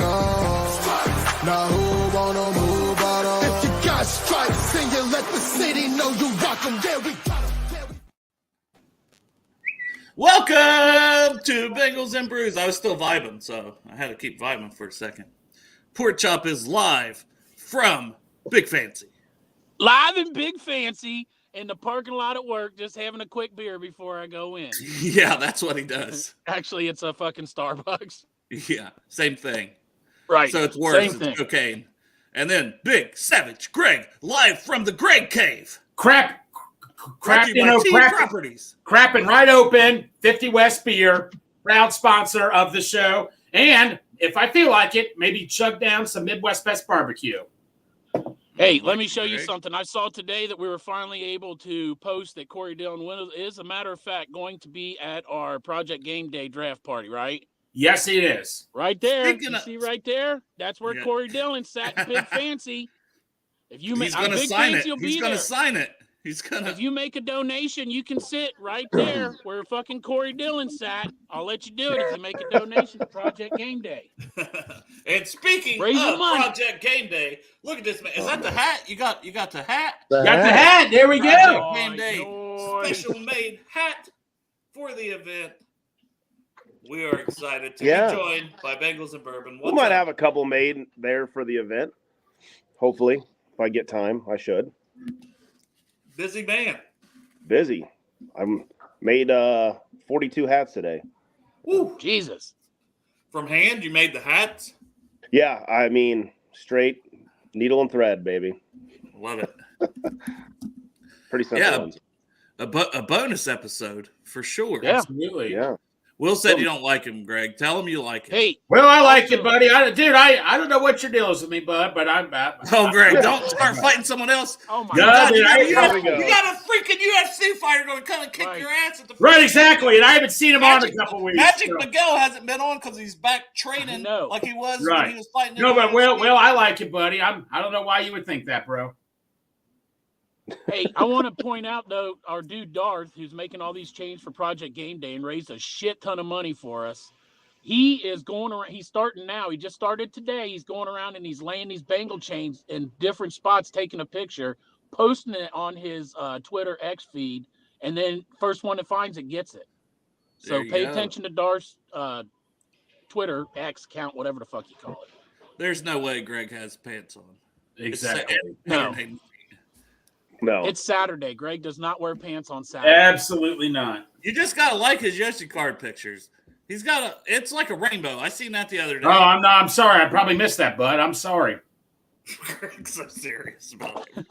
on. Now who wanna move on? If you got stripes, then you let the city know you rock 'em. Yeah, we got 'em. Welcome to Bengals and Brews. I was still vibing, so I had to keep vibing for a second. Pork Chop is live from Big Fancy. Live in Big Fancy in the parking lot at work, just having a quick beer before I go in. Yeah, that's what he does. Actually, it's a fucking Starbucks. Yeah, same thing. Right. So it's worse. Same It's thing. cocaine. And then Big Savage Greg, live from the Greg Cave. Crap, Brought to you by Team Properties. crapping right open. 50 West Beer, proud sponsor of the show. And if I feel like it, maybe chug down some Midwest Best Barbecue. Hey, let me show you Greg. something. I saw today that we were finally able to post that Corey Dillon is, a matter of fact, going to be at our Project Game Day draft party, right? Yes, it is. Right there. Speaking You of- see right there? That's where Yeah. Corey Dillon sat in Big Fancy. If you make He's going to Big sign it. Fancy will He's be going to there. sign it. He's going If to. you make a donation, you can sit right there where fucking Corey Dillon sat. I'll let you do it if you make a donation to Project Game Day. And speaking Raise the of money. Project Game Day, look at this man. Is that the hat? You got the hat? Got the hat. There we Project go. Game Day Nice. special made hat for the event. We are excited to Yeah. be joined by Bengals and Bourbon. We might have a couple made there for the event. Hopefully, if I get time, I should. Busy man. Busy. I'm made 42 hats today. Woo. Jesus. From hand, you made the hats. Yeah, I mean, straight needle and thread, baby. Love it. Pretty simple Yeah. ones. A bonus episode for sure. Yeah. Absolutely. Yeah. Will said you don't like him, Greg. Tell him you like him. Hey, Well, I like Also- it, buddy. I don't know what your deal is with me, bud, but I'm Oh, Greg, don't start fighting someone else. oh my No, God. dude, you, Here we go. got a freaking UFC fighter going to come and kick Right. your ass at the Right, exactly. And I haven't seen him on in Magic- a couple weeks. Magic so. Miguel hasn't been on because he's back training I know. like he was Right. when he was fighting. No, in but the Will, UFC. I like it, buddy. I don't know why you would think that, bro. Hey, I want to point out, though, our dude Darth, who's making all these chains for Project Game Day and raised a shit ton of money for us. He is going around. He's starting now. He just started today. He's going around and he's laying these Bengal chains in different spots, taking a picture, posting it on his Twitter X feed, and then first one that finds it gets it. So There you pay go. attention to Darth's Twitter X account, whatever the fuck you call it. There's no way Greg has pants on. Exactly. No. No. It's Saturday. Greg does not wear pants on Saturday. Absolutely not. You just gotta like his Yoshi card pictures. He's got it's like a rainbow. I seen that the other day. Oh, I'm sorry. I probably missed that, bud. I'm sorry. Greg's so serious about it.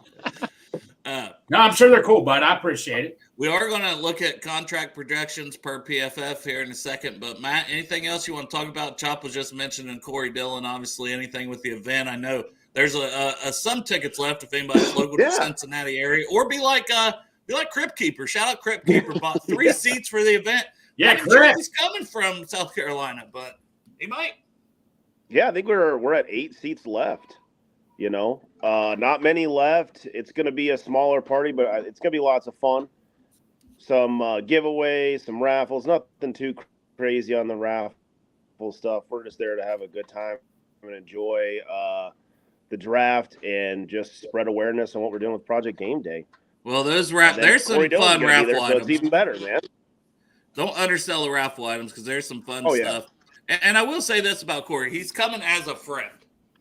No, I'm sure they're cool, bud. I appreciate it. We are going to look at contract projections per PFF here in a second. But, Matt, anything else you want to talk about? Chop was just mentioning Corey Dillon, obviously, anything with the event. I know there's some tickets left if anybody's local to Yeah. Cincinnati area. Or be like Crypt Keeper. Shout out Crypt Keeper. Bought 3 seats for the event. Yeah, Not sure correct. he's coming from South Carolina, but he might. Yeah, I think we're at 8 seats left. You know, not many left. It's going to be a smaller party, but it's going to be lots of fun. Some giveaways, some raffles. Nothing too crazy on the raffle stuff. We're just there to have a good time and enjoy the draft and just spread awareness on what we're doing with Project Game Day. Well, those And then there's some Corey Dillon's fun gonna be raffle there, so items. it's even better, man. Don't undersell the raffle items because there's some fun Oh, yeah. stuff. And I will say this about Corey: he's coming as a friend.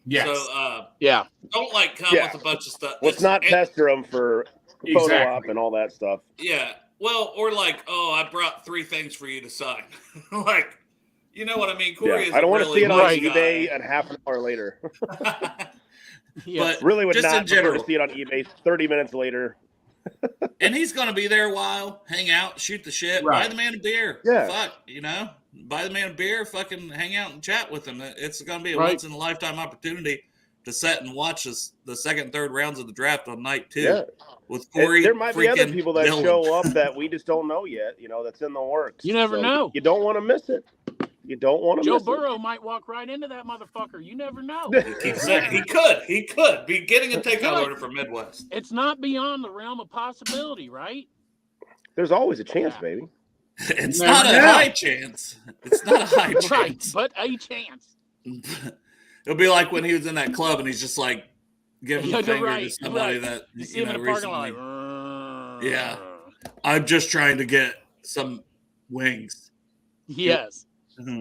Yes. So Yeah. don't come Yeah. with a bunch of stuff. Let's not pester them for photo Exactly. op and all that stuff. Yeah. Well, or I brought 3 things for you to sign. Like, you know what I mean? Corey Yeah, is I don't want to see it on Right. eBay and half an hour later. Yeah. But Really would just not in prefer general. to see it on eBay 30 minutes later. And he's going to be there a while, hang out, shoot the shit, buy Right. the man a beer. Yeah. Fuck, buy the man a beer, fucking hang out and chat with him. It's going to be a Right. once in a lifetime opportunity to sit and watch the second and third rounds of the draft on night 2 Yeah. with And Corey. there might be other freaking people that Dillon. show up that we just don't know yet, that's in the works. You never know. You don't want to miss it. You don't want to Joe miss Burrow might walk right into that motherfucker. You never know. He said he could be getting a takeout order from Midwest. It's not beyond the realm of possibility, right? it. There's always a chance, Yeah. baby. It's Never not a know. high chance. It's not a high Right, chance. but a chance. It'll be like when he was in that club and he's just like giving Yeah, the finger right, to somebody right. that You see him in the parking lot. recently. Like, Yeah. I'm just trying to get some wings. Yes.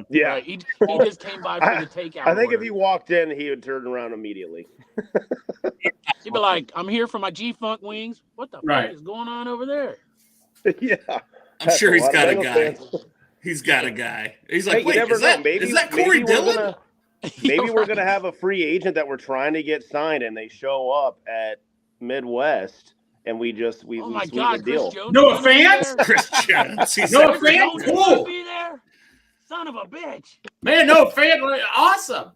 Yeah. Right. He just came by for the takeout. I think if order. he walked in, he would turn around immediately. He'd be like, "I'm here for my G-Funk wings. What the Right. fuck is going on over there?" Yeah. I'm sure he's That's got a lot of guy. Bengals fans. He's got a guy. He's Hey, like, you wait, never is know. that Corey we're Dillon? maybe Yeah, we're right. gonna have a free agent that we're trying to get signed, and they show up at Midwest, and we Oh sweeten my the God, Chris deal. Jones. Noah is gonna be Fant? there? Chris Jones. He's Noah like, Chris Fant? Jones is gonna Cool. be there. Son of a bitch. Man, no fan, awesome.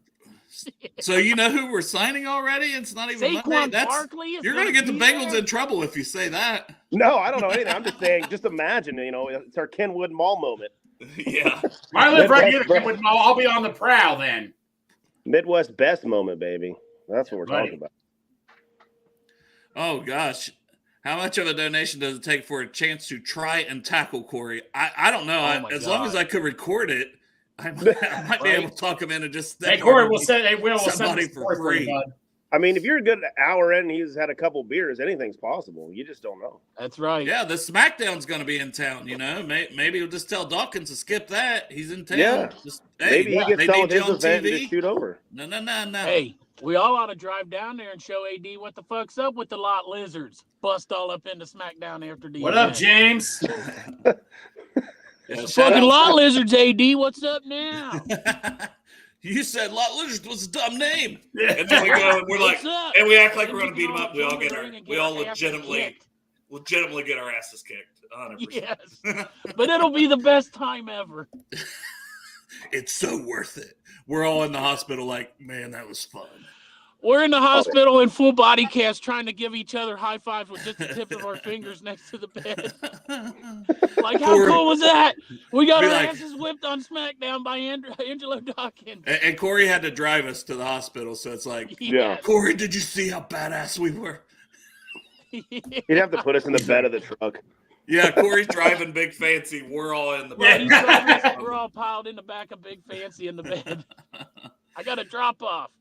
so you know who we're signing already? It's not even Monday. Saquon Barkley is You're gonna get the be Bengals there? in trouble if you say that. No, I don't know anything. I'm just saying. Just imagine, it's our Kenwood Mall moment. Yeah. I live right here. Midwest, I'll be on the prowl then. Midwest best moment, baby. That's what we're Buddy. talking about. Oh gosh. How much of a donation does it take for a chance to try and tackle Corey? I don't know. Oh my As long as God. I could record it, I might be Right. able to talk him into just Hey, Corey, we'll send send. We'll send somebody this for for you, free. bud. I mean, if you're a good hour in and he's had a couple beers, anything's possible. You just don't know. That's right. Yeah, the SmackDown's going to be in town. Maybe we'll just tell Dawkins to skip that. He's in town. Yeah. Just, Maybe he they gets done need with you his on event and TV. just shoot over. No. Hey, we all ought to drive down there and show AD what the fuck's up with the lot lizards. Bust all up into SmackDown after the What up, event. James? Yeah, shout Fucking out- lot lizards, AD. What's up now? You said Lot Lizard was a dumb name. Yeah. And then we go and we're like, What's up? and we act like Then we're going to beat can him up. We all join get the our, ring and we get all our asses kicked. legitimately get our asses kicked. 100%. Yes. But it'll be the best time ever. It's so worth it. We're all in the hospital like, man, that was fun. We're in the hospital in full body cast trying to give each other high fives with just the tip of our fingers next to the bed. Like, how Corey- cool was that? We got Be our like- asses whipped on SmackDown by Angelo Dawkins. And Corey had to drive us to the hospital. So it's like, Yeah. Corey, did you see how badass we were? He'd have to put us in the bed of the truck. Yeah, Corey's driving Big Fancy. We're all in the Yeah, back. he's driving us, we're all piled in the back of Big Fancy in the bed. I got a drop off.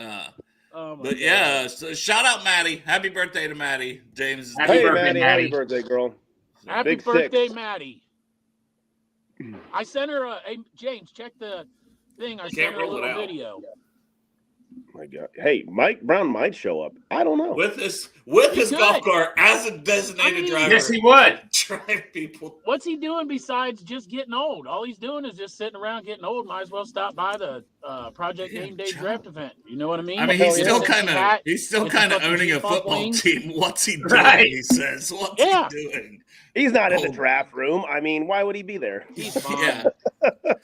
Oh my But God. yeah, so shout out Maddie. Happy birthday to Maddie. James. Happy Hey, birthday, Maddie. Maddie. Happy birthday, girl. Happy Big birthday, six. Maddie. I sent her a hey, James, check the thing. I Can't sent her a roll it little out. video. My God. Hey, Mike Brown might show up. I don't know. With his He golf could. cart as a designated I mean- driver. Yes, he would. Drive people. What's he doing besides just getting old? All he's doing is just sitting around getting old. Might as well stop by the Project Yeah, Game Day John. draft event. You know what I mean? I mean, Hell he's yeah. still Get kind his of hat, he's still get some kind of fucking owning a G-Funk football wings. team. What's he doing? Right. He says, "What's Yeah. he doing?" He's not in the Oh. draft room. I mean, why would he be there? He's fine. Yeah.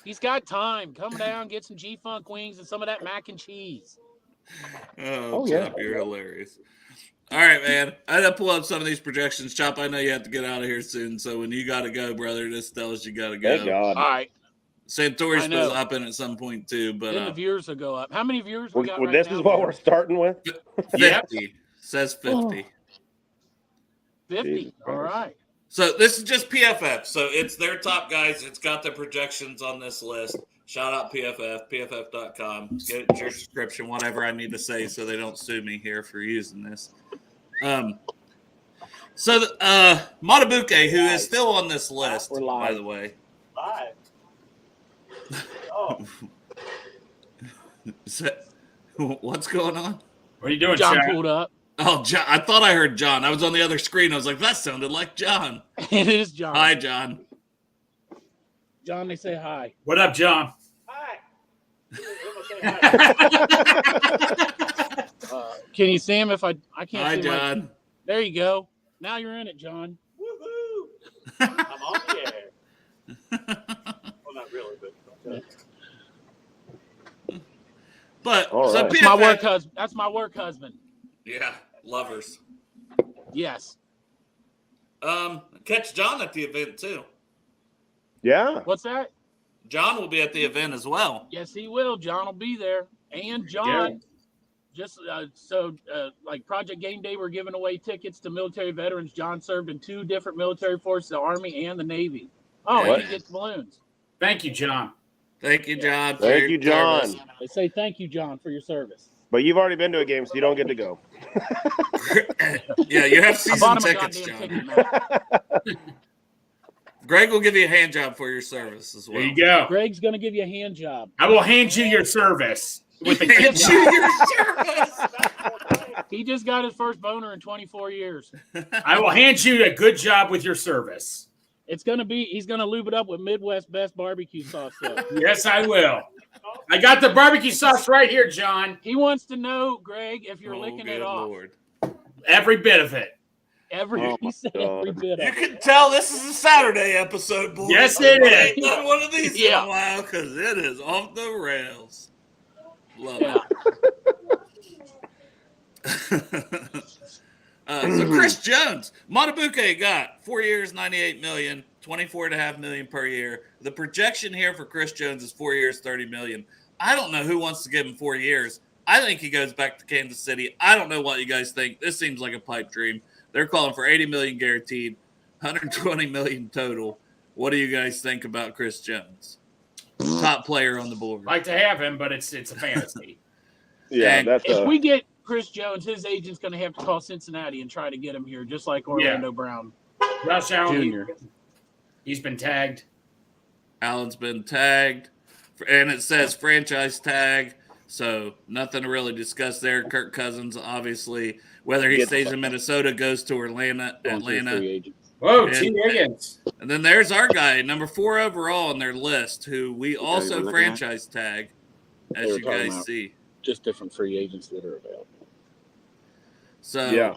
He's got time. Come down, get some G-Funk wings and some of that mac and cheese. Oh, yeah. Chop, you're hilarious. All right, man. I gotta pull up some of these projections. Chop, I know you have to get out of here soon, so when you gotta go, brother, just tell us you gotta go. Thank God. All right. Santori's I know. supposed to hop in at some point too, but Then the viewers will go up. How many viewers we got Well, right this now? is what we're starting with. 50 says 50. 50. Jesus All Christ. right. So this is just PFF. So it's their top guys. It's got the projections on this list. Shout out PFF, pff.com. Get your subscription, whatever I need to say so they don't sue me here for using this. So Matabuke, who is still on this list, We're live. by the way. Is that- what's going on? What are you doing, John Chad? pulled up. Oh, John. I thought I heard John. I was on the other screen. I was like, that sounded like John. It is John. Hi, John. John, they say hi. What up, John? Can you see him if I can't Hi, see him? John. There you go. Now you're in it, John. I'm on the air. Well, not really, but But All so right. That's my PFF work husband. That's my work husband. Yeah, lovers. Yes. Catch John at the event too. Yeah. What's that? John will be at the event as well. Yes, he will. John will be there. And John, just like Project Game Day, we're giving away tickets to military veterans. John served in 2 different military forces, the Army and the Navy. Oh, What? and he gets balloons. Thank you, John. Thank you, John. for Thank your you, John. service. I say thank you, John, for your service. But you've already been to a game, so you don't get to go. Yeah, you have I season bought him a tickets, goddamn John. ticket, man. Greg will give you a hand job for your service as well. There you go. Greg's gonna give you a hand job. I will hand you your service with the Hand gift. you your service. He just got his first boner in 24 years. I will hand you a good job with your service. It's gonna be. He's gonna lube it up with Midwest best barbecue sauce. Though. Yes, I will. I got the barbecue sauce right here, John. He wants to know, Greg, if you're Oh, licking good it off. Lord. Every bit of it. He said every bit You of it. can tell this is a Saturday episode, boys. Yes, it I is. ain't done one of these in Yeah. a while because it is off the rails. Love Yeah. it. So Chris Jones, Matabuke got 4 years, $98 million, $24.5 million per year. The projection here for Chris Jones is 4 years, $30 million. I don't know who wants to give him 4 years. I think he goes back to Kansas City. I don't know what you guys think. This seems like a pipe dream. They're calling for $80 million guaranteed, $120 million total. What do you guys think about Chris Jones? Top player on the board. Like to have him, but it's a fantasy. Yeah, And that's If we get Chris Jones, his agent's going to have to call Cincinnati and try to get him here, just like Orlando Brown Josh Allen, Jr. he's been tagged. Allen's been tagged, and it says franchise tag, so nothing to really discuss there. Kirk Cousins, obviously, whether he stays in Minnesota, goes to Atlanta. Whoa, And- T. Higgins. And then there's our guy, number 4 overall on their list, who we also looking at? franchise tag, They as were you talking guys about. see. Just different free agents that are available. So, yeah.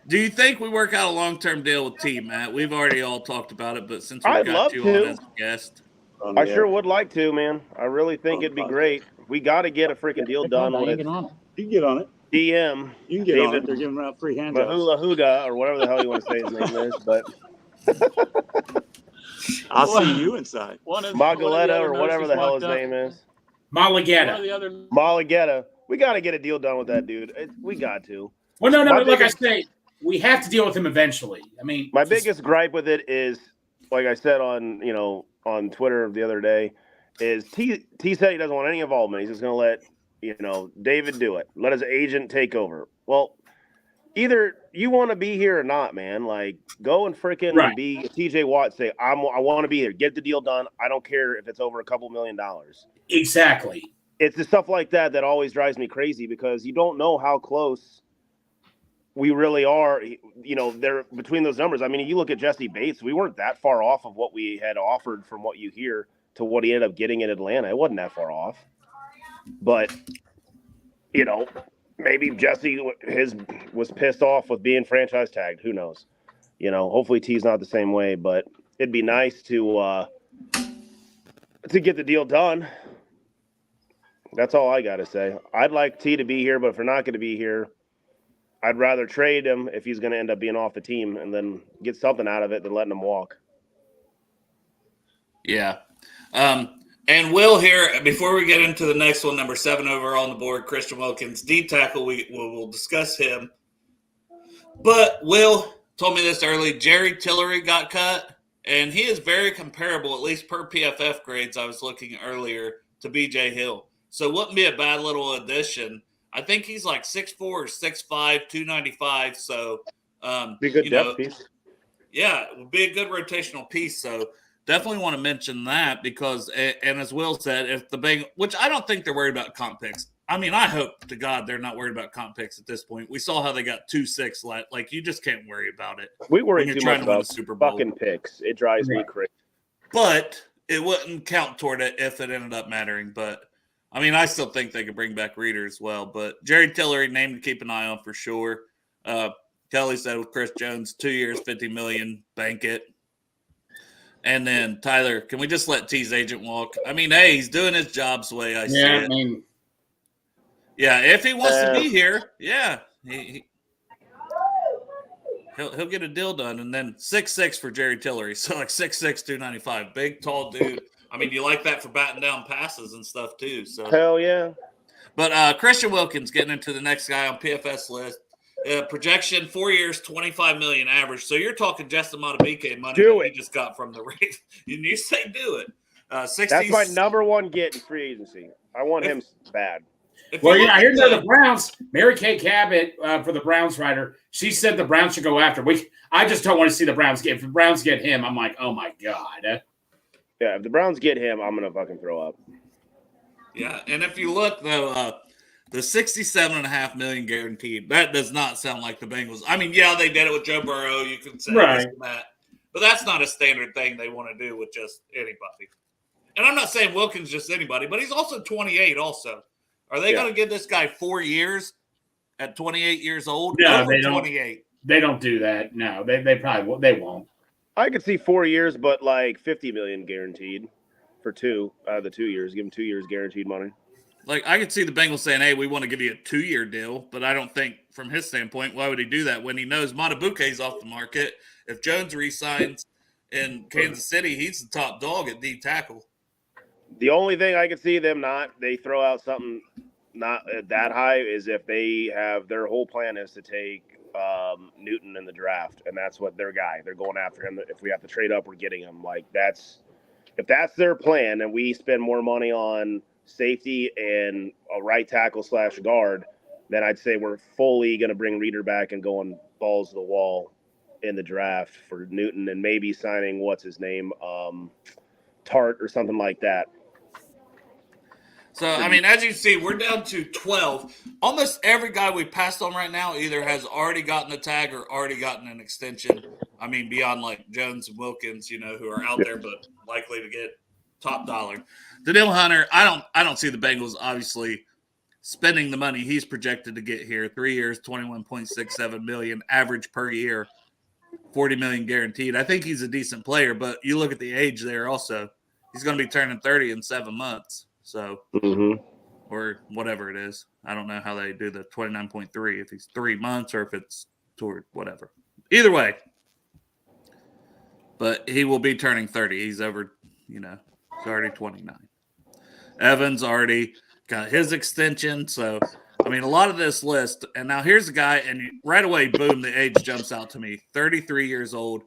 do you think we work out a long-term deal with T, Matt? We've already all talked about it, but since we I'd got love you to. on as a guest, I sure would like to, man. I really think it'd be great. We got to get a freaking deal done with Get on it. You can get on it. DM You can get on David it. They're giving out free hand jobs. Mahula Huda or whatever the hell you want to say his name is, but I'll see you inside. Magaleta or whatever the hell his name is. One of Malageta. the other. Malageta. We got to get a deal done with that dude. We got to. Well, no, My like biggest- I say, we have to deal with him eventually. I mean, My biggest gripe with it is, like I said on Twitter the other day, is T said he doesn't want any involvement. He's just going to let David do it. Let his agent take over. Well, either you want to be here or not, man. Like, go and freaking Right. be TJ Watt. Say I want to be here. Get the deal done. I don't care if it's over a couple $1 million. exactly. It's the stuff like that that always drives me crazy because you don't know how close we really are. They're between those numbers. I mean, you look at Jesse Bates, we weren't that far off of what we had offered from what you hear to what he ended up getting in Atlanta. It wasn't that far off. But, maybe Jesse was pissed off with being franchise tagged. Who knows? Hopefully T's not the same way, but it'd be nice to get the deal done. That's all I got to say. I'd like T to be here, but if we're not going to be here, I'd rather trade him if he's going to end up being off the team and then get something out of it than letting him walk. yeah. And Will here, before we get into the next one, number 7 overall on the board, Christian Wilkins, D tackle, we'll discuss him. But Will told me this early, Jerry Tillery got cut, and he is very comparable, at least per PFF grades I was looking earlier, to BJ Hill. So it wouldn't be a bad little addition. I think he's like 6'4 or 6'5", 295. So, Be a good depth piece. yeah, it would be a good rotational piece. So definitely want to mention that because, and as Will said, if the Bengals, which I don't think they're worried about comp picks. I mean, I hope to God they're not worried about comp picks at this point. We saw how they got 2-6. Like you just can't worry about it. We worry when you're too trying much to win about the Super Bowl. fucking picks. It drives me crazy. But it wouldn't count toward it if it ended up mattering. But I mean, I still think they could bring back Reader as well. But Jerry Tillery, name to keep an eye on for sure. Kelly said with Chris Jones, 2 years, $50 million, bank it. And then Tyler, can we just let T's agent walk? I mean, hey, he's doing his job's way. I see Yeah, I it. mean, Yeah, if he wants to be here, yeah, he'll get a deal done. And then 6'6" for Jerry Tillery, so like 6'6", 295, big, tall dude. I mean, you like that for batting down passes and stuff too. So Hell yeah. But Christian Wilkins getting into the next guy on PFS list. Projection 4 years, $25 million average. So you're talking Justin Madubuike money Do that it. he just got from the Ravens. And you say do it. 60s. That's my number one get in free agency. I want him bad. Well, yeah, I hear the Browns. Mary Kay Cabot for the Browns writer. She said the Browns should go after. I just don't want to see the Browns get. If the Browns get him, I'm like, oh my god. Yeah, if the Browns get him, I'm gonna fucking throw up. Yeah, and if you look though, the $67.5 million guaranteed, that does not sound like the Bengals. I mean, yeah, they did it with Joe Burrow. You can say right. this and that, but that's not a standard thing they want to do with just anybody. And I'm not saying Wilkins just anybody, but he's also 28. Also, are they going to give this guy 4 years at 28 years old? No, they don't. 28. They don't do that. No, they probably they won't. I could see 4 years, but like $50 million guaranteed for the 2 years. Give him 2 years guaranteed money. Like, I could see the Bengals saying, hey, we want to give you a 2-year deal, but I don't think from his standpoint, why would he do that when he knows Matabuke's off the market? If Jones resigns in Kansas City, he's the top dog at D tackle. The only thing I could see them they throw out something not that high is if they have their whole plan is to take Newton in the draft, and that's what their guy. They're going after him. If we have to trade up, we're getting him. Like, if that's their plan and we spend more money on safety and a right tackle / guard, then I'd say we're fully going to bring Reeder back and going balls to the wall in the draft for Newton and maybe signing what's his name, Tart or something like that. So, I mean, as you see, we're down to 12. Almost every guy we passed on right now either has already gotten a tag or already gotten an extension. I mean, beyond like Jones and Wilkins, who are out there but likely to get top dollar. Danielle Hunter, I don't see the Bengals obviously spending the money he's projected to get here. 3 years, $21.67 million average per year, $40 million guaranteed. I think he's a decent player, but you look at the age there also. He's going to be turning 30 in 7 months. So, or whatever it is. I don't know how they do the 29.3, if he's 3 months or if it's toward whatever. Either way. But he will be turning 30. He's over, he's already 29. Evans already got his extension. So, I mean, a lot of this list. And now here's a guy, and right away, boom, the age jumps out to me. 33 years old,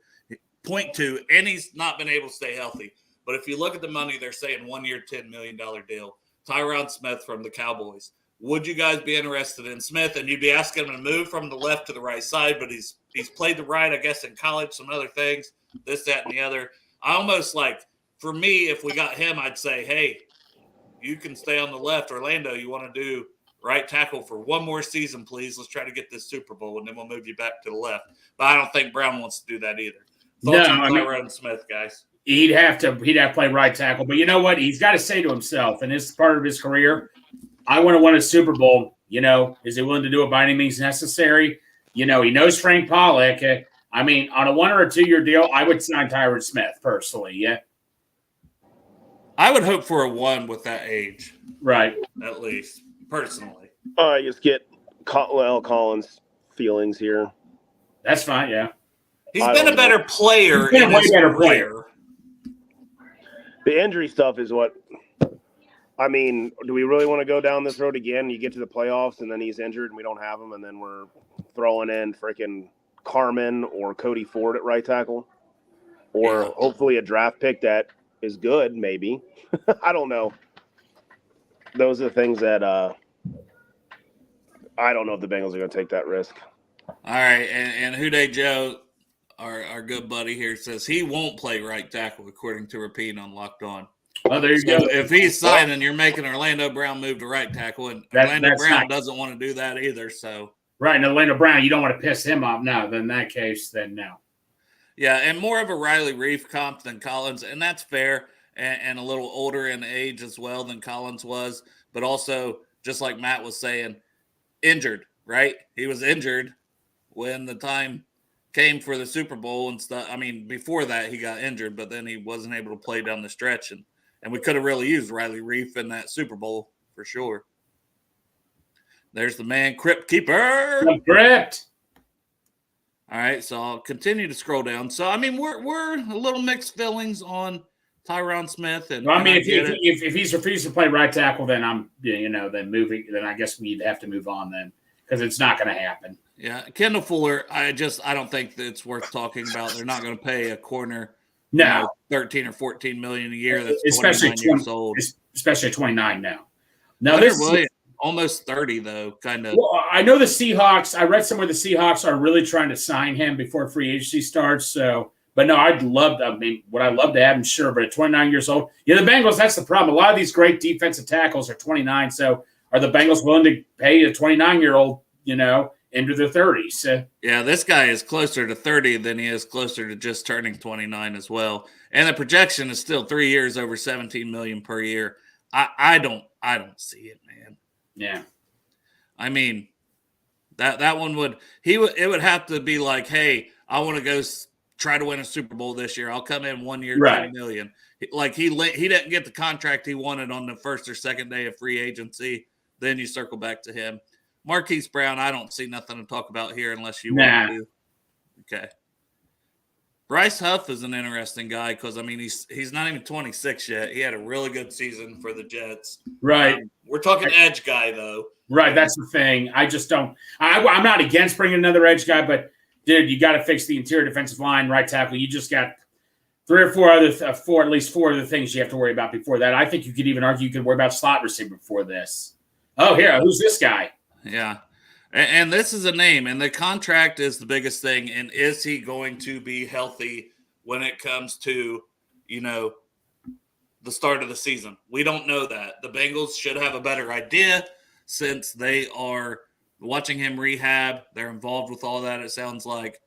0.2, and he's not been able to stay healthy. But if you look at the money, they're saying 1 year, $10 million deal. Tyron Smith from the Cowboys. Would you guys be interested in Smith? And you'd be asking him to move from the left to the right side, but he's played the right, I guess, in college, some other things, this, that, and the other. I almost like, for me, if we got him, I'd say, hey, you can stay on the left. Orlando, you want to do right tackle for one more season, please. Let's try to get this Super Bowl, and then we'll move you back to the left. But I don't think Brown wants to do that either. Thoughts on Tyron Smith, guys? He'd have to play right tackle. But you know what? He's got to say to himself, and this is part of his career, I want to win a Super Bowl. Is he willing to do it by any means necessary? He knows Frank Pollock. I mean, on a 1 or a 2 year deal, I would sign Tyron Smith personally. Yeah. I would hope for a 1 with that age. Right. At least, personally. I just get Collins' feelings here. That's fine, yeah. He's been a better player. He's been a way better player. The injury stuff is what – I mean, do we really want to go down this road again? You get to the playoffs, and then he's injured, and we don't have him, and then we're throwing in freaking Carmen or Cody Ford at right tackle? Or hopefully a draft pick that is good, maybe. I don't know. Those are the things that I don't know if the Bengals are going to take that risk. All right, and Houday Joe, our good buddy here, says he won't play right tackle, according to Rapine on Locked On. Well, there you go. If he's signing, you're making Orlando Brown move to right tackle, and Orlando Brown doesn't want to do that either. So right, and Orlando Brown, you don't want to piss him off now. Then in that case, then no. Yeah, and more of a Riley Reef comp than Collins, and that's fair, and a little older in age as well than Collins was, but also, just like Matt was saying, injured, right? He was injured when the time came for the Super Bowl and stuff. I mean, before that, he got injured, but then he wasn't able to play down the stretch, and we could have really used Riley Reef in that Super Bowl for sure. There's the man, Crypt Keeper. Crypt. All right, so I'll continue to scroll down. So, I mean, we're a little mixed feelings on Tyron Smith. And well, I mean, if he's refused to play right tackle, then then I guess we'd have to move on then because it's not going to happen. Yeah, Kendall Fuller, I don't think that it's worth talking about. They're not going to pay a corner No, 13 or 14 million a year. That's especially 29 years old. Especially at 29 now. Now Leonard this Williams, almost 30 though, kind of. Well, I know the Seahawks. I read somewhere the Seahawks are really trying to sign him before free agency starts. So, but no, would I love to have him? Sure, but at 29 years old, the Bengals. That's the problem. A lot of these great defensive tackles are 29. So, are the Bengals willing to pay a 29-year-old, into their 30s? Yeah, this guy is closer to 30 than he is closer to just turning 29 as well. And the projection is still 3 years over 17 million per year. I don't see it, man. Yeah. I mean, that one it would have to be like, hey, I want to go try to win a Super Bowl this year. I'll come in 1 year, Right. $10 million. Like he didn't get the contract he wanted on the first or second day of free agency. Then you circle back to him. Marquise Brown, I don't see nothing to talk about here unless you want to. Okay. Bryce Huff is an interesting guy because, he's not even 26 yet. He had a really good season for the Jets. Right. We're talking edge guy, though. Right. That's the thing. I just don't – I'm not against bringing another edge guy, but, dude, you got to fix the interior defensive line, right tackle. You just got at least four other things you have to worry about before that. I think you could even argue you could worry about slot receiver before this. Oh, here, who's this guy? Yeah. And this is a name, and the contract is the biggest thing. And is he going to be healthy when it comes to, the start of the season? We don't know that. The Bengals should have a better idea since they are watching him rehab. They're involved with all that, it sounds like.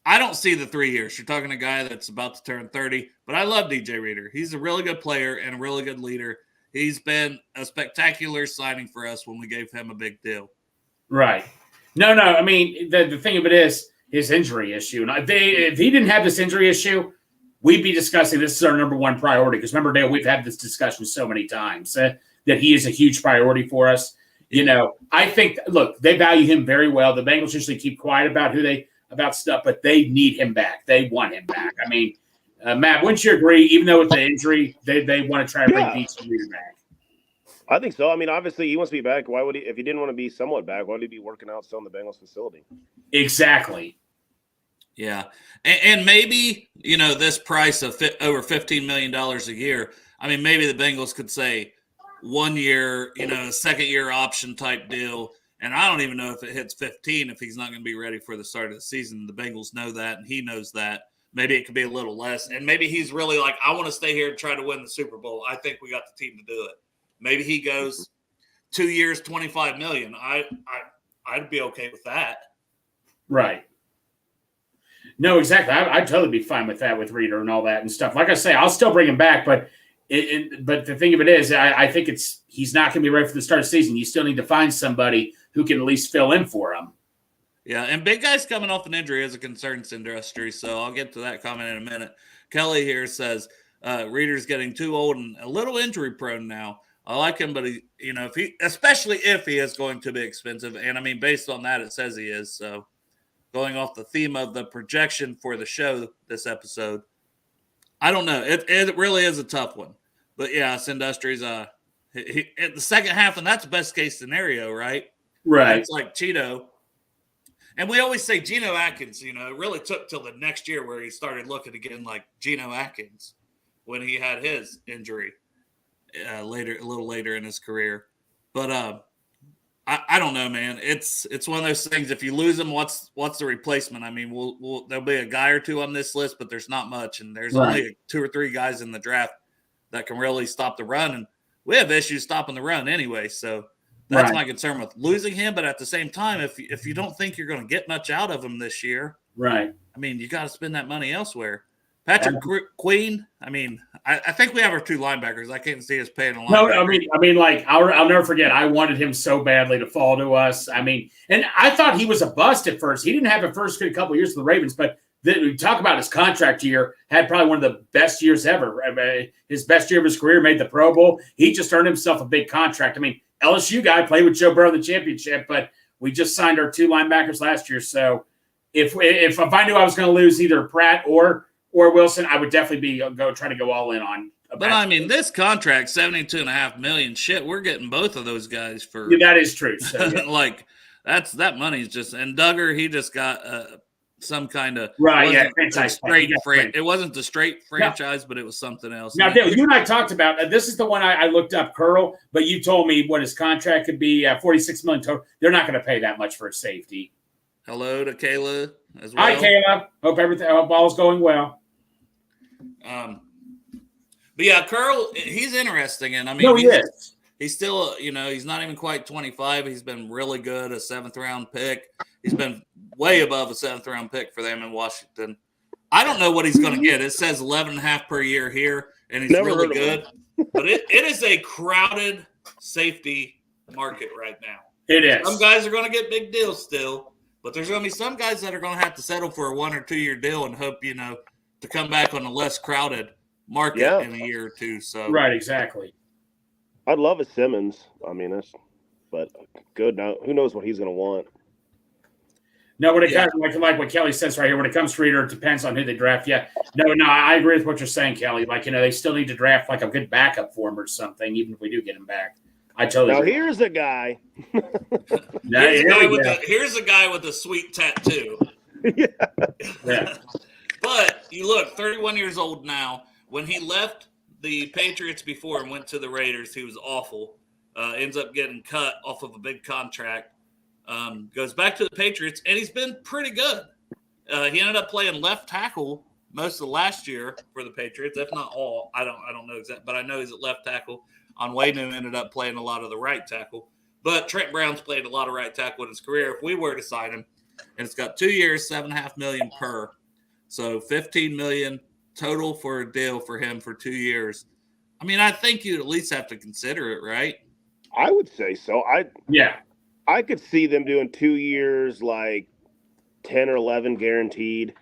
I don't see the 3 years. You're talking a guy that's about to turn 30, but I love DJ Reader. He's a really good player and a really good leader. He's been a spectacular signing for us when we gave him a big deal. Right. No. The thing of it is his injury issue. And if he didn't have this injury issue, we'd be discussing this is our number one priority. Because remember, Dale, we've had this discussion so many times that he is a huge priority for us. I think, look, they value him very well. The Bengals usually keep quiet about stuff, but they need him back. They want him back. Matt, wouldn't you agree? Even though with the injury, they want to try to bring DJ Reader back. I think so. Obviously, he wants to be back. Why would he? If he didn't want to be somewhat back, why would he be working out still in the Bengals facility? Exactly. Yeah. And maybe, this price of over $15 million a year, maybe the Bengals could say 1 year, second year option type deal. And I don't even know if it hits 15 if he's not going to be ready for the start of the season. The Bengals know that, and he knows that. Maybe it could be a little less. And maybe he's really like, I want to stay here and try to win the Super Bowl. I think we got the team to do it. Maybe he goes 2 years, $25 million. I'd be okay with that. Right. No, exactly. I'd totally be fine with that, with Reader and all that and stuff. Like I say, I'll still bring him back, but the thing of it is, I think he's not going to be ready for the start of the season. You still need to find somebody who can at least fill in for him. Yeah, and big guys coming off an injury is a concern to industry, so I'll get to that comment in a minute. Kelly here says Reader's getting too old and a little injury prone now. I like him, but especially if he is going to be expensive, and based on that, it says he is. So, going off the theme of the projection for the show this episode, I don't know. It really is a tough one, but yeah, it's Industries. In the second half, and that's best case scenario, right? Right. It's like Cheeto, and we always say Geno Atkins. It really took till the next year where he started looking again like Geno Atkins when he had his injury. A little later in his career, but I don't know, man. It's one of those things. If you lose him, what's the replacement? There'll be a guy or two on this list, but there's not much, and there's only 2 or 3 guys in the draft that can really stop the run, and we have issues stopping the run anyway. So that's my concern with losing him. But at the same time, if you don't think you're going to get much out of him this year, right? You got to spend that money elsewhere. Patrick Queen, I think we have our 2 linebackers. I can't see us paying a linebacker. No, I'll never forget. I wanted him so badly to fall to us. And I thought he was a bust at first. He didn't have a first good couple of years for the Ravens, but we talk about his contract year, had probably one of the best years ever. His best year of his career, made the Pro Bowl. He just earned himself a big contract. LSU guy played with Joe Burrow in the championship, but we just signed our 2 linebackers last year. So if I knew I was going to lose either Pratt or Wilson, I would definitely try to go all in on. But this contract, $72.5 million. Shit, we're getting both of those guys for. Yeah, that is true. So, yeah. that money's just. And Duggar, he just got some kind of Right, yeah, wasn't franchise a straight player. it wasn't the straight franchise, but it was something else. Now, Dale, you and I talked about this is the one I looked up, Curl, but you told me what his contract could be, $46 million total. They're not going to pay that much for a safety. Hello to Kayla as well. Hi, Kayla. Hope all's going well. But yeah, Curl, he's interesting, and I mean, No, he is. He's still, he's not even quite 25. He's been really good, a 7th round pick. He's been way above a 7th round pick for them in Washington. I don't know what he's going to get. It says 11.5 per year here, and he's really good. But it is a crowded safety market right now. It is. Some guys are going to get big deals still, but there's going to be some guys that are going to have to settle for a 1 or 2 year deal and hope, to come back on a less crowded market in a year or two. So right, exactly. I'd love a Simmons. I mean, but good. Now, who knows what he's going to want? No, when it comes like what Kelly says right here, when it comes to Reader, it depends on who they draft. Yeah, no, I agree with what you're saying, Kelly. Like they still need to draft like a good backup for him or something, even if we do get him back. I totally. Now agree. here's a guy. Here's a guy with a sweet tattoo. Yeah. But you look, 31 years old now. When he left the Patriots before and went to the Raiders, he was awful. Ends up getting cut off of a big contract. Goes back to the Patriots, and he's been pretty good. He ended up playing left tackle most of last year for the Patriots, if not all. I don't know exactly, but I know he's at left tackle. Onwenu ended up playing a lot of the right tackle. But Trent Brown's played a lot of right tackle in his career. If we were to sign him, and it's got 2 years, $7.5 million per. So $15 million total for a deal for him for 2 years. I mean, I think you'd at least have to consider it, right? I would say so. I could see them doing 2 years, like 10 or 11 guaranteed,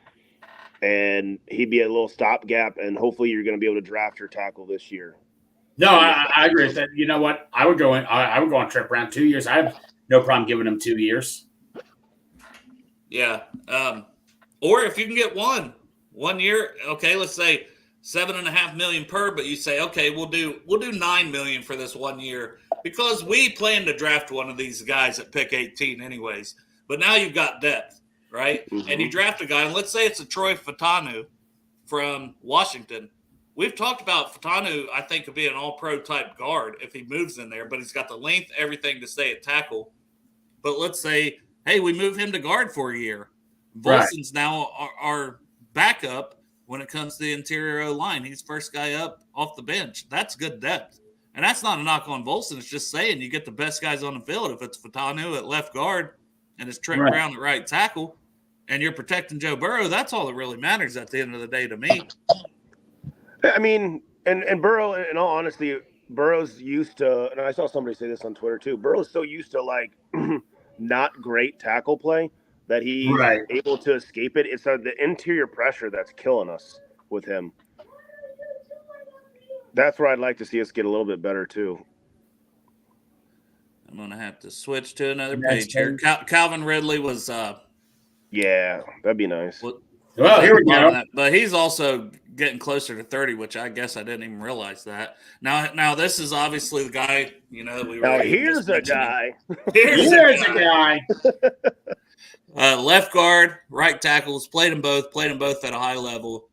and he'd be a little stopgap, and hopefully you're going to be able to draft your tackle this year. No, I agree with that. You know what? I would go on Trent Brown 2 years. I have no problem giving him 2 years. Yeah. Or if you can get 1 year, okay, let's say $7.5 million per, but you say, okay, we'll do $9 million for this 1 year because we plan to draft one of these guys at pick 18 anyways. But now you've got depth, right? Mm-hmm. And you draft a guy, and let's say it's a Troy Fautanu from Washington. We've talked about Fautanu, I think, could be an all-pro type guard if he moves in there, but he's got the length, everything to stay at tackle. But let's say, hey, we move him to guard for a year. Volson's now our backup when it comes to the interior O-line. He's first guy up off the bench. That's good depth. And that's not a knock on Volson. It's just saying you get the best guys on the field. If it's Fautanu at left guard and it's Trent Brown at right tackle and you're protecting Joe Burrow, that's all that really matters at the end of the day to me. I mean, and Burrow, in all honesty, Burrow's used to, and I saw somebody say this on Twitter too, Burrow's so used to like not great tackle play that he's able to escape it. It's the interior pressure that's killing us with him. That's where I'd like to see us get a little bit better too. I'm going to have to switch to another page here. Calvin Ridley was yeah, that'd be nice. Well, here we go. But he's also getting closer to 30, which I guess I didn't even realize that. Now this is obviously the guy, that we were. Now here's a guy. Here's a guy. Left guard, right tackles, played them both at a high level.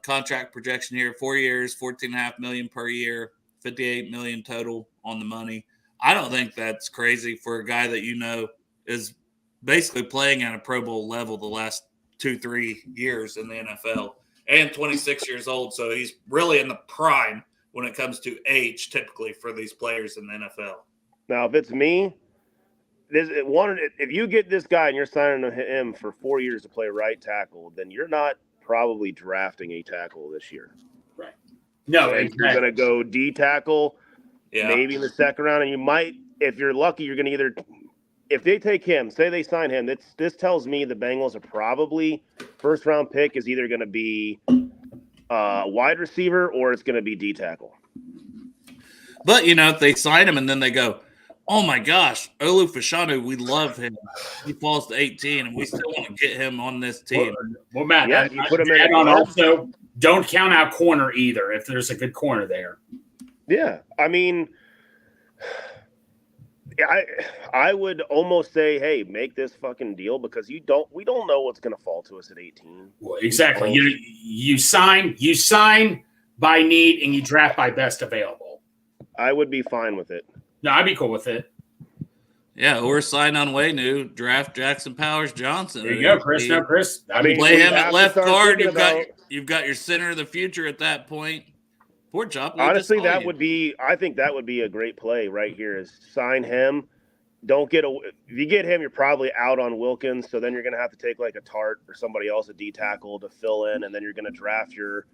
Contract projection here, 4 years, $14.5 million per year, $58 million total on the money. I don't think that's crazy for a guy that is basically playing at a Pro Bowl level the last 2-3 years in the NFL, and 26 years old. So he's really in the prime when it comes to age, typically for these players in the NFL. Now, if it's me, if you get this guy and you're signing him for 4 years to play right tackle, then you're not probably drafting a tackle this year. Right. No, you're going to go D tackle, maybe in the second round, and you might, if you're lucky, you're going to either. If they take him, say they sign him, this tells me the Bengals are probably first-round pick is either going to be wide receiver or it's going to be D tackle. But, if they sign him and then they go, oh, my gosh, Olu Fashanu, we love him. He falls to 18, and we still want to get him on this team. Well Matt, you put him in on also, don't count out corner either if there's a good corner there. Yeah, I mean – I would almost say, hey, make this fucking deal because we don't know what's going to fall to us at 18. Well, exactly. You sign by need and you draft by best available. I would be fine with it. No, I'd be cool with it. Yeah, or sign on Waynu, draft Jackson Powers Johnson. There you go, Chris. No, Chris. I mean, play him have at to left start guard. thinking You've got your center of the future at that point. Poor Chop. Honestly, I think that would be a great play right here is sign him. If you get him, you're probably out on Wilkins. So then you're going to have to take like a Tart or somebody else, a D tackle to fill in. And then you're going to draft your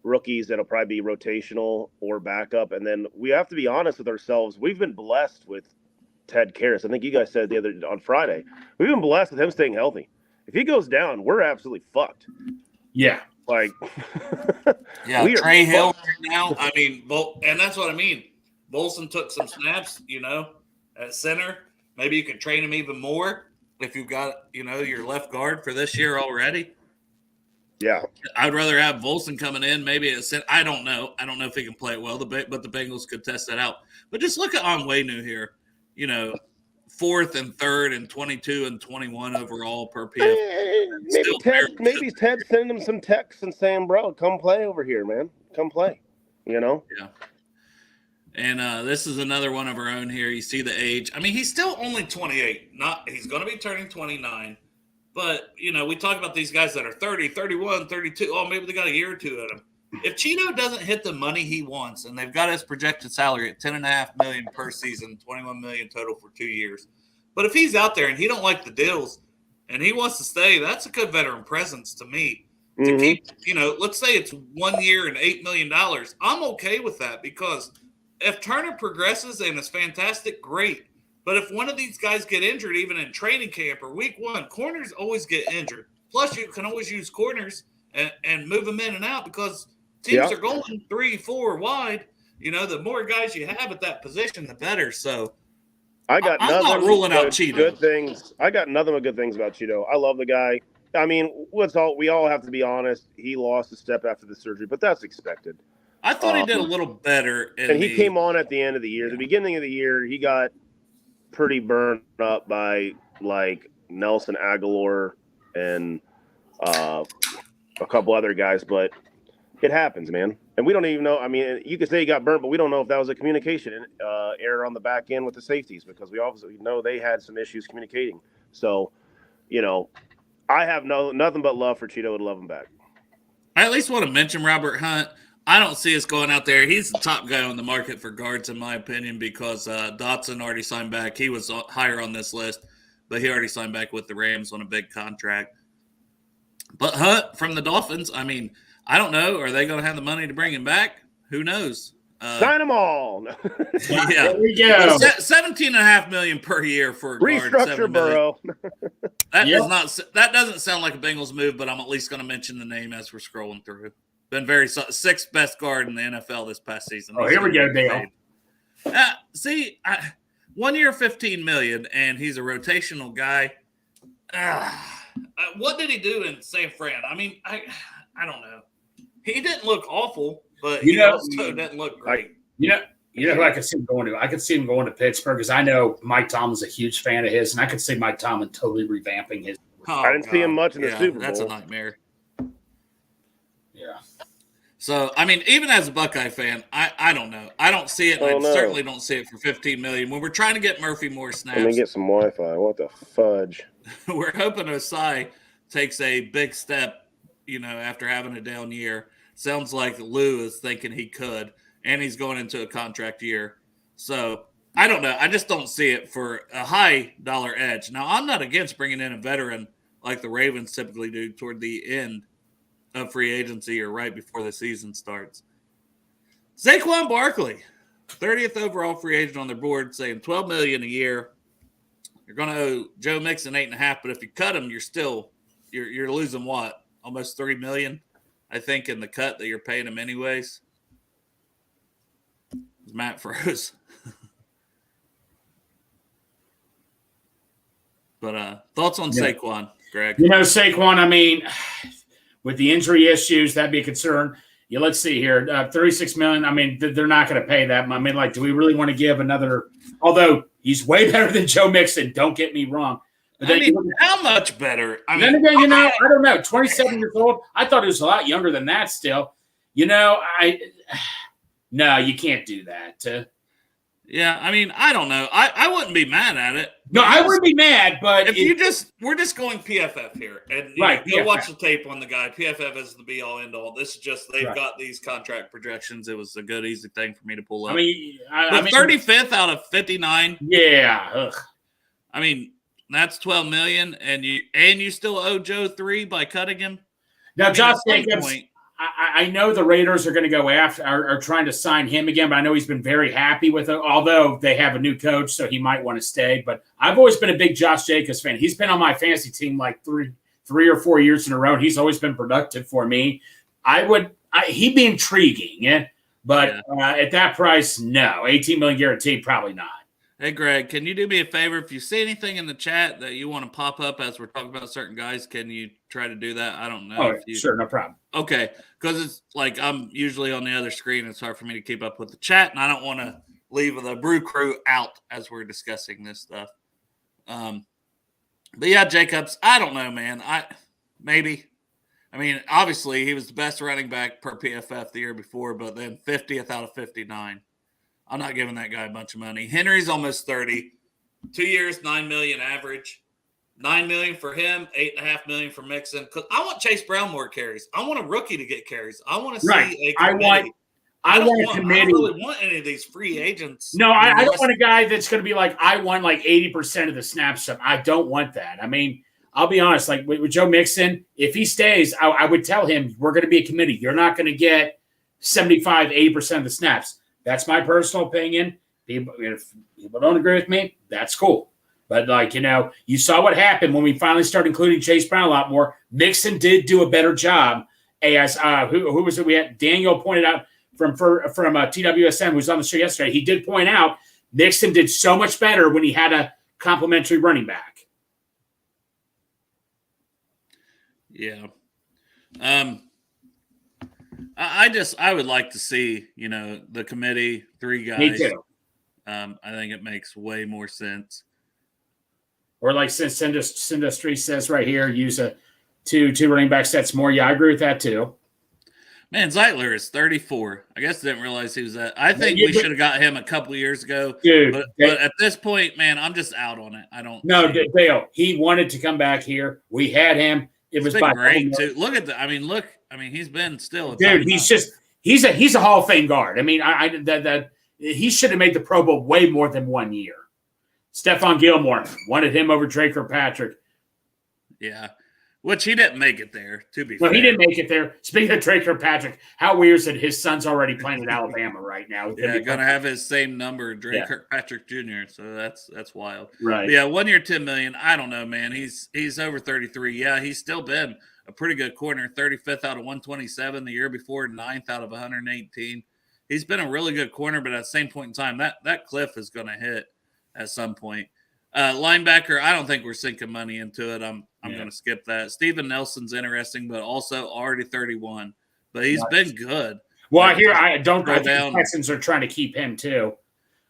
rookies that'll probably be rotational or backup. And then we have to be honest with ourselves. We've been blessed with Ted Karras. I think you guys said on Friday, we've been blessed with him staying healthy. If he goes down, we're absolutely fucked. Yeah. Like, yeah, Trey Hill right now. I mean, and that's what I mean. Volson took some snaps, at center. Maybe you can train him even more if you've got, your left guard for this year already. Yeah. I'd rather have Volson coming in, maybe at center. I don't know. I don't know if he can play it well, but the Bengals could test that out. But just look at Onwenu here. 4th and 3rd and 22 and 21 overall per PF. Maybe Ted sending him some texts and saying, bro, come play over here, man. Come play, Yeah. And this is another one of our own here. You see the age. I mean, he's still only 28. He's going to be turning 29. But, we talk about these guys that are 30, 31, 32. Oh, maybe they got a year or two at him. If Cheeto doesn't hit the money he wants, and they've got his projected salary at $10.5 million per season, $21 million total for 2 years. But if he's out there and he don't like the deals and he wants to stay, that's a good veteran presence to me. To keep, let's say it's 1 year and $8 million. I'm okay with that because if Turner progresses and is fantastic, great. But if one of these guys get injured, even in training camp or week 1, corners always get injured. Plus, you can always use corners and move them in and out because teams are going 3, 4 wide. The more guys you have at that position, the better. So I'm not ruling out Cheeto. Good things. I got nothing but good things about Cheeto. I love the guy. I mean, we all have to be honest. He lost a step after the surgery, but that's expected. I thought he did a little better. He came on at the end of the year. The beginning of the year, he got pretty burned up by like Nelson Aguilar and a couple other guys, but it happens, man. And we don't even know. I mean, you could say he got burnt, but we don't know if that was a communication error on the back end with the safeties because we obviously know they had some issues communicating. So, I have nothing but love for Cheeto and love him back. I at least want to mention Robert Hunt. I don't see us going out there. He's the top guy on the market for guards, in my opinion, because Dotson already signed back. He was higher on this list, but he already signed back with the Rams on a big contract. But Hunt from the Dolphins, I mean, I don't know. Are they going to have the money to bring him back? Who knows? Sign them all. Yeah. There we go. $17.5 million per year for a guard. Restructure Burrow. That doesn't sound like a Bengals move, but I'm at least going to mention the name as we're scrolling through. Been very 6th best guard in the NFL this past season. Oh, here we go, Dale. 1 year, $15 million, and he's a rotational guy. What did he do in San Fran? I mean, I don't know. He didn't look awful, but he also didn't look great. Who I could see him going to? I could see him going to Pittsburgh because I know Mike Tomlin's a huge fan of his, and I could see Mike Tomlin totally revamping his. I didn't see him much in the Super Bowl. That's a nightmare. Yeah. So, I mean, even as a Buckeye fan, I don't know. I don't see it. And I certainly don't see it for $15 million. When we're trying to get Murphy more snaps. Let me get some Wi-Fi. What the fudge? We're hoping Osai takes a big step, after having a down year. Sounds like Lou is thinking he could, and he's going into a contract year. So, I don't know. I just don't see it for a high dollar edge. Now, I'm not against bringing in a veteran like the Ravens typically do toward the end of free agency or right before the season starts. Saquon Barkley, 30th overall free agent on their board, saying $12 million a year. You're going to owe Joe Mixon $8.5, but if you cut him, you're losing what? Almost $3 million, I think, in the cut that you're paying him anyways. Matt froze. But thoughts on Saquon, Greg? Saquon, I mean, with the injury issues, that'd be a concern. Yeah, let's see here. $36 million. I mean, they're not going to pay that. I mean, like, do we really want to give another? Although he's way better than Joe Mixon. Don't get me wrong. But I mean, how much better? I then mean, again, I don't know. 27 years old. I thought he was a lot younger than that. Still, no, you can't do that. Yeah, I mean, I don't know. I wouldn't be mad at it. No, I wouldn't be mad, but we're just going PFF here, and right, go watch the tape on the guy. PFF is the be all end all. This is just they've got these contract projections. It was a good, easy thing for me to pull up. I mean, 35th out of 59. Yeah. Ugh. I mean, that's 12 million, and you still owe Joe 3 by cutting him. Now, Josh Jacobs. I know the Raiders are going to go after are trying to sign him again, but I know he's been very happy with it, although they have a new coach, so he might want to stay. But I've always been a big Josh Jacobs fan. He's been on my fantasy team like three or 4 years in a row. And he's always been productive for me. He'd be intriguing, yeah. But at that price, no. 18 million guaranteed, probably not. Hey, Greg, can you do me a favor? If you see anything in the chat that you want to pop up as we're talking about certain guys, can you try to do that? I don't know. Oh, sure, no problem. Okay, because it's like I'm usually on the other screen. It's hard for me to keep up with the chat, and I don't want to leave the Brew Crew out as we're discussing this stuff. But yeah, Jacobs, I don't know, man. I mean, obviously he was the best running back per PFF the year before, but then 50th out of 59. I'm not giving that guy a bunch of money. Henry's almost 30. 2 years, $9 million average. $9 million for him, $8.5 million for Mixon. Because I want Chase Brown more carries. I want a rookie to get carries. I want to see a committee. I don't really want any of these free agents. No, I don't want a guy that's going to be like, I want like 80% of the snaps. I don't want that. I mean, I'll be honest, like with Joe Mixon, if he stays, I would tell him, we're going to be a committee. You're not going to get 75, 80% of the snaps. That's my personal opinion. If people don't agree with me, that's cool. But, you saw what happened when we finally started including Chase Brown a lot more. Mixon did do a better job. As who was it? We had Daniel pointed out from TWSM, who was on the show yesterday. He did point out Mixon did so much better when he had a complimentary running back. Yeah. I would like to see, the committee, 3 guys. Me too. I think it makes way more sense. Or like since Industry says right here, use a two running back sets more. Yeah, I agree with that too. Man, Zeitler is 34. I guess I didn't realize he was that. I think we should have got him a couple years ago. Dude, but at this point, man, I'm just out on it. I don't. No, Dale, he wanted to come back here. We had him. It was great too. Look at that. He's been still. Dude, he's a Hall of Fame guard. I mean, he should have made the Pro Bowl way more than 1 year. Stephon Gilmore wanted him over Drake Kirkpatrick. Yeah, which he didn't make it there, to be fair. He didn't make it there. Speaking of Drake Kirkpatrick, how weird is that his son's already playing at Alabama right now? Yeah, going to have his same number, Drake Kirkpatrick Jr., so that's wild. Right. But yeah, 1 year, $10 million. I don't know, man. He's over 33. Yeah, he's still been a pretty good corner, 35th out of 127 the year before, 9th out of 118. He's been a really good corner, but at the same point in time, that cliff is going to hit at some point. Linebacker, I don't think we're sinking money into it. I'm going to skip that. Steven Nelson's interesting, but also already 31. But he's been good. Well, I think the Texans are trying to keep him too.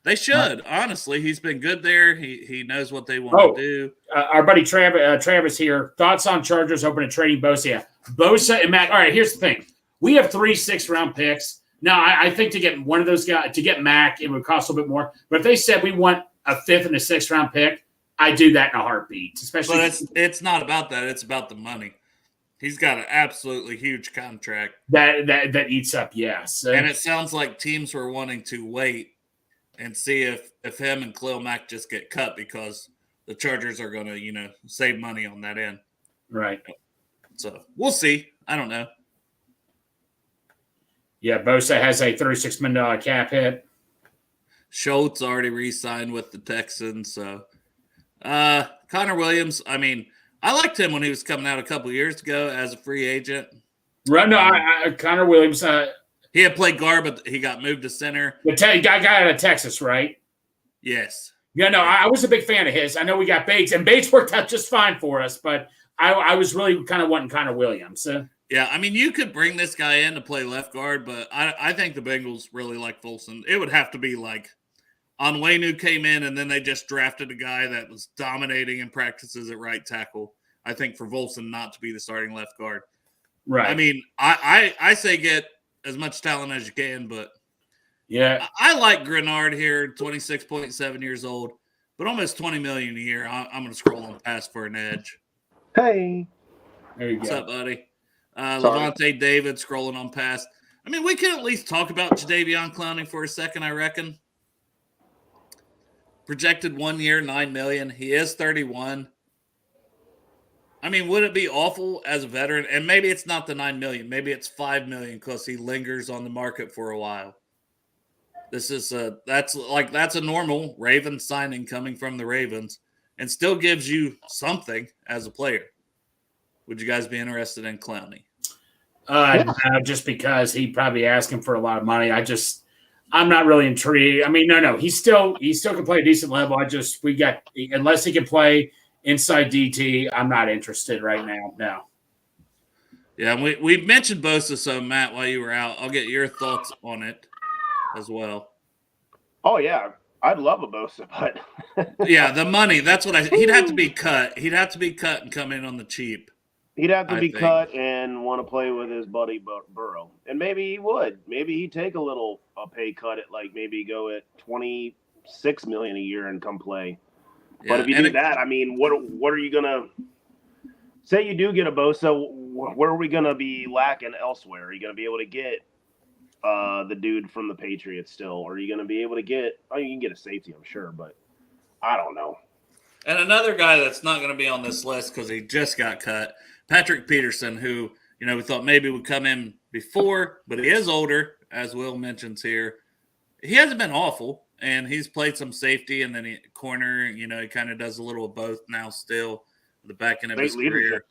They should. Honestly, he's been good there. He knows what they want to do. Our buddy Travis here. Thoughts on Chargers open to trading Bosa? Yeah. Bosa and Mac. All right, here's the thing. We have 3 6th-round picks. Now, I think to get one of those guys, to get Mac, it would cost a little bit more. But if they said we want a 5th and a 6th-round pick, I do that in a heartbeat. Especially, but it's not about that. It's about the money. He's got an absolutely huge contract that eats up. Yes, and it sounds like teams were wanting to wait and see if him and Khalil Mack just get cut because the Chargers are going to save money on that end. Right. So we'll see. I don't know. Yeah, Bosa has a $36 million cap hit. Schultz already re-signed with the Texans. So, Connor Williams, I mean, I liked him when he was coming out a couple years ago as a free agent. Right. No, Connor Williams. He had played guard, but he got moved to center. The guy out of Texas, right? Yes. Yeah, no, I was a big fan of his. I know we got Bates, and Bates worked out just fine for us, but I was really kind of wanting Connor Williams. Yeah, I mean, you could bring this guy in to play left guard, but I think the Bengals really like Volson. It would have to be like Onwenu came in and then they just drafted a guy that was dominating in practices at right tackle. I think for Volson not to be the starting left guard. Right. I mean, I say get as much talent as you can, but yeah, I like Grenard here, 26.7 years old, but almost $20 million a year. I'm going to scroll on past for an edge. Hey, there you What's go. up, buddy? Levante David scrolling on past. I mean, we can at least talk about Jadeveon Clowney for a second, I reckon. Projected 1 year, $9 million. He is 31. I mean, would it be awful as a veteran? And maybe it's not the $9 million. Maybe it's $5 million because he lingers on the market for a while. This is that's a normal Ravens signing coming from the Ravens, and still gives you something as a player. Would you guys be interested in Clowney? No, just because he probably asking for a lot of money. I'm not really intrigued. I mean, no, he still can play a decent level. Unless he can play inside DT, I'm not interested right now. No. Yeah, we mentioned Bosa, so Matt, while you were out, I'll get your thoughts on it as well. oh yeah, I'd love a Bosa, but Yeah, the money. That's what he'd have to be cut. He'd have to be cut and come in on the cheap. he'd have to I be think. cut and want to play with his buddy Burrow, and maybe he would. Maybe he'd take a pay cut at like maybe go at $26 million a year and come play. But if you do that, I mean, what are you gonna say? You do get a Bosa, where are we gonna be lacking elsewhere? Are you gonna be able to get the dude from the Patriots still? Or are you gonna be able to get? Oh, you can get a safety, I'm sure, but I don't know. And another guy that's not going to be on this list because he just got cut, Patrick Peterson, who, we thought maybe would come in before, but he is older, as Will mentions here. He hasn't been awful, and he's played some safety and then corner. He kind of does a little of both now still, the back end of his career.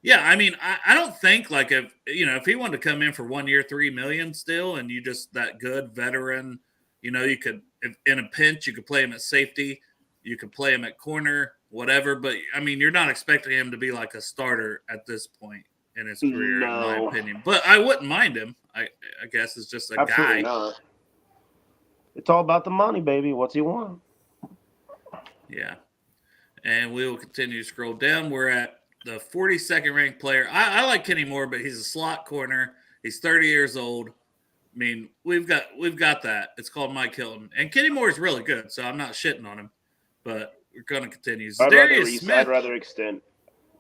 Yeah, I mean, I don't think if he wanted to come in for 1 year, $3 million still, and you just that good veteran, you could, if in a pinch, you could play him at safety. You could play him at corner, whatever. But, I mean, you're not expecting him to be like a starter at this point in his career, in my opinion. But I wouldn't mind him. I guess it's just Absolutely guy. Not. It's all about the money, baby. What's he want? Yeah. And we will continue to scroll down. We're at the 42nd ranked player. I like Kenny Moore, but he's a slot corner. He's 30 years old. I mean, we've got that. It's called Mike Hilton. And Kenny Moore is really good, so I'm not shitting on him. But we're going to continue. I'd rather extend.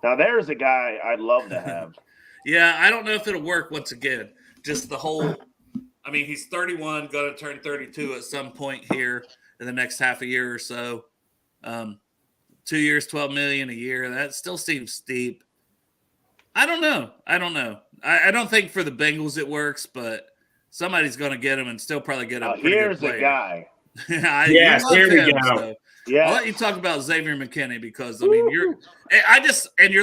Now, there's a guy I'd love to have. Yeah, I don't know if it'll work once again. Just the whole – I mean, he's 31, going to turn 32 at some point here in the next half a year or so. 2 years, $12 million a year. That still seems steep. I don't know. I don't think for the Bengals it works, but somebody's going to get him and still probably get a pretty here's good player. the guy. Yes, here we go. So Yeah. I'll let you talk about Xavier McKinney because I mean you're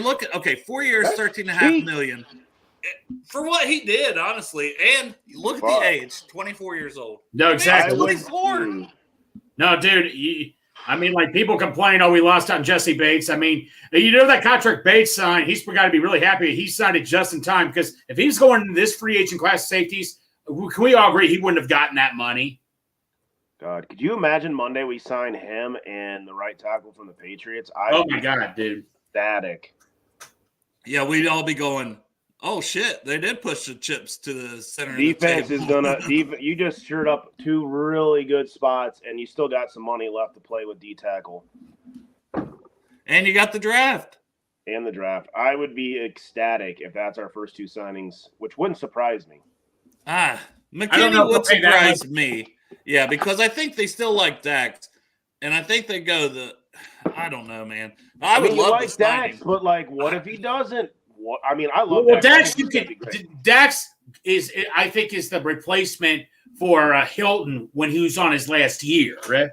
looking 4 years, $13.5 million for what he did, honestly. And look at the age, 24 years old. No, exactly. 24. No, dude. People complain, we lost on Jesse Bates. I mean, that contract Bates signed, he's got to be really happy he signed it just in time because if he's going into this free agent class of safeties, can we all agree he wouldn't have gotten that money? God, could you imagine Monday we sign him and the right tackle from the Patriots? Oh, my God, dude. Ecstatic. Yeah, we'd all be going, oh, shit, they did push the chips to the center Defense of the is table. going to – you just shored up two really good spots, and you still got some money left to play with D-tackle. And you got the draft. And the draft. I would be ecstatic if that's our first two signings, which wouldn't surprise me. McKinney would surprise me. Yeah, because I think they still like Dax, and I think they go I don't know, man. I would love like Dax, but what if he doesn't? I love Dax. Dax is the replacement for Hilton when he was on his last year, right?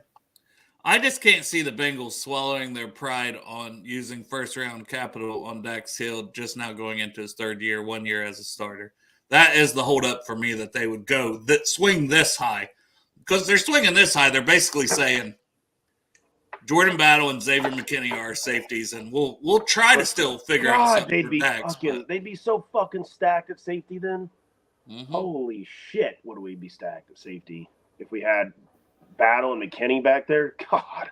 I just can't see the Bengals swallowing their pride on using first-round capital on Dax Hill just now going into his third year, 1 year as a starter. That is the holdup for me that they would go swing this high. Because they're swinging this high, they're basically saying, Jordan Battle and Xavier McKinney are our safeties, and we'll try to still figure out God, something they'd be so fucking stacked at safety then. Mm-hmm. Holy shit, would we be stacked at safety if we had Battle and McKinney back there? God.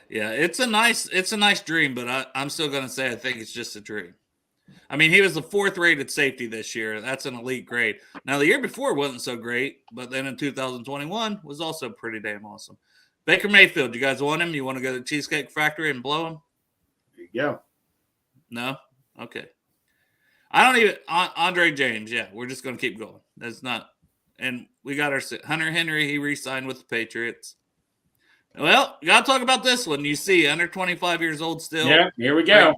Yeah, it's a nice dream, but I'm still going to say I think it's just a dream. I mean, he was the 4th rated safety this year. That's an elite grade. Now, the year before wasn't so great, but then in 2021 was also pretty damn awesome. Baker Mayfield, you guys want him? You want to go to the Cheesecake Factory and blow him? There you go. No? Okay. I don't even Andre James. Yeah, we're just going to keep going. That's not. And we got our Hunter Henry. He re-signed with the Patriots. Well, you got to talk about this one. You see, under 25 years old still. Yeah, here we go.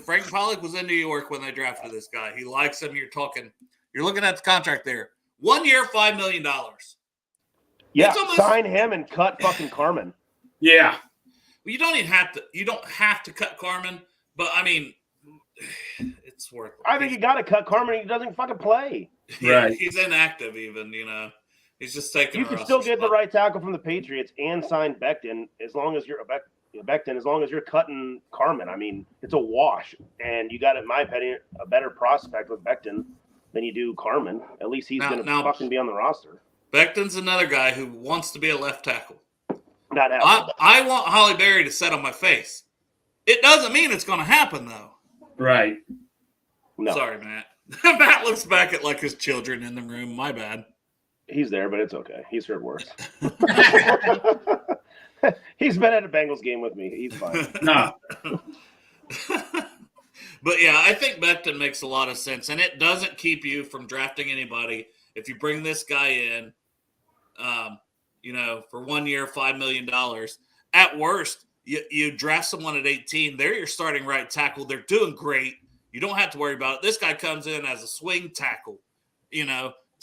Frank Pollock was in New York when they drafted this guy. He likes him. You're looking at the contract there. 1 year, $5 million. Yeah, sign him and cut fucking Carmen. Yeah. Well, you don't have to cut Carmen, but I mean, it's worth it. I think you got to cut Carmen. He doesn't fucking play. Right. He's inactive even, He's just taking. You can still get the right tackle from the Patriots and sign Becton as long as you're as long as you're cutting Carmen. I mean, it's a wash, and you got, in my opinion, a better prospect with Becton than you do Carmen. At least he's going to fucking be on the roster. Becton's another guy who wants to be a left tackle. Not happening. I want Holly Berry to set on my face. It doesn't mean it's going to happen, though. Right. No. Sorry, Matt. Matt looks back at like his children in the room. My bad. He's there, but it's okay. He's heard worse. He's been at a Bengals game with me. He's fine. No. But yeah, I think Becton makes a lot of sense, and it doesn't keep you from drafting anybody if you bring this guy in. For 1 year, $5 million. At worst, you draft someone at 18. They're your starting right tackle. They're doing great. You don't have to worry about it. This guy comes in as a swing tackle.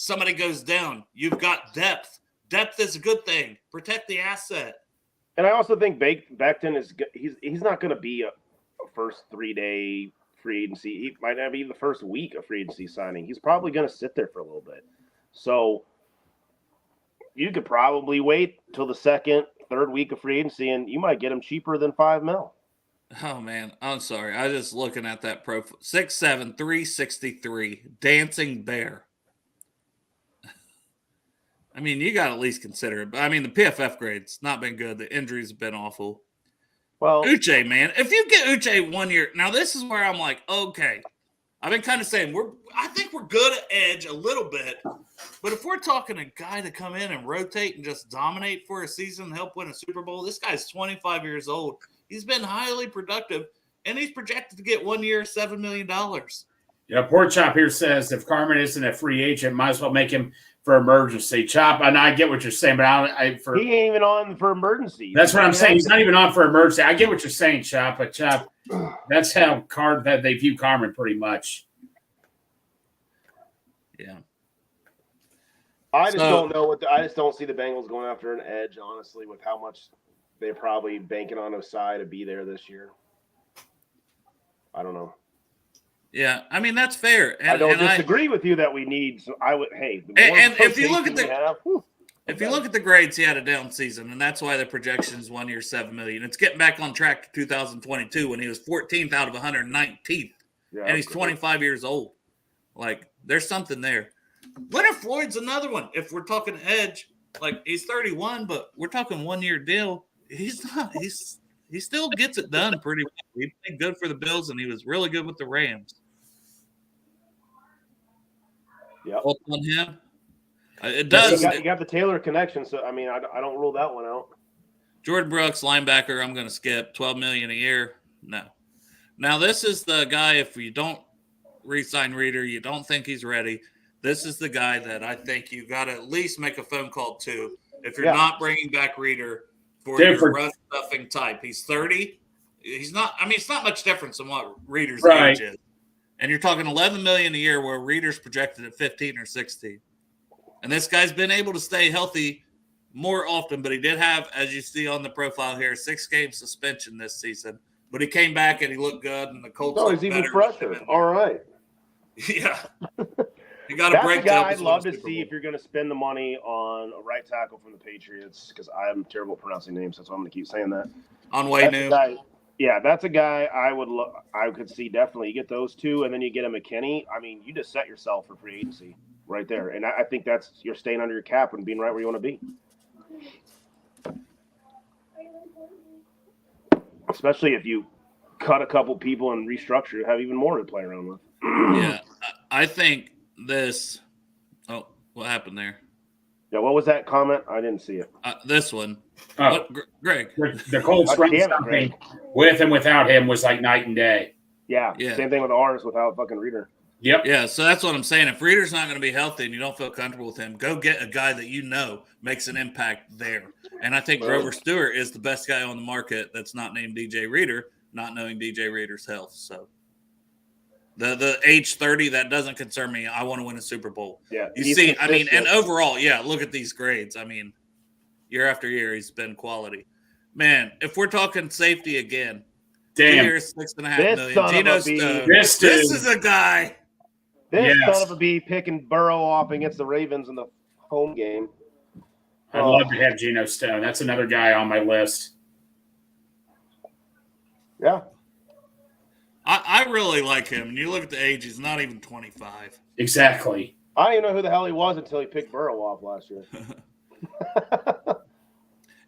Somebody goes down. You've got depth. Depth is a good thing. Protect the asset. And I also think Becton he's not going to be a first 3-day free agency. He might not be the first week of free agency signing. He's probably going to sit there for a little bit. So you could probably wait till the 2nd, 3rd week of free agency, and you might get him cheaper than $5 million. Oh, man. I'm sorry. I was just looking at that profile. 6'7", 363, dancing bear. I mean, you got to at least consider it. But, I mean, the PFF grade's not been good. The injuries have been awful. Well, Uche, man. If you get Uche 1 year – now, this is where I'm like, okay. I've been kind of saying I think we're good at edge a little bit. But if we're talking a guy to come in and rotate and just dominate for a season and help win a Super Bowl, this guy's 25 years old. He's been highly productive, and he's projected to get 1 year, $7 million. Yeah, Pork Chop here says if Carmen isn't a free agent, might as well make him for emergency. Chop, and I get what you're saying, but he ain't even on for emergency. That's what I'm saying. He's not even on for emergency. I get what you're saying, Chop, but Chop, that's how that they view Carmen pretty much. Yeah. I just don't know I just don't see the Bengals going after an edge, honestly, with how much they're probably banking on Osai to be there this year. I don't know. Yeah, I mean that's fair. And, I don't disagree with you that we need. So I would. Hey, if you look at if you look at the grades, he had a down season, and that's why the projection is 1 year, $7 million. It's getting back on track to 2022 when he was 14th out of 119th, and he's 25 years old. Like there's something there. Leonard Floyd's another one. If we're talking edge, like he's 31, but we're talking 1 year deal. He's not. He still gets it done pretty well. He played good for the Bills, and he was really good with the Rams. Yeah, on him. It does. You got the Taylor connection, so I mean, I don't rule that one out. Jordan Brooks, linebacker. I'm going to skip $12 million a year. No. Now this is the guy. If you don't re-sign Reader, you don't think he's ready. This is the guy that I think you got to at least make a phone call to. If you're not bringing back Reader. For your run stuffing type. He's 30. He's not. I mean, it's not much difference than what Reader's age is. And you're talking $11 million a year, where Reader's projected at 15 or 16. And this guy's been able to stay healthy more often, but he did have, as you see on the profile here, 6-game suspension this season. But he came back and he looked good, and the Colts. Oh, he's even fresher. All right. Yeah. You got to That's break a guy the I'd love to see if you're going to spend the money on a right tackle from the Patriots, because I'm terrible at pronouncing names, so I'm going to keep saying that. on way That's a new. guy, yeah, that's a guy I could see definitely. You get those two, and then you get a McKinney. I mean, you just set yourself for free agency right there. And I think that's you're staying under your cap and being right where you want to be. Especially if you cut a couple people and restructure, have even more to play around with. Yeah, I think this. Oh, what happened there? Yeah, what was that comment? I didn't see it. This one. Oh, What, Greg? the Colts God run damn it, something Greg. with and without him was like night and day. Yeah, Yeah. same thing with ours without fucking Reader. Yep. Yeah, so that's what I'm saying. If Reader's not going to be healthy and you don't feel comfortable with him, go get a guy that you know makes an impact there. And I think Grover Stewart is the best guy on the market that's not named DJ Reader, not knowing DJ Reader's health. So the age 30, that doesn't concern me. I want to win a Super Bowl. Yeah, You he's see, I mean, and consistent. overall, yeah, look at these grades. I mean, year after year, he's been quality. Man, if we're talking safety again, 2 Damn. years, $6.5 This million. son of Geno a bee. Stone. This dude. This is a guy. This Yes. son of a bee picking Burrow off against the Ravens in the home game. I'd love to have Geno Stone. That's another guy on my list. Yeah. I really like him. And you look at the age, he's not even 25. Exactly. I didn't even know who the hell he was until he picked Burrow off last year.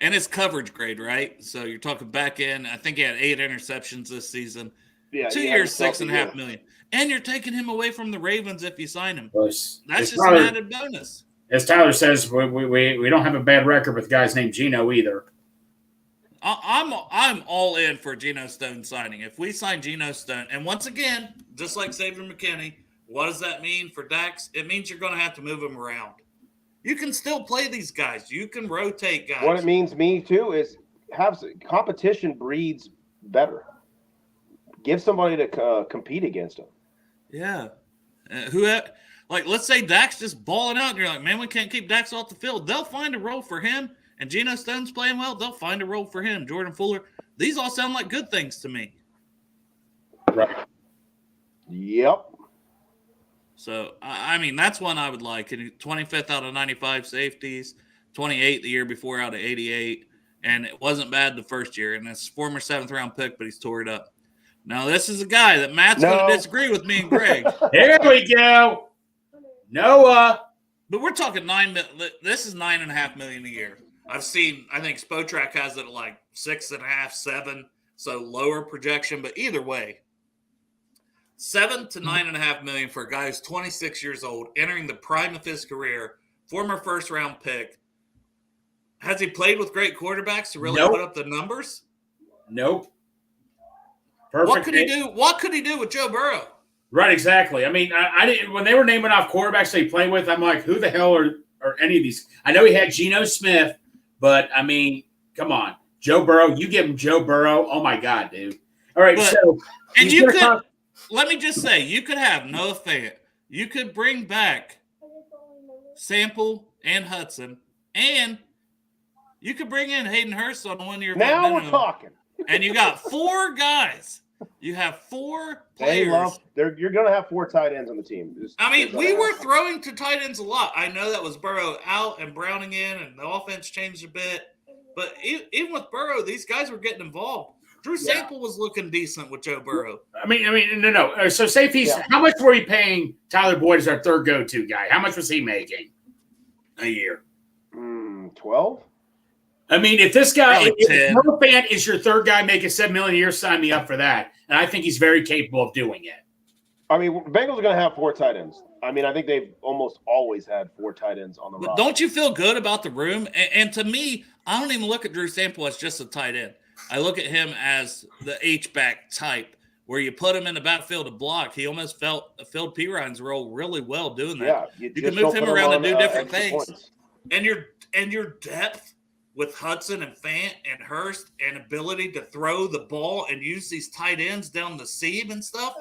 And his coverage grade, right? So you're talking back end. I think he had 8 interceptions this season. Yeah, 2 he had years, himself a $6.5 year. million. And you're taking him away from the Ravens if you sign him. As That's just Tyler, an added bonus. as Tyler says, we don't have a bad record with guys named Geno either. I'm all in for Geno Stone signing. If we sign Geno Stone, and once again, just like Xavier McKinney, what does that mean for Dax? It means you're going to have to move him around. You can still play these guys. You can rotate guys. What it means me too is competition breeds better. Give somebody to compete against them. Yeah. Like, let's say Dax just balling out, and you're like, man, we can't keep Dax off the field. They'll find a role for him. And Geno Stone's playing well, they'll find a role for him. Jordan Fuller. These all sound like good things to me. Right. Yep. So, I mean, that's one I would like. And 25th out of 95 safeties, 28 the year before out of 88. And it wasn't bad the first year. And it's former 7th-round pick, but he's tore it up. Now, this is a guy that Matt's going to disagree with me and Greg. There we go. Noah. But we're talking this is $9.5 million a year. I've seen, I think Spotrac has it at like 6.5, 7, so lower projection. But either way, $7 to $9.5 million for a guy who's 26 years old, entering the prime of his career, former first-round pick. Has he played with great quarterbacks to really Nope. put up the numbers? Nope. Perfect. What could he do? What could he do with Joe Burrow? Right, exactly. I mean, I didn't when they were naming off quarterbacks they play with, I'm like, who the hell are any of these? I know he had Geno Smith, but I mean, come on. Joe Burrow, you give him Joe Burrow. Oh my God, dude. All right, But- so And he's you gonna could, come- let me just say, you could have Noah Fant. You could bring back Sample and Hudson, and you could bring in Hayden Hurst on 1 year. Now we're minimum. talking. And you got 4 guys. You have 4 They players. you're going to have 4 tight ends on the team. I mean, we were throwing to tight ends a lot. I know that was Burrow out and Browning in, and the offense changed a bit. But even with Burrow, these guys were getting involved. Drew Sample was looking decent with Joe Burrow. I mean, no. So safeties, Yeah. how much were we paying Tyler Boyd as our third go-to guy? How much was he making a year? 12? I mean, if this guy, Probably if 10. Noah Fant is your third guy making $7 million a year, sign me up for that. And I think he's very capable of doing it. I mean, Bengals are going to have 4 tight ends. I mean, I think they've almost always had 4 tight ends on the But roster. don't you feel good about the room? And to me, I don't even look at Drew Sample as just a tight end. I look at him as the H-back type, where you put him in the backfield to block. He almost filled P. Ryan's role really well doing that. Yeah, You just can move don't him put around on, and do different extra things. points. And your depth with Hudson and Fant and Hurst and ability to throw the ball and use these tight ends down the seam and stuff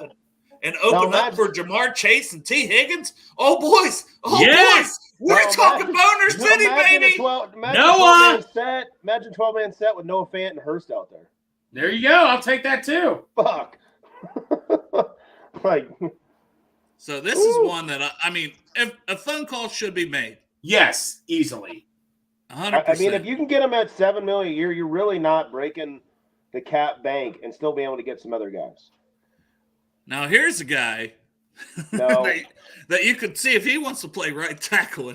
and open up for Jamar Chase and T. Higgins. Oh, boys. Oh, Yes. boys. We're Well, talking imagine- Boner City, Imagine baby. a 12, imagine Noah! 12-man set. Imagine 12-man set with Noah Fant and Hurst out there. There you go. I'll take that too. Fuck. Like, So this is one that, I mean, if a phone call should be made. Yes, easily. 100%. I mean, if you can get him at $7 million a year, you're really not breaking the cap bank and still being able to get some other guys. Now here's a guy No. that you could see if he wants to play right tackle.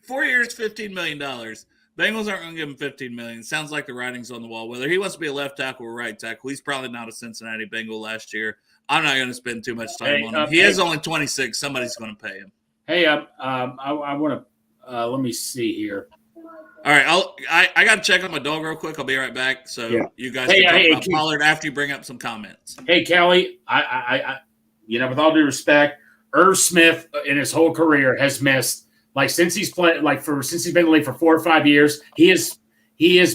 4 years, $15 million. Bengals aren't going to give him $15 million. Sounds like the writing's on the wall. Whether he wants to be a left tackle or right tackle, he's probably not a Cincinnati Bengal last year. I'm not going to spend too much time on him. He is only 26. Somebody's going to pay him. Hey, I want to let me see here. All right, I got to check on my dog real quick. I'll be right back. So you guys can talk about Pollard after you bring up some comments. Hey, Kelly, I with all due respect, Irv Smith in his whole career has missed since he's played since he's been in the league for 4 or 5 years. He has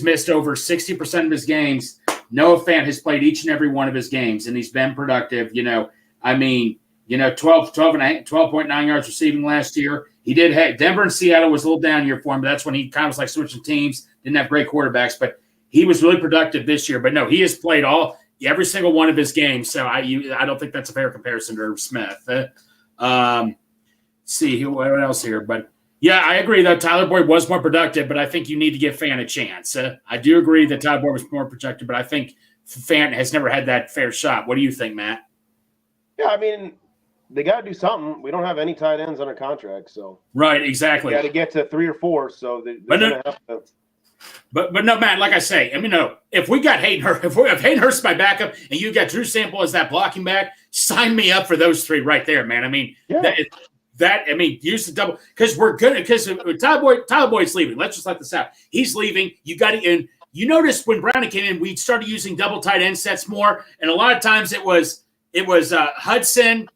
missed over 60% of his games. Noah Fant has played each and every one of his games, and he's been productive. 12.9 yards receiving last year. He did have Denver and Seattle was a little down year for him, but that's when he kind of was like switching teams, didn't have great quarterbacks, but he was really productive this year. But no, he has played every single one of his games. So I don't think that's a fair comparison to Irv Smith. See what else here, but yeah, I agree that Tyler Boyd was more productive, but I think you need to give Fant a chance. I do agree that Tyler Boyd was more productive, but I think Fant has never had that fair shot. What do you think, Matt? Yeah, I mean, they got to do something. We don't have any tight ends under contract, so right, exactly. Got to get to 3 or 4, so they're but going to have to. But no, Matt. Like I say, if we got Hayden Hurst, if Hayden Hurst my backup, and you got Drew Sample as that blocking back, sign me up for those 3 right there, man. I mean, use the double because we're good. Because Tyler Boyd's leaving. Let's just let this out. He's leaving. You got to. And you noticed when Browning came in, we started using double tight end sets more, and a lot of times it was Hudson,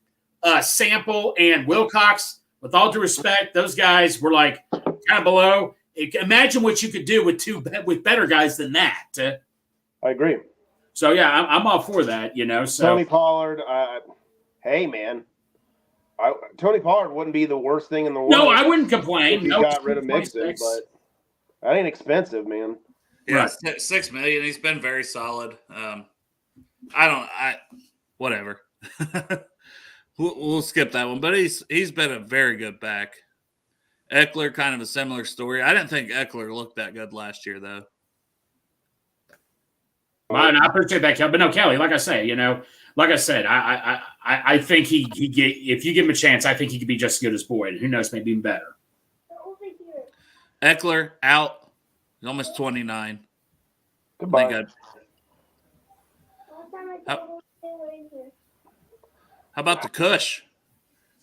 Sample, and Wilcox. With all due respect, those guys were kind of below. Imagine what you could do with better guys than that. I agree. So yeah, I'm all for that. So Tony Pollard. Hey man, Tony Pollard wouldn't be the worst thing in the world. No, I wouldn't complain. If he got rid of Mixon, but that ain't expensive, man. Yeah, right. $6 million. He's been very solid. Whatever. We'll skip that one, but he's been a very good back. Eckler, kind of a similar story. I didn't think Eckler looked that good last year, though. Well, and I appreciate that, Kelly. But no, Kelly, like I said, I think if you give him a chance, I think he could be just as good as Boyd. Who knows, maybe even better. Eckler out. He's almost 29. Goodbye. How about the Cush?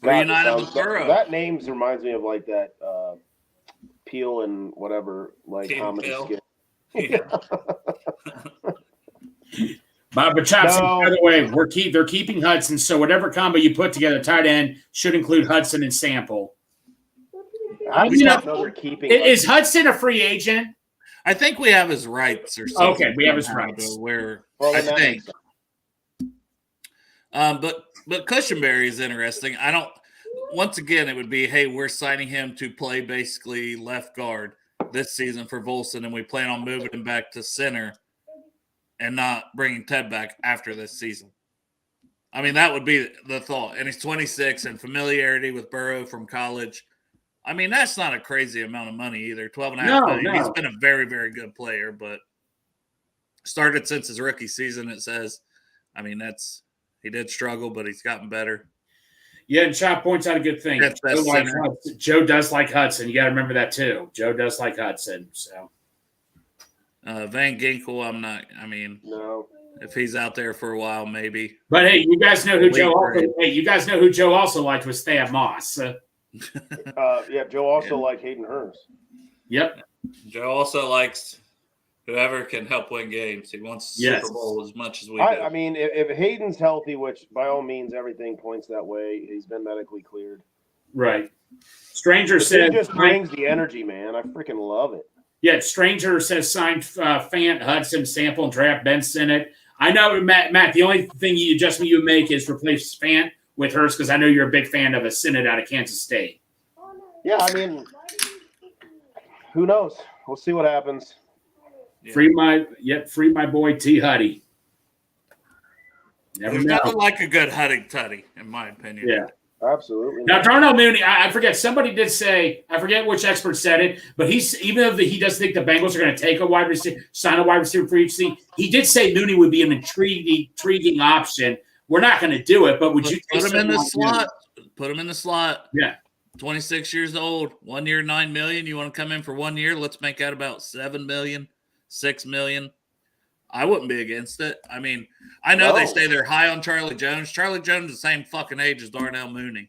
Reunited with Burrow. That name reminds me of that Peel and whatever, comedy skit. Yeah. But Chops, by the way, they're keeping Hudson. So whatever combo you put together, tight end should include Hudson and Sample. Is Hudson a free agent? I think we have his rights or something. Okay, we have his rights. I think. But Cushenberry is interesting. Once again, it would be, hey, we're signing him to play basically left guard this season for Volson, and we plan on moving him back to center and not bringing Ted back after this season. I mean, that would be the thought. And he's 26 and familiarity with Burrow from college. I mean, that's not a crazy amount of money either. $12.5 million. No. He's been a very, very good player, but started since his rookie season, it says. I mean, he did struggle, but he's gotten better. Yeah, and Chop points out a good thing. Joe does like Hudson. You got to remember that too. Joe does like Hudson. So Van Ginkel, no. If he's out there for a while, maybe. But hey, you guys know who Joe also liked was Thad Moss. Joe also liked Hayden Hurst. Yep. Joe also likes whoever can help win games. He wants Super Bowl as much as we do. I mean, if Hayden's healthy, which by all means everything points that way, he's been medically cleared. Right. Stranger says he just brings the energy, man. I freaking love it. Yeah, Stranger says signed Fant, Hudson, Sample, and draft Ben Sinnott. I know, Matt, the only adjustment you make is replace Fant with Hurst because I know you're a big fan of a Sinnott out of Kansas State. Yeah, I mean, who knows? We'll see what happens. Yeah. Free my boy T. Huddy. There's nothing like a good Huddy Tutty, in my opinion. Yeah. Absolutely. Now, Darnell Mooney, I forget. Somebody did say, I forget which expert said it, but even though he does think the Bengals are going to take a wide receiver, sign a wide receiver for each season, he did say Mooney would be an intriguing option. We're not going to do it, but would you put him in the slot? Put him in the slot. Yeah. 26 years old, 1 year, $9 million. You want to come in for 1 year? Let's make that about $7 million, $6 million. I wouldn't be against it. I mean, I know they say they're high on Charlie Jones. Charlie Jones is the same fucking age as Darnell Mooney.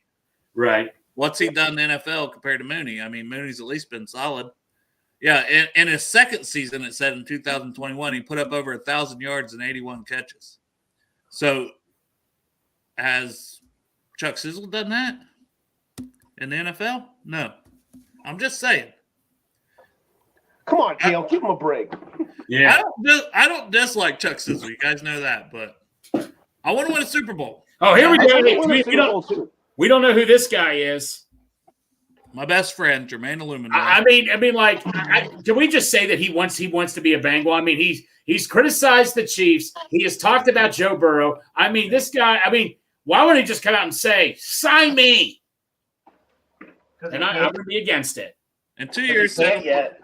Right. What's he done in the NFL compared to Mooney? I mean, Mooney's at least been solid. Yeah, in his second season, it said in 2021, he put up over 1,000 yards and 81 catches. So, has Chuck Sizzle done that in the NFL? No. I'm just saying. Come on, Kale, give him a break. Yeah. I don't dislike Chuck Sizzle. You guys know that, but I want to win a Super Bowl. Oh, here we go. We don't know who this guy is. My best friend, Jermaine Illuminor. I mean, like, can we just say that he wants to be a Bengal? I mean, he's criticized the Chiefs. He has talked about Joe Burrow. I mean, this guy. I mean, why wouldn't he just come out and say, "Sign me"? And I would be against it. In 2 years, yet.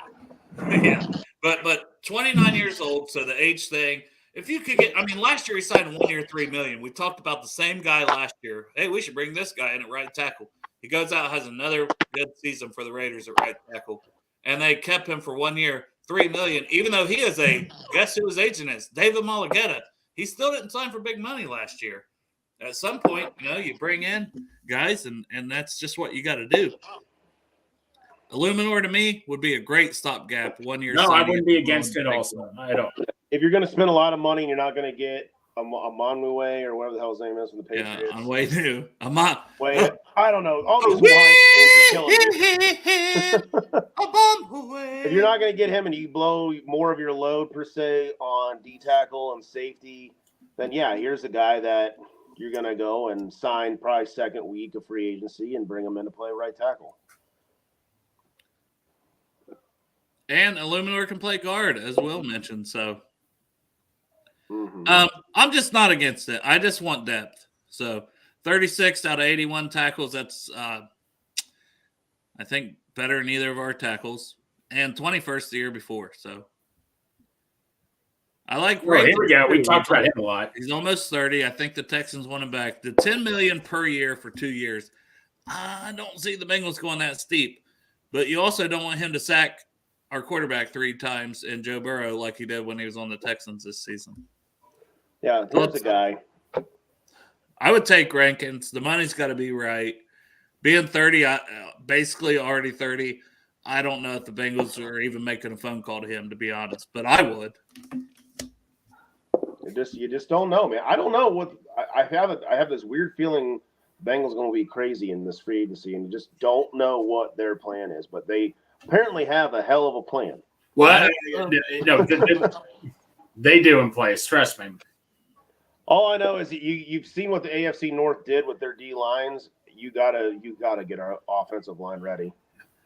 Yeah, but 29 years old, so the age thing. If you could get, I mean, last year he signed 1 year, $3 million. We talked about the same guy last year. Hey, we should bring this guy in at right tackle. He goes out, has another good season for the Raiders at right tackle, and they kept him for 1 year, $3 million. Even though he is guess who his agent is? David Malagueta. He still didn't sign for big money last year. At some point, you bring in guys, and that's just what you got to do. Illuminor to me would be a great stopgap 1 year. No, I wouldn't be against it also. I don't. If you're going to spend a lot of money and you're not going to get a Monway or whatever the hell his name is from the Patriots. Yeah, I'm way new. Wait, I don't know. All those behind are killing me. If you're not going to get him and you blow more of your load per se on D tackle and safety, then yeah, here's a guy that you're going to go and sign probably second week of free agency and bring him in to play right tackle. And Illuminor can play guard, as Will mentioned. So I'm just not against it. I just want depth. So 36 out of 81 tackles, that's, I think, better than either of our tackles. And 21st the year before. So I like Well, here we go. We talked about him a lot. He's almost 30. I think the Texans want him back. The $10 million per year for 2 years. I don't see the Bengals going that steep. But you also don't want him to sack our quarterback 3 times and Joe Burrow like he did when he was on the Texans this season. Yeah, that's a guy. I would take Rankins. The money's got to be right. Being 30, basically already 30, I don't know if the Bengals are even making a phone call to him, to be honest, but I would. You just don't know, man. I don't know what I have this weird feeling Bengals going to be crazy in this free agency, and you just don't know what their plan is, but they apparently have a hell of a plan. Well, no, they do in place. Trust me. All I know is that you've seen what the AFC North did with their D lines. You gotta get our offensive line ready.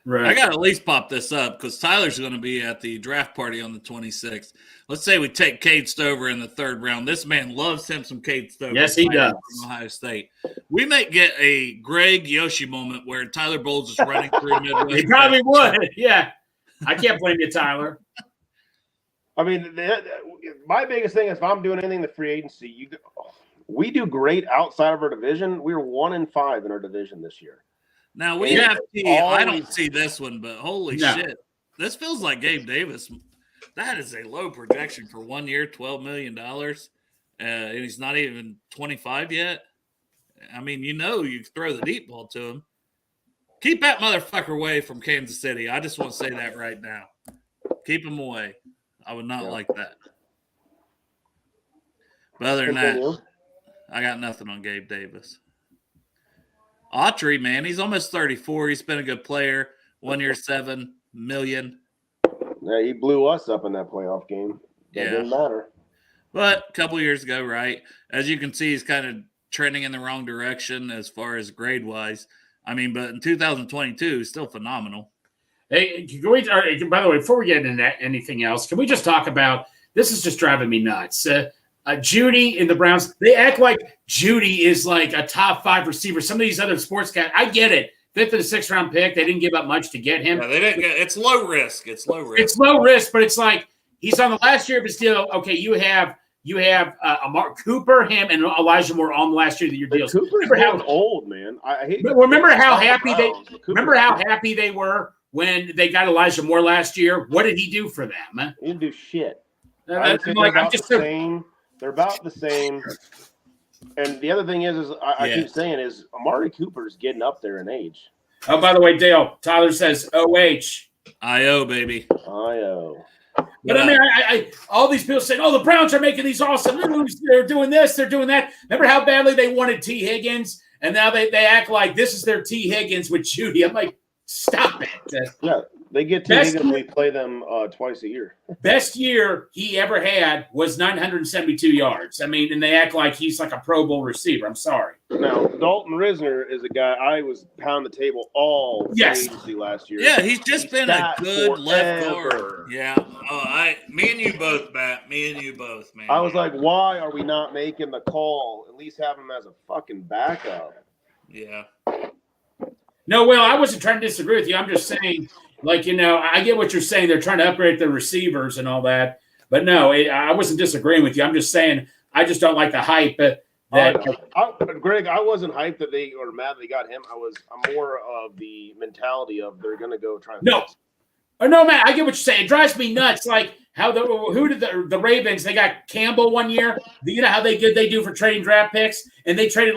Right. I got to at least pop this up because Tyler's going to be at the draft party on the 26th. Let's say we take Cade Stover in the 3rd round. This man loves him some Cade Stover. Yes, he does. From Ohio State. We may get a Greg Yoshi moment where Tyler Bowles is running through Midwest. He probably would. Yeah. I can't blame you, Tyler. I mean, my biggest thing is if I'm doing anything in the free agency, we do great outside of our division. We were 1-5 in our division this year. Now, we have – I don't see this one, but holy shit. This feels like Gabe Davis. That is a low projection for 1 year, $12 million. And he's not even 25 yet. I mean, you throw the deep ball to him. Keep that motherfucker away from Kansas City. I just want to say that right now. Keep him away. I would not like that. But other than that, I got nothing on Gabe Davis. Autry, man, he's almost 34. He's been a good player. 1 year, $7 million. Yeah, he blew us up in that playoff game. That didn't matter. But a couple years ago, right? As you can see, he's kind of trending in the wrong direction as far as grade-wise. I mean, but in 2022, he's still phenomenal. Hey, by the way, before we get into anything else, can we just talk about – this is just driving me nuts. Judy in the Browns, they act like Judy is like a top 5 receiver. Some of these other sports guys, I get it. 5th and 6th round pick, they didn't give up much to get him. Yeah, they didn't get, it's low risk. It's low risk. It's low risk, but it's like he's on the last year of his deal. Okay, you have Mark Cooper, him, and Elijah Moore on the last year of your deals. Cooper's getting old, man. I hate. Remember how happy they were when they got Elijah Moore last year? What did he do for them? He didn't do shit. I'm just same. They're about the same. And the other thing is I keep saying is Amari Cooper's getting up there in age. Oh, by the way, Dale, Tyler says OH. IO, baby. IO. But I mean, I all these people saying, "Oh, the Browns are making these awesome moves. They're doing this, they're doing that." Remember how badly they wanted T. Higgins, and now they act like this is their T. Higgins with Judy. I'm like, stop it. Yeah, they get T. Higgins. We play them twice a year. Best year he ever had was 972 yards. I mean, and they act like he's like a Pro Bowl receiver. I'm sorry. Now, Dalton Risner is a guy I was pounding the table all agency last year. Yeah, he's just been a good left guard. Yeah. Me and you both, Matt. Me and you both, man. I was like, why are we not making the call? At least have him as a fucking backup. Yeah. No, Will, I wasn't trying to disagree with you. I'm just saying, like, I get what you're saying. They're trying to upgrade the receivers and all that. But no, I wasn't disagreeing with you. I'm just saying I just don't like the hype. Greg, I wasn't hyped that they or mad they got him. I'm more of the mentality of they're going to go try. No, Matt, I get what you're saying. It drives me nuts. Like how who did the Ravens? They got Campbell one year. You know how they do for trading draft picks, and they traded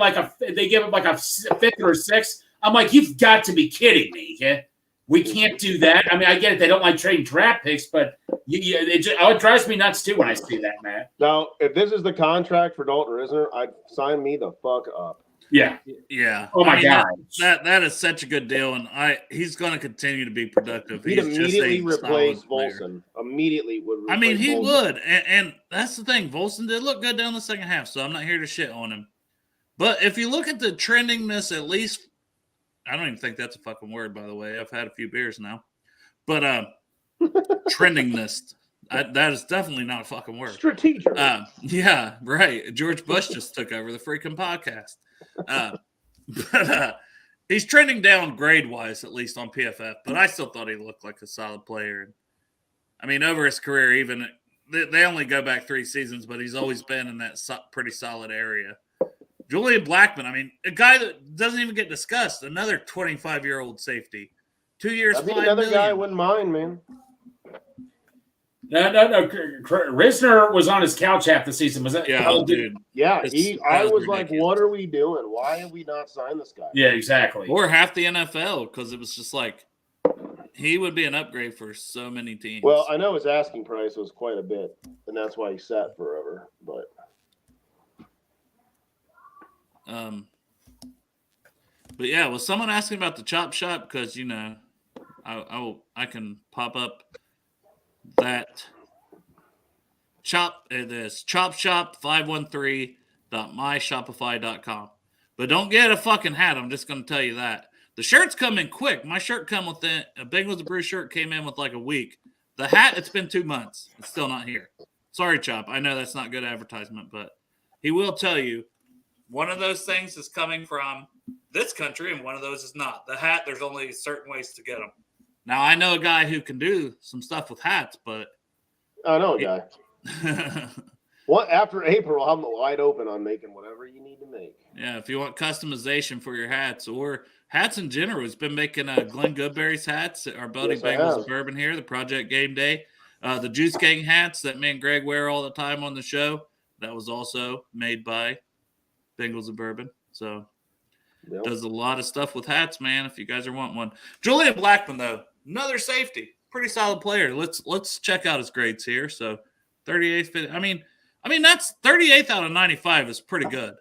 they gave up like a 5th or 6th. I'm like, you've got to be kidding me. Yeah? We can't do that. I mean, I get it. They don't like trading draft picks, but it drives me nuts too when I see that, Matt. Now, if this is the contract for Dalton Risner, I'd sign me the fuck up. Yeah. Yeah. Oh my God. That is such a good deal, and he's going to continue to be productive. He'd immediately replace Volson. Immediately would. I mean, he would, and that's the thing. Volson did look good down the second half, so I'm not here to shit on him. But if you look at the trendingness, at least, I don't even think that's a fucking word, by the way. I've had a few beers now, but trendingness. That is definitely not a fucking word. Strategic. Yeah, right. George Bush just took over the freaking podcast. But he's trending down grade-wise, at least on PFF. But I still thought he looked like a solid player. I mean, over his career, even they only go back 3 seasons, but he's always been in that pretty solid area. Julian Blackmon, I mean, a guy that doesn't even get discussed. Another 25-year-old safety. 2 years, I think $5 another million. guy I wouldn't mind, man. No. Risner was on his couch half the season. Was that? Yeah, dude. Yeah, I was like, ridiculous. what are we doing? Why have we not signed this guy? Yeah, exactly. Or half the NFL, because it was just like he would be an upgrade for so many teams. Well, I know his asking price was quite a bit, and that's why he sat forever. But yeah, was someone asking about the Chop Shop? Because I can pop up that it is chopshop513.myshopify.com. But don't get a fucking hat. I'm just going to tell you that. The shirts come in quick. My shirt come within a Bengals and Brew shirt came in with like a week. The hat, it's been 2 months. It's still not here. Sorry, Chop. I know that's not good advertisement, but he will tell you one of those things is coming from this country and one of those is not. The hat, there's only certain ways to get them. Now, I know a guy who can do some stuff with hats, but I know a guy. After April, I'm wide open on making whatever you need to make. Yeah, if you want customization for your hats or hats in general, he's been making Glenn Goodberry's hats, our buddy Bengals and Bourbon here, the Project Game Day. The Juice Gang hats that me and Greg wear all the time on the show, that was also made by Bengals and Bourbon. So does a lot of stuff with hats, man, if you guys are wanting one. Julian Blackmon, though, another safety. Pretty solid player. Let's check out his grades here. So 38th. I mean that's 38th out of 95 is pretty good.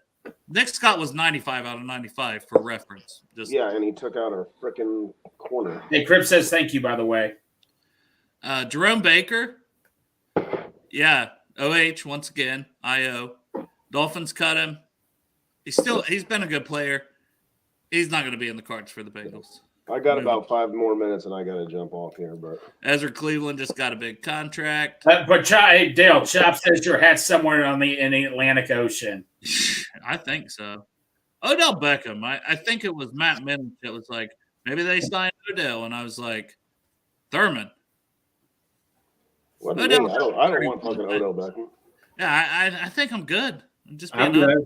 Nick Scott was 95 out of 95 for reference. And he took out our freaking corner. Hey, Crip says thank you, by the way. Jerome Baker. Yeah, OH once again. IO. Dolphins cut him. He's been a good player. He's not going to be in the cards for the Bengals. I got about 5 more minutes, and I got to jump off here. But Ezra Cleveland just got a big contract. But hey, Dale, Chop says your hat's somewhere in the Atlantic Ocean. I think so. Odell Beckham. I think it was Matt Minich that was like, maybe they signed Odell, and I was like, Thurman. what do you mean? I don't want fucking Odell Beckham. Yeah, I think I'm good. I'm just being I'm honest. good.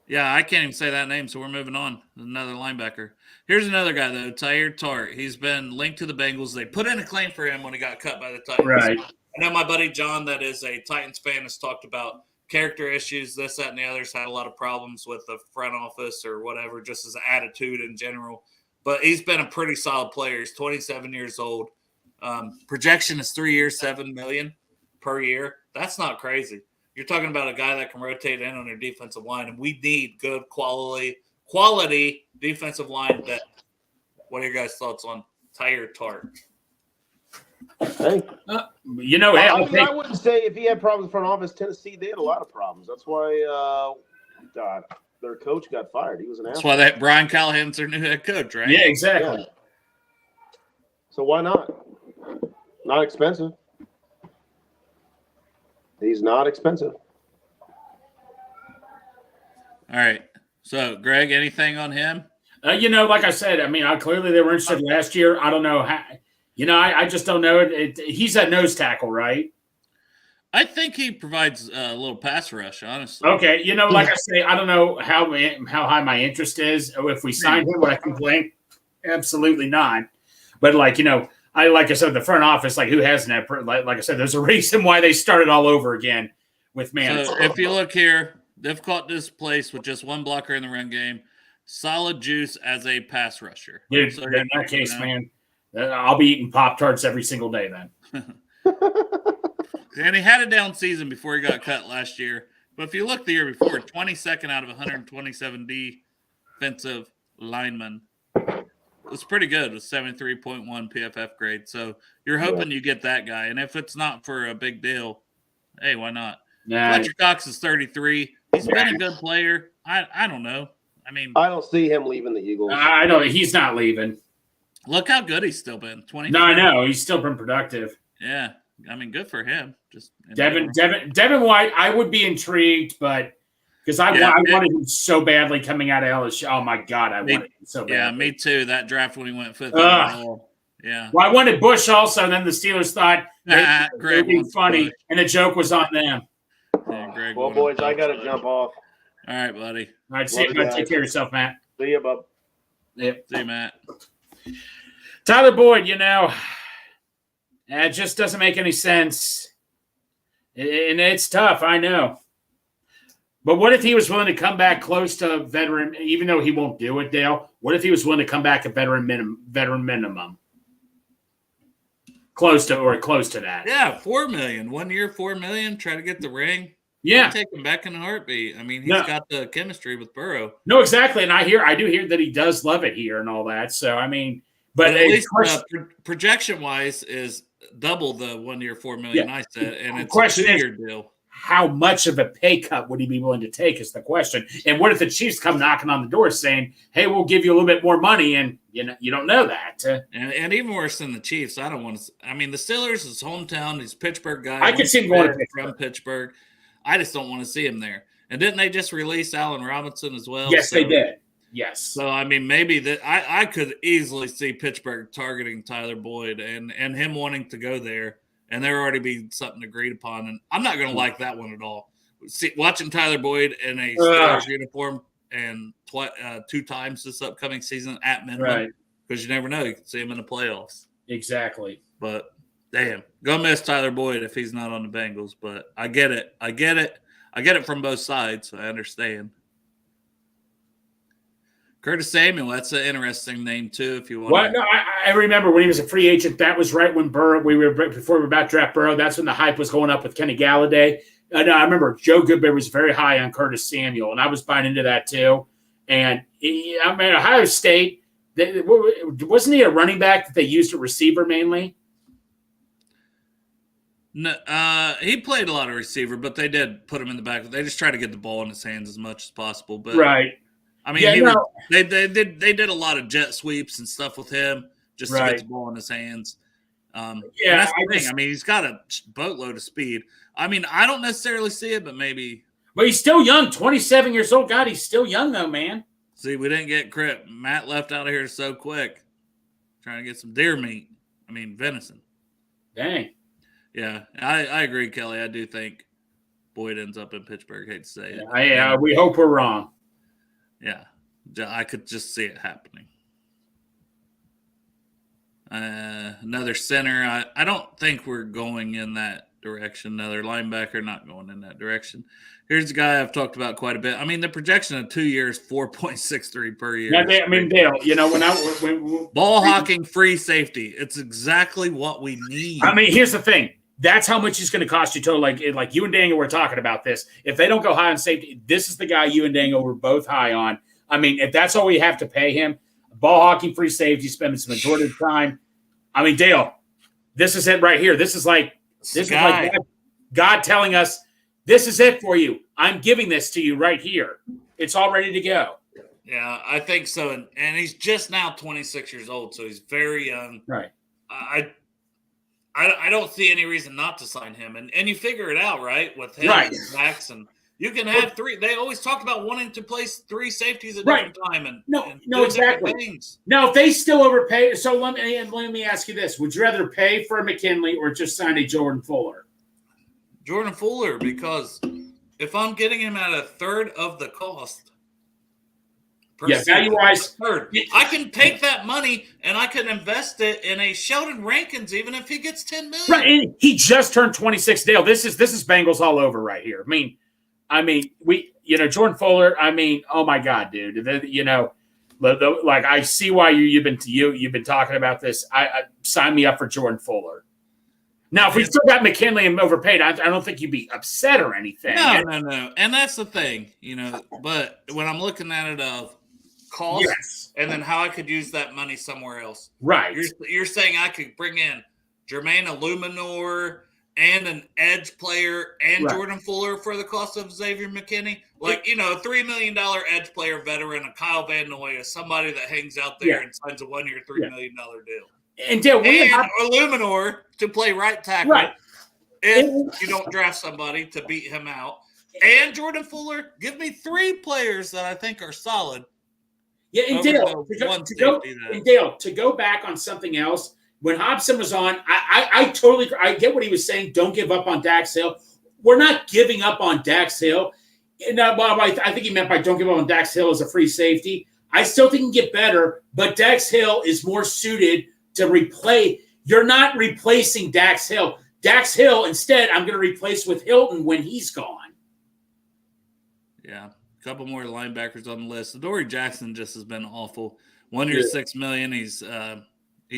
Yeah, I can't even say that name, so we're moving on. Another linebacker. Here's another guy, though, Tyre Tart. He's been linked to the Bengals. They put in a claim for him when he got cut by the Titans. Right. I know my buddy John, that is a Titans fan, has talked about character issues, this, that, and the others. Had a lot of problems with the front office or whatever, just his attitude in general. But he's been a pretty solid player. He's 27 years old. Projection is 3 years, $7 million per year. That's not crazy. You're talking about a guy that can rotate in on your defensive line, and we need good quality defensive line depth. What are your guys' thoughts on Tyre Tart? Hey, Hey, I'll take. I wouldn't say if he had problems in front office. Tennessee, they had a lot of problems. That's why their coach got fired. He was an That's asshole. why Brian Callahan's their new head coach, right? Yeah, exactly. Yeah. So why not? Not expensive. He's not expensive. All right. So, Greg, anything on him? Like I said, I mean, clearly they were interested last year. I don't know how. I just don't know. He's that nose tackle, right? I think he provides a little pass rush, honestly. Okay, like I say, I don't know how high my interest is. If we signed him, would I complain? Absolutely not. But like I said, the front office, like who hasn't had, like I said, there's a reason why they started all over again with man. So if you look here, they've caught this place with just one blocker in the run game. Solid juice as a pass rusher. Dude, So, in that case, man, I'll be eating Pop-Tarts every single day then. And he had a down season before he got cut last year. But if you look the year before, 22nd out of 127 defensive linemen. It's pretty good with 73.1 PFF grade. So you're hoping you get that guy. And if it's not for a big deal, hey, why not? Fletcher Cox is 33. He's been a good player. I don't know. I mean, I don't see him leaving the Eagles. I know he's not leaving. Look how good he's still been. 20. No, I know he's still been productive. Yeah, I mean, good for him. Just Devin White. I would be intrigued, but because I wanted him so badly coming out of LSU. Oh my God, I wanted him so badly. Yeah, me too. That draft when he went 5th overall. Yeah. Well, I wanted Bush also, and then the Steelers thought it would be funny, Bush. and the joke was on them. Yeah, Greg Well, boys, I got to jump off. All right, buddy. All right, take care of yourself, Matt. See you, bub. Yep. See you, Matt. Tyler Boyd, it just doesn't make any sense. And it's tough, I know. But what if he was willing to come back close to veteran, even though he won't do it, Dale? What if he was willing to come back at veteran minimum? Close to that. Yeah, $4 million. 1 year, $4 million. Try to get the ring. Yeah. I'd take him back in a heartbeat. I mean, he's got the chemistry with Burrow. No, exactly. And I do hear that he does love it here and all that. So I mean, but at least projection wise is double the 1 year, $4 million I said, and it's a 2-year deal. How much of a pay cut would he be willing to take is the question. And what if the Chiefs come knocking on the door saying, "Hey, we'll give you a little bit more money," and you don't know that. And even worse than the Chiefs, I don't want to. I mean, the Steelers, his hometown, he's a Pittsburgh guy. I could see him going from Pittsburgh. I just don't want to see him there. And didn't they just release Allen Robinson as well? Yes, they did. Yes. So I mean, maybe that I could easily see Pittsburgh targeting Tyler Boyd and him wanting to go there, and there already be something agreed upon. And I'm not going to like that one at all. See, watching Tyler Boyd in a Steelers uniform and 2 times this upcoming season at minimum, because you never know, you can see him in the playoffs. Exactly. But damn, gonna miss Tyler Boyd if he's not on the Bengals. But I get it. I get it from both sides. I understand. Curtis Samuel, that's an interesting name too. If you want. Well, no, I remember when he was a free agent. That was right when Burrow. Before we were about to draft Burrow. That's when the hype was going up with Kenny Galladay. I remember Joe Goodberry was very high on Curtis Samuel, and I was buying into that too. And Ohio State, wasn't he a running back that they used a receiver mainly? No, he played a lot of receiver, but they did put him in the back. They just try to get the ball in his hands as much as possible. But right. I mean, Yeah, they did a lot of jet sweeps and stuff with him just to Right. get the ball in his hands. And Yeah, that's the thing. I mean, he's got a boatload of speed. I mean, I don't necessarily see it, but maybe. but he's still young, 27 years old. God, he's still young though, man. See, we didn't get Crip. Matt left out of here so quick, trying to get some deer meat. I mean, venison. Dang. Yeah, I agree, Kelly. I do think Boyd ends up in Pittsburgh. Hate to say it. Yeah, we hope we're wrong. Yeah, I could just see it happening. Another center. I don't think we're going in that direction. Another linebacker, not going in that direction. Here's a guy I've talked about quite a bit. I mean, the projection of 2 years, 4.63 per year. Yeah, I mean, Dale, you know, when ball hawking free safety. It's exactly what we need. I mean, here's the thing. That's how much it's going to cost you total. Like you and Daniel were talking about this. If they don't go high on safety, this is the guy you and Daniel were both high on. I mean, if that's all we have to pay him, ball hawking free safety, spending some majority of time. I mean, Dale, this is it right here. This is like God telling us, this is it for you. I'm giving this to you right here. It's all ready to go. Yeah, I think so. And he's just now 26 years old, so he's very young. Right. I don't see any reason not to sign him. And you figure it out, right? With him Right. and Jackson. You can have three. They always talk about wanting to place three safeties at Right. different time. And No, do different exactly. things. Now, if they still overpay, so let me ask you this. Would you rather pay for a McKinley or just sign a Jordan Fuller? Jordan Fuller, because if I'm getting him at a third of the cost. Yeah, value-wise. I can take that money and I can invest it in a Sheldon Rankins, even if he gets $10 million. Right, and he just turned 26. Dale, this is Bengals all over right here. I mean, Jordan Fuller. I mean, oh my God, dude. Like I see why you've been talking about this. I sign me up for Jordan Fuller. Now, if we still got McKinley and overpaid, I don't think you'd be upset or anything. No. And that's the thing, But when I'm looking at it of cost, Yes. and then how I could use that money somewhere else. Right. You're saying I could bring in Jermaine Illuminor and an edge player and Right. Jordan Fuller for the cost of Xavier McKinney? Like, a $3 million edge player veteran, a Kyle Van Noy, somebody that hangs out there and signs a 1 year, $3 million deal. And Dale, And Illuminor to play right tackle. Right. If you don't draft somebody to beat him out. And Jordan Fuller, give me 3 players that I think are solid. Yeah, and Over Dale, the to go back on something else, when Hobson was on, I totally get what he was saying. Don't give up on Dax Hill. We're not giving up on Dax Hill. And, I think he meant by don't give up on Dax Hill as a free safety. I still think he can get better, but Dax Hill is more suited to replace. You're not replacing Dax Hill. Dax Hill, instead, I'm going to replace with Hilton when he's gone. Yeah. A couple more linebackers on the list. Adoree Jackson just has been awful. 1 year, $6 million. He's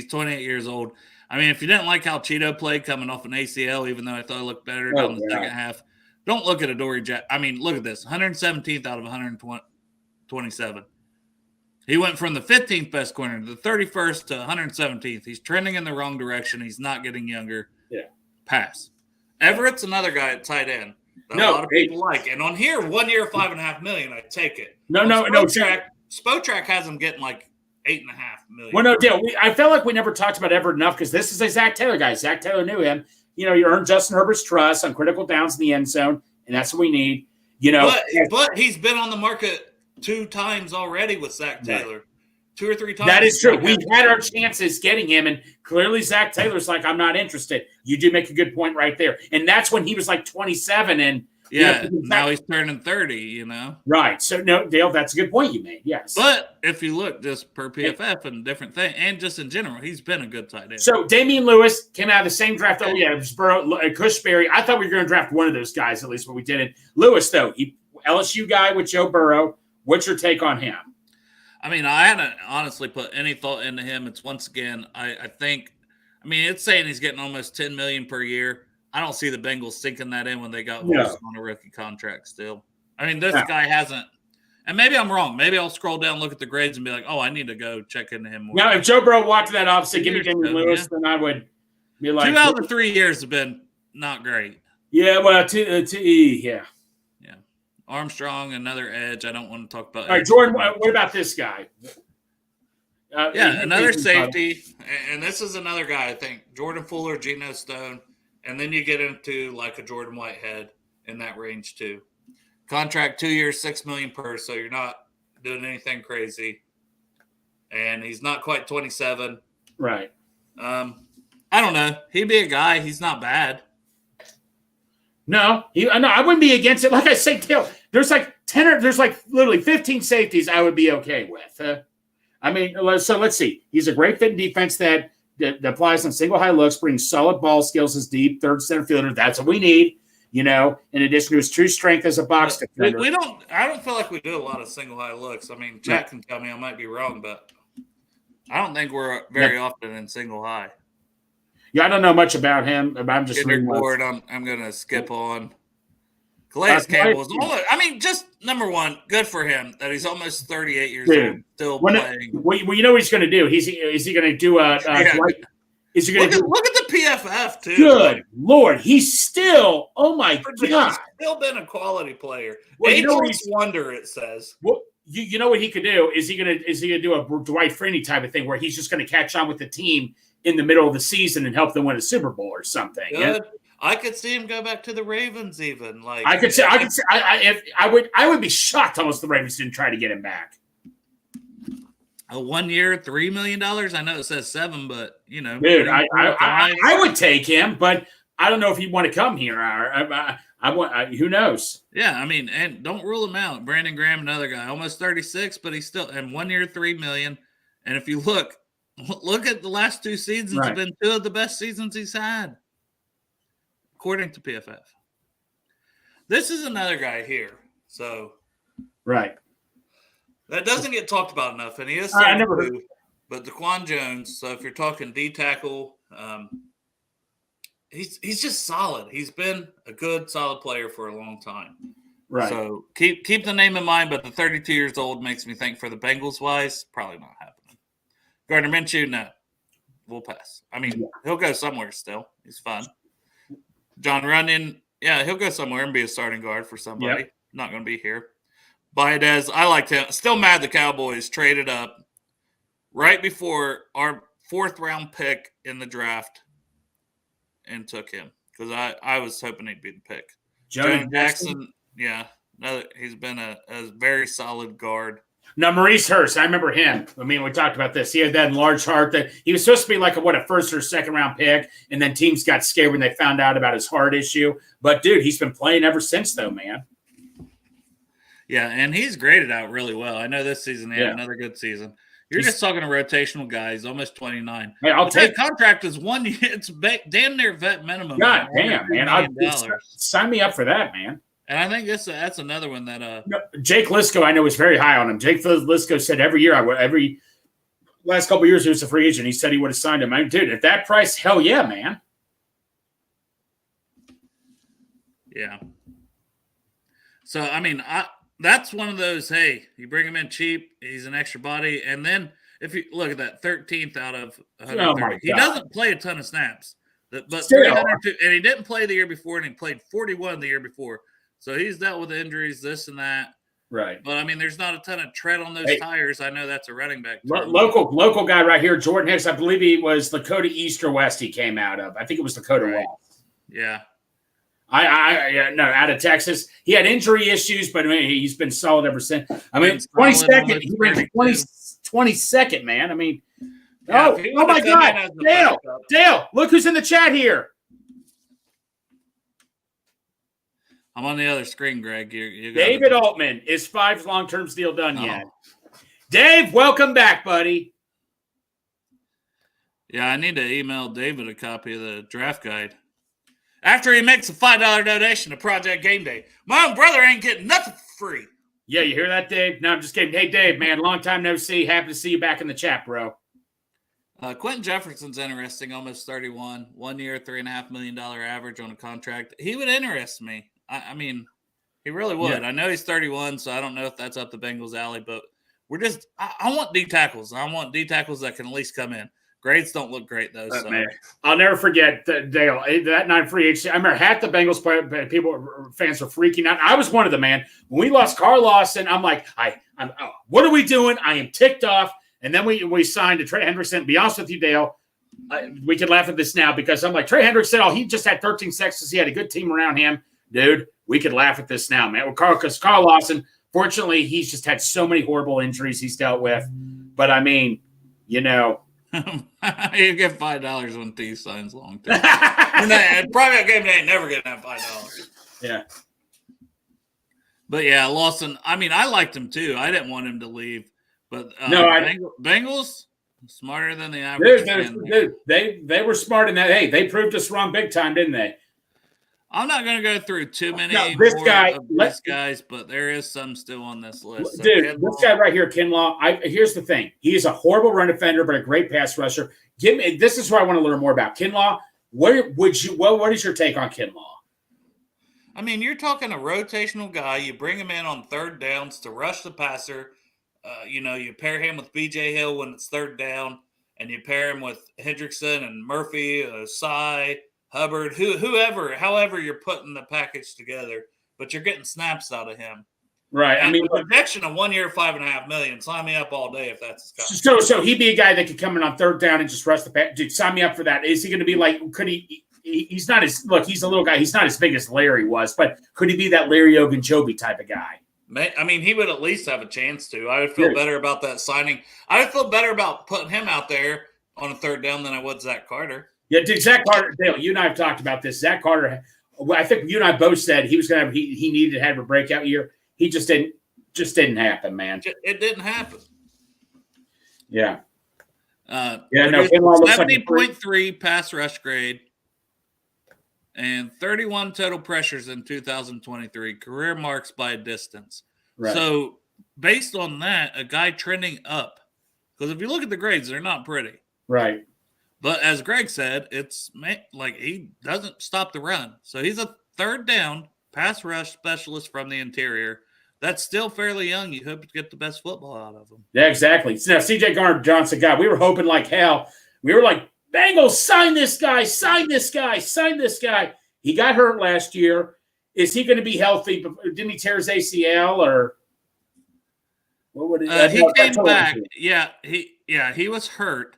28 years old. I mean, if you didn't like how Cheeto played coming off an ACL, even though I thought it looked better down the second half, don't look at Adoree Jackson. I mean, look at this. 117th out of 127. He went from the 15th best corner to the 31st to 117th. He's trending in the wrong direction. He's not getting younger. Yeah. Pass. Everett's another guy at tight end that a lot of people like. And on here, 1 year, $5.5 million, I take it. No. Spotrac has him getting like $8.5 million. Well, no, Dale. I felt like we never talked about Everett enough because this is a Zach Taylor guy. Zach Taylor knew him. You earned Justin Herbert's trust on critical downs in the end zone, and that's what we need. But he's been on the market 2 times already with Zach Taylor. 2 or 3 times. That is true. We've had our chances getting him, and clearly Zach Taylor's like, I'm not interested. You do make a good point right there. And that's when he was like 27, and now he's turning 30, Right. So, no, Dale, that's a good point you made, yes. But if you look just per PFF and different thing, and just in general, he's been a good tight end. So, Damian Lewis came out of the same draft. Oh, yeah, it was Burrow, Cushberry. I thought we were going to draft one of those guys, at least, but we didn't. Lewis, though, LSU guy with Joe Burrow. What's your take on him? I mean, I hadn't honestly put any thought into him. It's once again, I think, it's saying he's getting almost $10 million per year. I don't see the Bengals sinking that in when they got Wilson on a rookie contract still. I mean, this guy hasn't, and maybe I'm wrong. Maybe I'll scroll down, look at the grades, and be like, oh, I need to go check into him more. Now, if Joe Burrow walked to that office and give me Damian Lewis, then I would be like, 2 out of 3 years have been not great. Yeah, well, yeah. Armstrong, another edge. I don't want to talk about. All right, edge Jordan. too much. What about this guy? Yeah, another safety, and this is another guy. I think Jordan Fuller, Geno Stone, and then you get into like a Jordan Whitehead in that range too. Contract 2 years, $6 million per, so you're not doing anything crazy. And he's not quite 27. Right. I don't know. He'd be a guy. He's not bad. No, I wouldn't be against it. Like I say, Dale, there's like 10 or there's like literally 15 safeties I would be okay with. I mean, so let's see. He's a great fit in defense that applies on single high looks, brings solid ball skills as deep third center fielder. That's what we need. In addition to his true strength as a box defender. I don't feel like we do a lot of single high looks. I mean, Jack can tell me I might be wrong, but I don't think we're very often in single high. Yeah, I don't know much about him. But I'm just getting bored. I'm going to skip on. Calais Campbell is almost, just number one, good for him that he's almost 38 years old, still playing. Well, you know what he's going to do? Is he going to do a Is he going to look at the PFF too? Good Lord, he's still. Oh my God, he's still been a quality player. Well, wonder it says. Well, you know what he could do? Is he gonna do a Dwight Freeney type of thing where he's just going to catch on with the team in the middle of the season and help them win a Super Bowl or something? Good. Yeah? I could see him go back to the Ravens even. Like I would be shocked almost the Ravens didn't try to get him back. A 1 year, $3 million. I know it says 7, but dude, I would take him, but I don't know if he'd want to come here. I want. Who knows? Yeah, and don't rule him out. Brandon Graham, another guy, almost 36, but he's still and 1 year, $3 million. And if you look at the last 2 seasons, have been 2 of the best seasons he's had, according to PFF. This is another guy here, so right. That doesn't get talked about enough, and he is but DaQuan Jones. So if you're talking D tackle, he's just solid. He's been a good, solid player for a long time. Right. So keep the name in mind. But the 32 years old makes me think for the Bengals wise, probably not happening. Gardner Minshew, no, we'll pass. He'll go somewhere still. He's fun. John Runyon, yeah, he'll go somewhere and be a starting guard for somebody. Yep. Not going to be here. Baez, I liked him. Still mad the Cowboys traded up right before our 4th round pick in the draft and took him because I was hoping he'd be the pick. Jonah Jackson, yeah, he's been a very solid guard. Now, Maurice Hurst, I remember him. We talked about this. He had that enlarged heart that he was supposed to be like a 1st or 2nd round pick, and then teams got scared when they found out about his heart issue. But, dude, he's been playing ever since, though, man. Yeah, and he's graded out really well. I know this season he had another good season. You're just talking a rotational guy. He's almost 29. Hey, I'll take contract is 1 year. It's damn near vet minimum. God damn, man! Sign me up for that, man. And I think that's another one that Jake Lisco, I know, was very high on him. Jake Lisco said every last couple of years he was a free agent. He said he would have signed him. Dude, at that price, hell yeah, man. Yeah. So that's one of those, hey, you bring him in cheap, he's an extra body. And then if you look at that 13th out of 130, he doesn't play a ton of snaps. But 302, and he didn't play the year before, and he played 41 the year before. So he's dealt with injuries, this and that. Right. But, there's not a ton of tread on those tires. I know that's a running back. Local guy right here, Jordan Hicks. I believe he was Lakota East or West he came out of. I think it was Lakota West. Yeah. Out of Texas. He had injury issues, but he's been solid ever since. 22nd. He ranked 22nd, man. Oh my God, Dale! Look who's in the chat here. I'm on the other screen, Greg. You David Altman. Is 5's long-term deal done yet? Dave, welcome back, buddy. Yeah, I need to email David a copy of the draft guide. After he makes a $5 donation to Project Game Day. My own brother ain't getting nothing for free. Yeah, you hear that, Dave? No, I'm just kidding. Hey, Dave, man, long time no see. Happy to see you back in the chat, bro. Quentin Jefferson's interesting, almost 31. 1 year, $3.5 million average on a contract. He would interest me. He really would. Yeah. I know he's 31, so I don't know if that's up the Bengals' alley, but I want D tackles. I want D tackles that can at least come in. Grades don't look great though. So Man, I'll never forget Dale that night free agency. I remember half the Bengals fans were freaking out. I was one of them, man. When we lost Carl Lawson, I'm like, what are we doing? I am ticked off. And then we signed to Trey Hendrickson. To be honest with you, Dale, we can laugh at this now because I'm like, Trey Hendrickson, he just had 13 sacks. He had a good team around him. Dude, we could laugh at this now, man. Because Carl Lawson, fortunately, he's just had so many horrible injuries he's dealt with. But, I mean, you get $5 when T signs long term. And private game day ain't never getting that $5. Yeah. But yeah, Lawson. I mean, I liked him too. I didn't want him to leave. But Bengals smarter than the average. Dude, they were smart in that. Hey, they proved us wrong big time, didn't they? I'm not going to go through too many these guys, but there is some still on this list. So dude, this guy right here, Kinlaw. Here's the thing: he is a horrible run defender, but a great pass rusher. This is what I want to learn more about Kinlaw. What is your take on Kinlaw? I mean, you're talking a rotational guy. You bring him in on third downs to rush the passer. You pair him with B.J. Hill when it's third down, and you pair him with Hendrickson and Murphy, Sy, Hubbard, however you're putting the package together, but you're getting snaps out of him. Right. And the projection of 1 year, $5.5 million. Sign me up all day if that's his guy. So he'd be a guy that could come in on third down and just rush the pass. Dude, sign me up for that. Is he going to be like? Could he? He's not as he's a little guy. He's not as big as Larry was, but could he be that Larry Ogunjobi type of guy? I mean, he would at least have a chance to. I would feel better about that signing. I would feel better about putting him out there on a third down than I would Zach Carter. Yeah, dude, Zach Carter, Dale, you and I have talked about this. Zach Carter, I think you and I both said he was going to have he needed to have a breakout year. He just didn't happen, man. It didn't happen. Yeah. 70.3 pass rush grade and 31 total pressures in 2023, career marks by a distance. Right. So based on that, a guy trending up, because if you look at the grades, they're not pretty. Right. But as Greg said, it's like he doesn't stop the run. So he's a third down pass rush specialist from the interior. That's still fairly young. You hope to get the best football out of him. Yeah, exactly. Now, C.J. Gardner-Johnson, guy, we were hoping like hell. We were like, Bengals, sign this guy, sign this guy, sign this guy. He got hurt last year. Is he going to be healthy? Didn't he tear his ACL or what would it? He came back. He was hurt,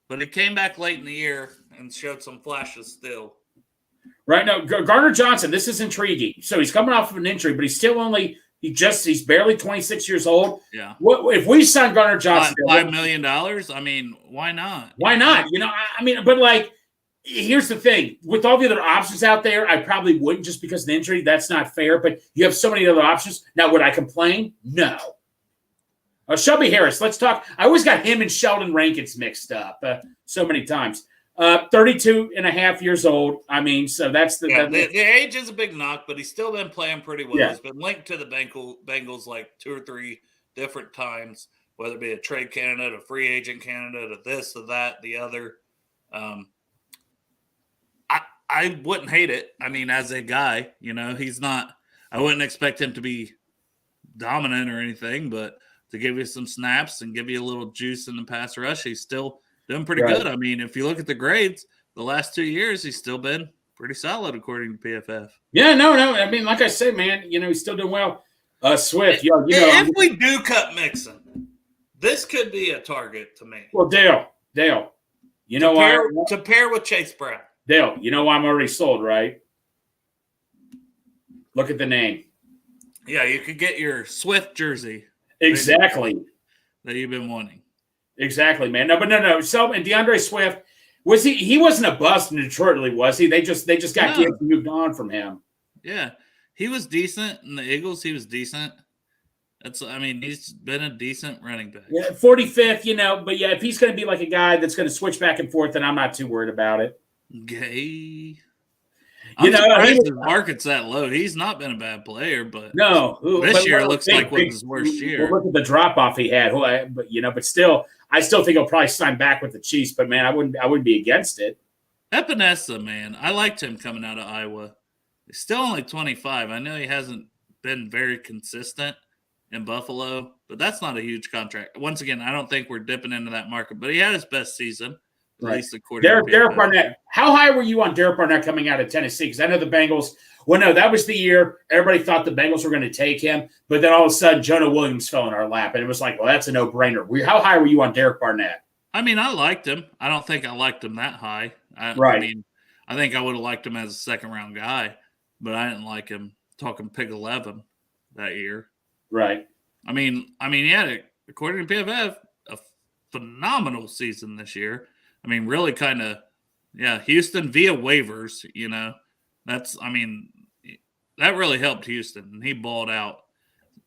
but he came back late in the year and showed some flashes still. Right now, Gardner-Johnson, this is intriguing. So he's coming off of an injury, but he's still he's barely 26 years old. Yeah. What if we sign Gardner-Johnson? $5 million? I mean, why not? Why not? But like, here's the thing. With all the other options out there, I probably wouldn't just because of the injury. That's not fair. But you have so many other options. Now, would I complain? No. Shelby Harris, let's talk. I always got him and Sheldon Rankins mixed up so many times. 32 and a half years old. I mean, so that's the age is a big knock, but he's still been playing pretty well. Yeah. He's been linked to the Bengals like 2 or 3 different times, whether it be a trade candidate, a free agent candidate, a this, or that, the other. I wouldn't hate it. I mean, as a guy, he's not – I wouldn't expect him to be dominant or anything, but to give you some snaps and give you a little juice in the pass rush, he's still doing pretty good. I mean, if you look at the grades, the last 2 years, he's still been pretty solid according to PFF. Yeah, no. I mean, like I said, man, he's still doing well. Swift, if we do cut Mixon, this could be a target to me. Well, Dale, to pair with Chase Brown. Dale, you know I'm already sold, right? Look at the name. Yeah, you could get your Swift jersey. Exactly. That you've been wanting. Exactly, man. No. So, and DeAndre Swift, he wasn't a bust in Detroit, really, was he? They just got kids and moved on from him. Yeah. He was decent in the Eagles. He was decent. He's been a decent running back. Yeah, 45th, but yeah, if he's going to be like a guy that's going to switch back and forth, then I'm not too worried about it. Gay. I'm surprised his market's that low. He's not been a bad player, but this year looks like his worst year. Look at the drop off he had, but still, I still think he'll probably sign back with the Chiefs. But man, I wouldn't be against it. Epinesa, man, I liked him coming out of Iowa. He's still only 25. I know he hasn't been very consistent in Buffalo, but that's not a huge contract. Once again, I don't think we're dipping into that market, but he had his best season. At Right. least according to Derek PFF. Barnett. How high were you on Derek Barnett coming out of Tennessee? Because I know the Bengals. Well, no, that was the year everybody thought the Bengals were going to take him, but then all of a sudden Jonah Williams fell in our lap, and it was like, well, that's a no-brainer. How high were you on Derek Barnett? I mean, I liked him. I don't think I liked him that high. I Right. mean, I think I would have liked him as a second-round guy, but I didn't like him talking pick 11 that year. Right. I mean, yeah, according to PFF, a phenomenal season this year. I mean, really kind of, yeah, Houston via waivers, you know. That really helped Houston, and he balled out.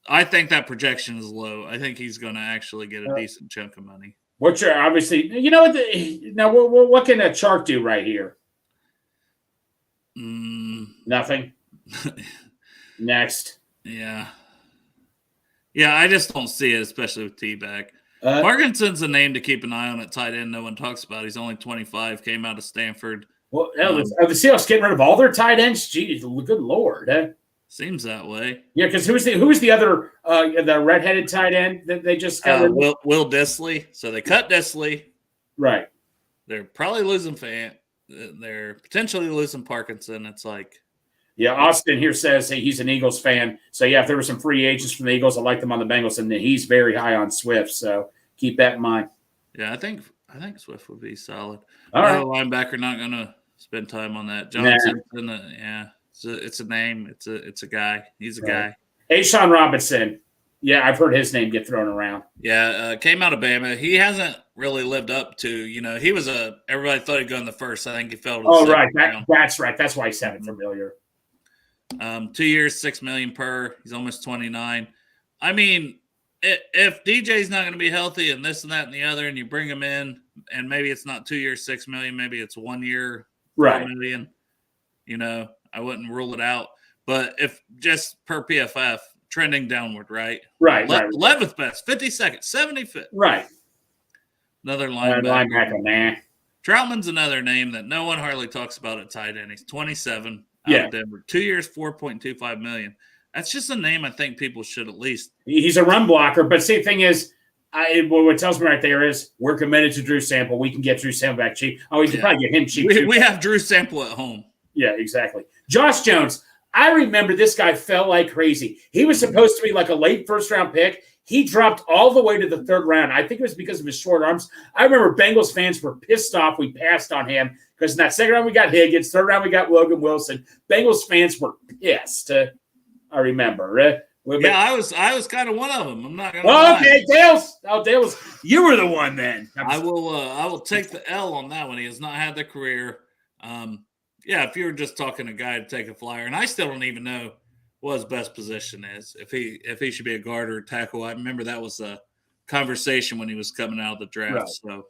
I think that projection is low. I think he's going to actually get a decent chunk of money. What's your obviously? You know what? Now, what can a Chark do right here? Nothing. Next. Yeah, I just don't see it, especially with T-Back. Parkinson's a name to keep an eye on at tight end. No one talks about. He's only 25. Came out of Stanford. Well, are the Seahawks getting rid of all their tight ends? Geez, good lord! Seems that way. Yeah, because who was the other the redheaded tight end that they just got rid of? Will Disley. So they cut Disley. Right. They're probably losing Fant. They're potentially losing Parkinson. It's like, yeah. Austin here says hey, he's an Eagles fan. So yeah, if there were some free agents from the Eagles, I like them on the Bengals, and he's very high on Swift. So keep that in mind. Yeah, I think Swift would be solid. All right. Linebacker not going to spend time on that. Johnson, yeah, it's a name. It's a guy. He's a guy. A'Shawn Robinson. Yeah, I've heard his name get thrown around. Yeah, came out of Bama. He hasn't really lived up to, he was everybody thought he'd go in the first. I think he fell to the second right. round. That's right. That's why he sounded familiar. 2 years, $6 million per. He's almost 29. I mean, if DJ's not going to be healthy and this and that and the other, and you bring him in, and maybe it's not 2 years, $6 million, maybe it's 1 year, right. $4 million, I wouldn't rule it out. But if just per PFF, trending downward, right? Right. 11th best, 52nd, 75th. Right. Another linebacker. Man. Troutman's another name that no one hardly talks about at tight end. He's 27 out of Denver. 2 years, $4.25 million. That's just a name I think people should at least. He's a run blocker, but see, the thing is, what tells me right there is we're committed to Drew Sample. We can get Drew Sample back cheap. Oh, we can probably get him cheap too. We have Drew Sample at home. Yeah, exactly. Josh Jones. I remember this guy fell like crazy. He was supposed to be like a late first-round pick. He dropped all the way to the third round. I think it was because of his short arms. I remember Bengals fans were pissed off we passed on him because in that second round we got Higgins, third round we got Logan Wilson. Bengals fans were pissed. I remember. Yeah, I was kind of one of them. I'm not gonna. Okay, Dale's. You were the one then. I will take the L on that one. He has not had the career. Yeah, if you were just talking a guy to take a flyer, and I still don't even know what his best position is. If he should be a guard or a tackle. I remember that was a conversation when he was coming out of the draft. Right. So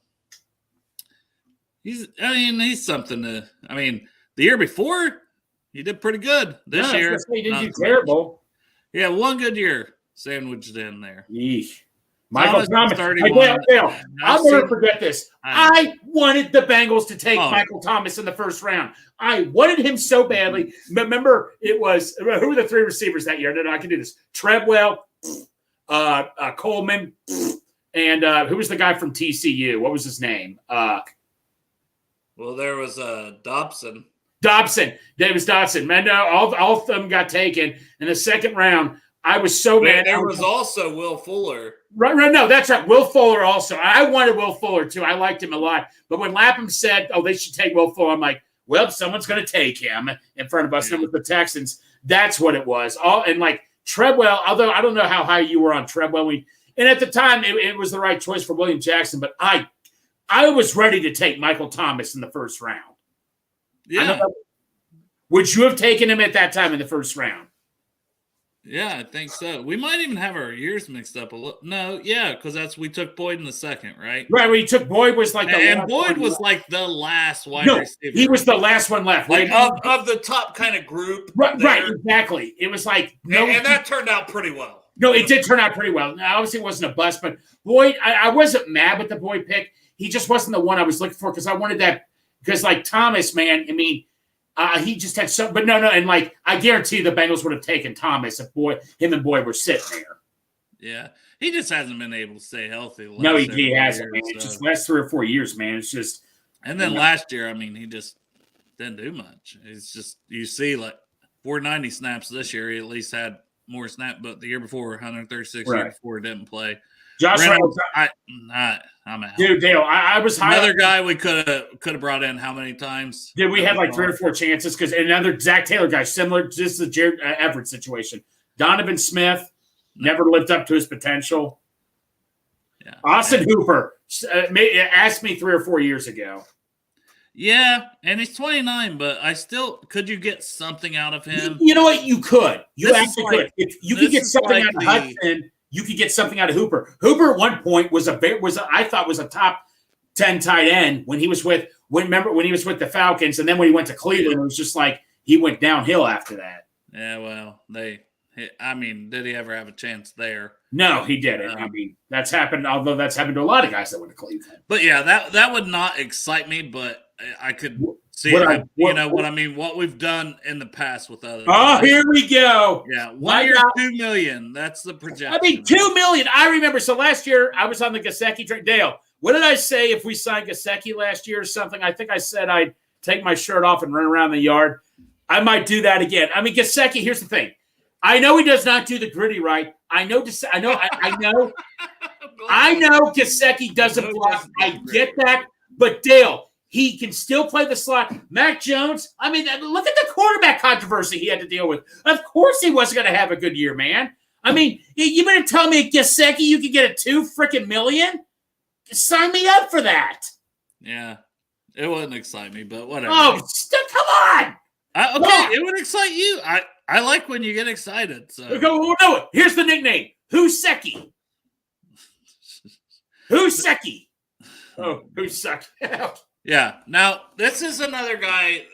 he's something to. I mean, the year before he did pretty good. This year he didn't do terrible. Yeah, one good year sandwiched in there. Yeesh. Michael Thomas. Dale, I'll never forget this. I wanted the Bengals to take Michael Thomas in the first round. I wanted him so badly. Remember, it was who were the three receivers that year? No, I can do this. Treadwell, Coleman, and who was the guy from TCU? What was his name? Well, there was Dobson. Davis Dotson. Man, all of them got taken in the second round. I was so mad. There was also Will Fuller. Right. No, that's right. Will Fuller also. I wanted Will Fuller too. I liked him a lot. But when Lapham said, "Oh, they should take Will Fuller," I'm like, "Well, someone's going to take him in front of us." And with the Texans, that's what it was. And like Treadwell, although I don't know how high you were on Treadwell, and at the time it was the right choice for William Jackson. But I was ready to take Michael Thomas in the first round. Yeah. Would you have taken him at that time in the first round? Yeah, I think so. We might even have our years mixed up a little. No, yeah, because we took Boyd in the second, right? Right, when you took Boyd was like Boyd was like the last wide receiver. He was the last one left, right? Like of the top kind of group. Right, exactly. It was like and that turned out pretty well. No, it did turn out pretty well. Now, obviously, it wasn't a bust, but Boyd, I wasn't mad with the Boyd pick. He just wasn't the one I was looking for because I wanted that. Because like Thomas, man, I mean. He just had some, but no, and like I guarantee the Bengals would have taken Thomas if him and Boyd were sitting there. Yeah, he just hasn't been able to stay healthy. No, he hasn't. Man. It's just last 3 or 4 years, man. It's just And then last year, I mean, he just didn't do much. It's just you see like 490 snaps this year. He at least had more snap, but the year before 136, Right. year before didn't play. Josh Reynolds, Reynolds, I'm out. dude, Dale, I was high. Another guy we could have brought in how many times? Dude, we had like 3 or 4 chances because another Zach Taylor guy, similar to this is the Jared Everett situation. Donovan Smith never lived up to his potential. Yeah. Austin Hooper asked me 3 or 4 years ago. Yeah, and he's 29, but I still could you get something out of him? You know what? You could. You This actually is like- could. If you could get is something like out of the- Hudson, you could get something out of Hooper. Hooper at one point was I thought was a top 10 tight end when he was with when he was with the Falcons, and then when he went to Cleveland, it was just like he went downhill after that. Yeah, well, did he ever have a chance there? No, he didn't. I mean, that's happened. Although that's happened to a lot of guys that went to Cleveland. But yeah, that would not excite me, but I could see what we've done in the past with others. Oh, here we go. Yeah, Why 1 year, not? $2 million. That's the projection. I mean, $2 million. I remember. So last year, I was on the Gesicki train. Dale, what did I say if we signed Gesicki last year or something? I think I said I'd take my shirt off and run around the yard. I might do that again. I mean, Gesicki. Here's the thing. I know he does not do the gritty right. I know. I know Gesicki doesn't block. I get that. But Dale, he can still play the slot. Mac Jones, I mean, look at the quarterback controversy he had to deal with. Of course he wasn't going to have a good year, man. I mean, you better tell me at Gesicki you could get a $2 million? Sign me up for that. Yeah, it wouldn't excite me, but whatever. Oh, come on. It would excite you. I like when you get excited. So No, here's the nickname. Whoosecki. Whoosecki. Oh, Whoosecki. Yeah. Now, this is another guy,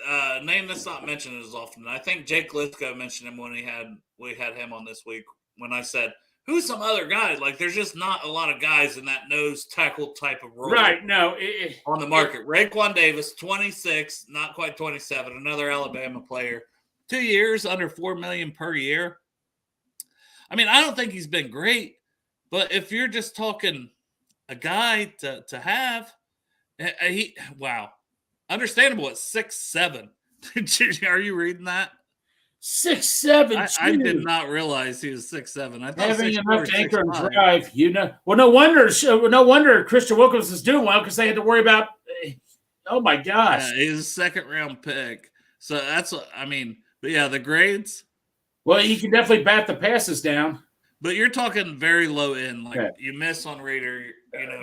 name that's not mentioned as often. I think Jake Lisco mentioned him when we had him on this week when I said, who's some other guys? Like, there's just not a lot of guys in that nose tackle type of role. Right. No. On the market. Raekwon Davis, 26, not quite 27, another Alabama player. 2 years, under $4 million per year. I mean, I don't think he's been great, but if you're just talking a guy to have, understandable at 6'7". Are you reading that? 6'7". I did not realize he was 6'7". I thought having 6'4", enough to anchor and 6'5". drive, you know. Well, no wonder Christian Wilkins is doing well because they had to worry about. Oh my gosh! Yeah, he's a second-round pick, so that's what I mean. But yeah, the grades. Well, he can definitely bat the passes down. But you're talking very low end. Like Yeah. you miss on Reader,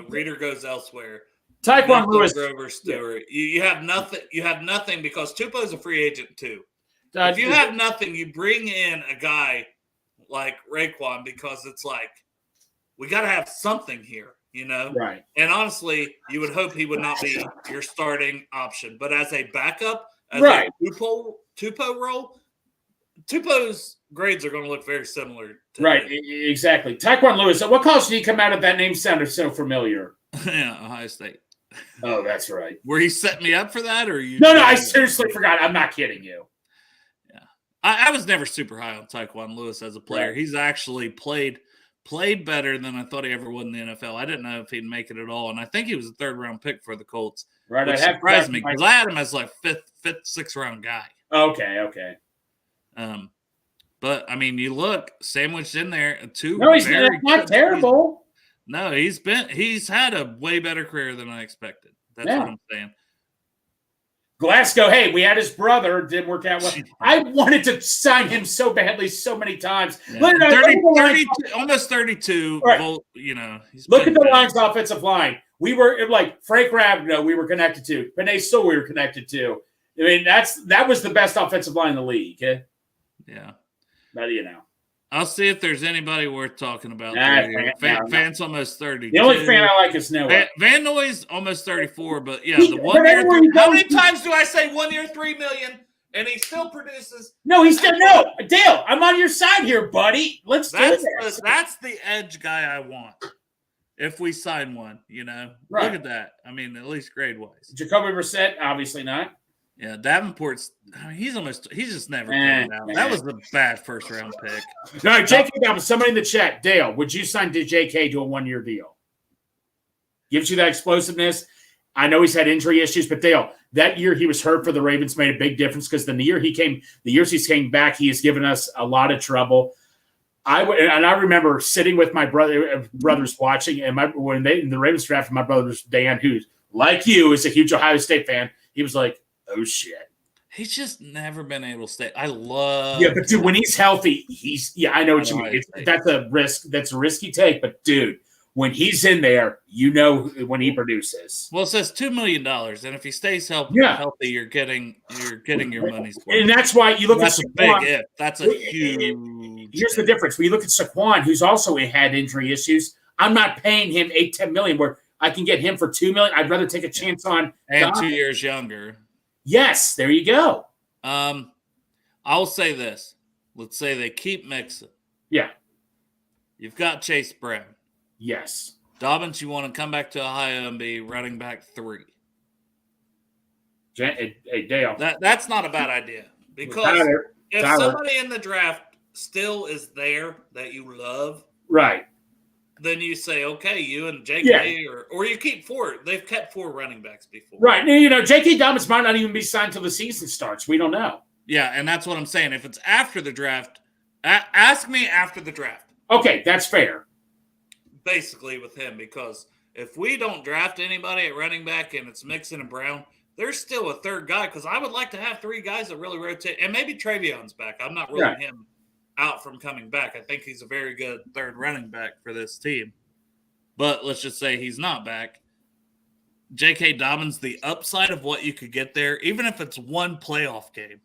Reader goes elsewhere. Tyquan Lewis. Grover Stewart. You have nothing. You have nothing because Tupou's a free agent too. If you have nothing, you bring in a guy like Raekwon because it's like we got to have something here, Right. And honestly, you would hope he would not be your starting option, but as a backup, as Right. a Tupou role, Tupou's grades are going to look very similar. To Right. Exactly. Tyquan Lewis. What college did he come out of? That name sounded so familiar. Yeah, Ohio State. Oh, that's right. Were you setting me up for that, or you? No, I seriously forgot. I'm not kidding you. I was never super high on Tyquan Lewis as a player. Right. He's actually played better than I thought he ever would in the NFL. I didn't know if he'd make it at all, and I think he was a third-round pick for the Colts, Right. which surprised me because I had him as like fifth, sixth-round guy. Okay. But I mean, you look sandwiched in there. No, he's not terrible. No, he's had a way better career than I expected. That's what I'm saying. Glasgow, hey, we had his brother. Didn't work out well. I wanted to sign him so badly so many times. Yeah. 32, almost 32. Right. Look at the Lions' offensive line. We were like Frank Rabno, we were connected to. Penei Sewell, we were connected to. I mean, that was the best offensive line in the league. Okay? Yeah. But, I'll see if there's anybody worth talking about. Van's almost 30. The only fan I like is Noah. Van Noy's almost 34, but yeah, the 1 year. How many times do I say 1 year, $3 million, and he still produces? No, he's still no. Dale, I'm on your side here, buddy. Let's do this. That's the edge guy I want. If we sign one, Right. Look at that. I mean, at least grade wise. Jacoby Brissett, obviously not. Yeah, Davenport's. He's just never played out. That was the bad first round pick. No, JK, somebody in the chat. Dale, would you sign JK to a 1 year deal? Gives you that explosiveness. I know he's had injury issues, but Dale, that year he was hurt for the Ravens made a big difference because the years he's came back, he has given us a lot of trouble. I remember sitting with my brothers watching, and when the Ravens drafted my brother's Dan, who's like you, is a huge Ohio State fan. He was like, "Oh shit." He's just never been able to stay. I love. Yeah, but dude, when he's healthy, I know what you mean. That's a risk. That's a risk you take. But dude, when he's in there, you know when he produces. Well, it says $2 million, and if he stays healthy, you're getting your money's worth. And that's why you look at Saquon. Big if. That's a huge. Here's the difference. When you look at Saquon, who's also had injury issues, I'm not paying him $8-10 million. Where I can get him for $2 million. I'd rather take a chance on and 2 years younger. Yes, there you go. I'll say this. Let's say they keep Mixon. Yeah. You've got Chase Brown. Yes. Dobbins, you want to come back to Ohio and be running back 3. Hey, Dale. That's not a bad idea. Because if somebody in the draft still is there that you love, right, then you say, okay, you and J.K. or you keep 4. They've kept 4 running backs before. Right. You know, J.K. Dobbins might not even be signed till the season starts. We don't know. Yeah, and that's what I'm saying. If it's after the draft, ask me after the draft. Okay, that's fair. Basically with him, because if we don't draft anybody at running back and it's Mixon and Brown, there's still a third guy, because I would like to have 3 guys that really rotate. And maybe Trayvon's back. I'm not ruling him out from coming back. I think he's a very good third running back for this team. But let's just say he's not back. J.K. Dobbins, the upside of what you could get there, even if it's one playoff game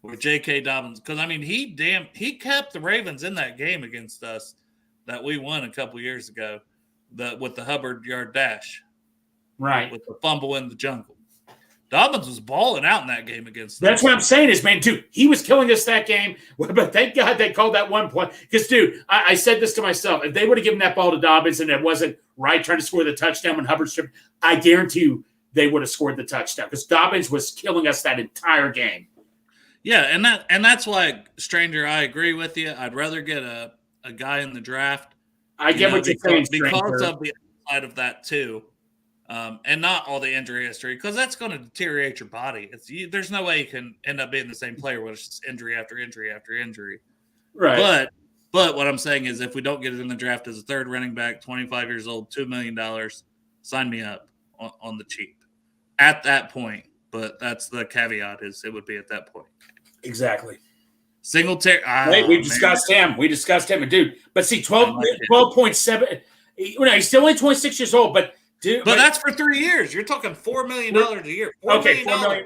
where J.K. Dobbins, because I mean he kept the Ravens in that game against us that we won a couple years ago, with the Hubbard yard dash, right, with the fumble in the jungle. Dobbins was balling out in that game against us. That's what I'm saying is, man, dude, he was killing us that game. But thank God they called that one point. Because, dude, I said this to myself. If they would have given that ball to Dobbins and it wasn't Wright trying to score the touchdown when Hubbard stripped, I guarantee you they would have scored the touchdown. Because Dobbins was killing us that entire game. Yeah, and that's why, Stranger, I agree with you. I'd rather get a guy in the draft. I get what you're saying, because of the upside of that, too. And not all the injury history, because that's going to deteriorate your body. There's no way you can end up being the same player when it's just injury after injury after injury. Right. But what I'm saying is, if we don't get it in the draft as a third running back, 25 years old, $2 million, sign me up on the cheap at that point. But that's the caveat, is it would be at that point. Exactly. Singletary. Wait, we discussed him. And dude, but see, 12.7. He's still only 26 years old, but. Dude, but that's for 3 years. You're talking $4 million a year. $4 million.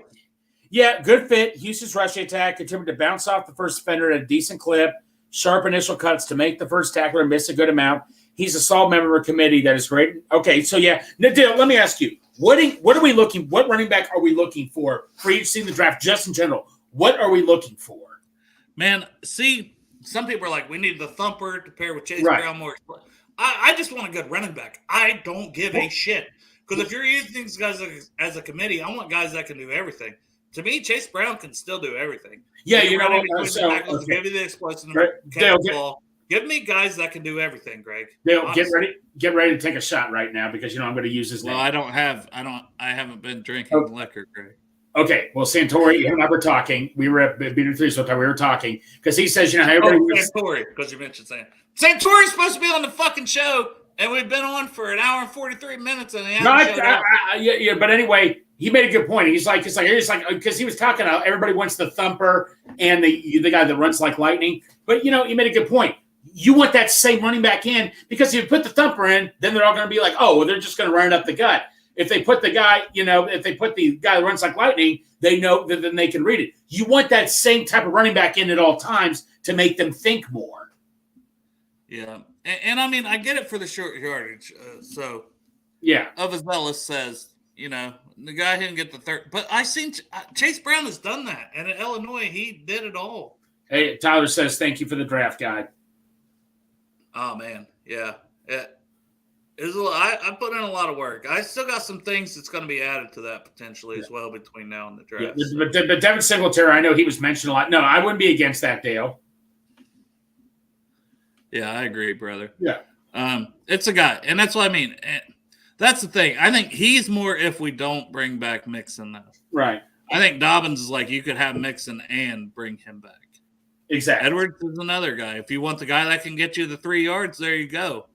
Yeah, good fit. Houston's rushing attack continued to bounce off the first defender at a decent clip. Sharp initial cuts to make the first tackler miss a good amount. He's a solid member of a committee that is great. Okay, so yeah. Dale, let me ask you, what running back are we looking for free agency in the draft, just in general? What are we looking for? Man, see, some people are like, we need the thumper to pair with Chase Brown more. I just want a good running back. I don't give a shit. Because if you're using these guys as a committee, I want guys that can do everything. To me, Chase Brown can still do everything. Yeah, give you the explosive ball. Give me guys that can do everything, Greg. Dale, get ready to take a shot right now, because I'm going to use his name. Well, I haven't been drinking liquor, Greg. Okay, well, Santori, you and I were talking. We were at Beater 3, so we were talking, because he says, Santori, because you mentioned Santori's supposed to be on the fucking show, and we've been on for an hour and 43 minutes, and but anyway, he made a good point. He's like, because he was talking about everybody wants the thumper and the guy that runs like lightning, but he made a good point. You want that same running back in, because if you put the thumper in, then they're all going to be like, oh, well, they're just going to run it up the gut. If they put the guy, if they put the guy that runs like lightning, they know that then they can read it. You want that same type of running back in at all times to make them think more. Yeah. And I mean, I get it for the short yardage. Overzealous says, the guy didn't get the third. But I seen Chase Brown has done that. And at Illinois, he did it all. Hey, Tyler says, thank you for the draft guide. Oh, man. Yeah. I put in a lot of work. I still got some things that's going to be added to that potentially as well between now and the draft. Yeah, but Devin Singletary, I know he was mentioned a lot. No, I wouldn't be against that, Dale. Yeah, I agree, brother. Yeah. It's a guy. And that's what I mean. That's the thing. I think he's more if we don't bring back Mixon, though. Right. I think Dobbins is like you could have Mixon and bring him back. Exactly. Edwards is another guy. If you want the guy that can get you the 3 yards, there you go.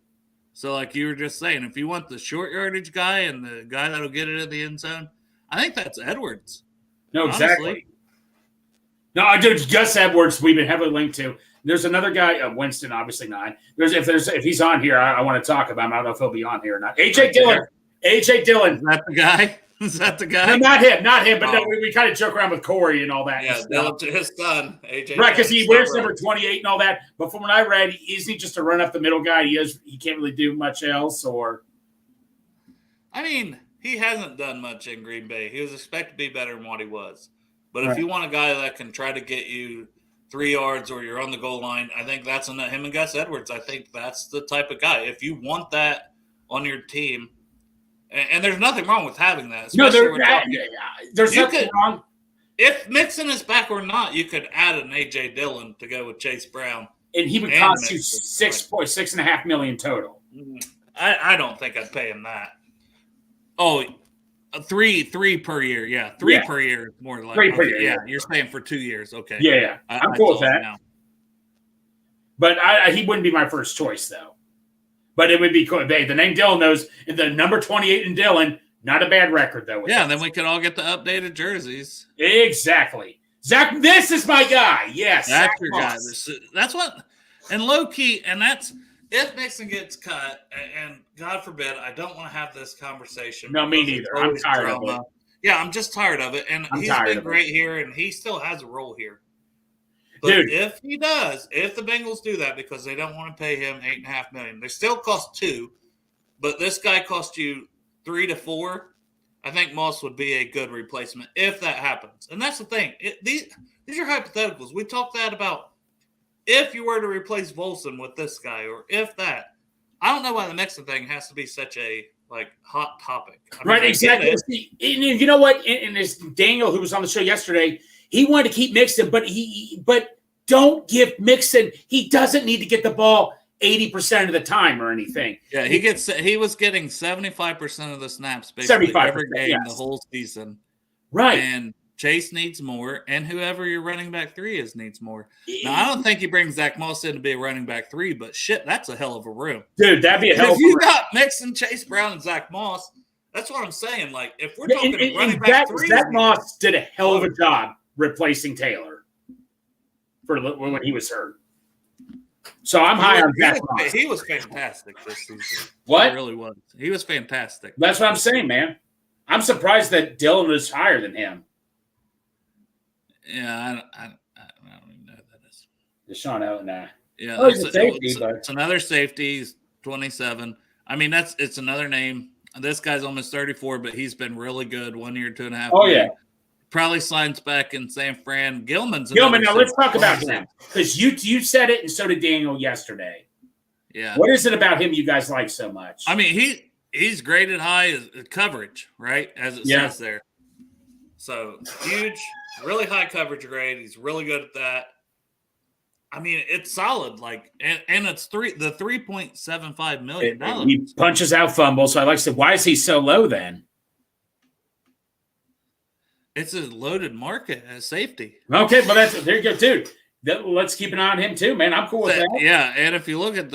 So, like you were just saying, if you want the short yardage guy and the guy that'll get it in the end zone, I think that's Edwards. No, honestly. exactly. No, I do. Gus Edwards, we've been heavily linked to. There's another guy, Winston, obviously not. If he's on here, I want to talk about him. I don't know if he'll be on here or not. AJ Dillon. AJ Dillon. Is that the guy? Is that the guy? No, not him. But no, we kind of joke around with Corey and all that. Yeah, Dillon to his son, AJ. Right, because he Dillon. wears number 28 and all that. But from what I read, isn't he just a run up the middle guy? He can't really do much else, or I mean, he hasn't done much in Green Bay. He was expected to be better than what he was. But if Right. you want a guy that can try to get you 3 yards or you're on the goal line, I think that's him and Gus Edwards. I think that's the type of guy. If you want that on your team, and there's nothing wrong with having that. no, especially there's You nothing could- wrong. If Mixon is back or not, you could add an A.J. Dillon to go with Chase Brown. And he would And cost you Mixon. $6.5 million total. I don't think I'd pay him that. Oh, three per year. Yeah, three Yeah. per year. More like 3 per okay, year, Yeah, yeah. you're saying for 2 years. Okay. Yeah. I'm cool with saw it that. now. But he wouldn't be my first choice, though. But it would be cool. The name Dillon knows, and the number 28 in Dillon, not a bad record, though. Yeah, then we could all get the updated jerseys. Exactly. Zach, this is my guy. Yes. That's Zach your guy. Moss. That's what, and low key, and that's if Mixon gets cut, and God forbid, I don't want to have this conversation. No, me because neither. it's I'm always tired of drama. Yeah, I'm just tired of it, and I'm he's tired been of it. great here, and he still has a role here. But Dude. if he does, if the Bengals do that because they don't want to pay him $8.5 million, they still cost $2 million, but this guy cost you $3 to $4 million. I think Moss would be a good replacement if that happens. And that's the thing. These are hypotheticals. We talked that about if you were to replace Volson with this guy or if that. I don't know why the Mixon thing has to be such a hot topic. I mean, Right, I get exactly. it. See, and you know what? And this Daniel, who was on the show yesterday, he wanted to keep Mixon, but don't give Mixon. He doesn't need to get the ball 80% of the time or anything. Yeah, he was getting 75% of the snaps basically 75%, every game yes. the whole season. Right. And Chase needs more, and whoever your running back 3 is needs more. Now, I don't think he brings Zach Moss in to be a running back 3, but shit, that's a hell of a room. Dude, that'd be a And hell if of you a got Mixon, Chase Brown, and Zach Moss, that's what I'm saying. Like, if we're talking running and back 3, Zach Moss did a hell of a job replacing Taylor for when he was hurt. So I'm high on Zach Moss. he was fantastic this season. What? He really was. He was fantastic. That's what I'm saying, man. I'm surprised that Dillon was higher than him. Yeah, I don't even know who that is. Deshaun Allen, nah. Yeah, Oh, he's a safety, it's but another safety. He's 27. I mean, it's another name. This guy's almost 34, but he's been really good. 1 year, 2.5 Oh, years. yeah. Probably signs back in San Fran. Gilman's Gilman, another now let's safety. talk about him. Because you said it and so did Daniel yesterday. Yeah. What is it about him you guys like so much? I mean, he's graded high as coverage, right? As it Yeah. says there. So huge, really high coverage grade. He's really good at that. I mean, it's solid. And it's the $3.75 million. He punches out fumbles. So I like to say, why is he so low then? It's a loaded market as safety. Okay, but there you go, dude. Let's keep an eye on him too, man. I'm cool with that. Yeah, and if you look at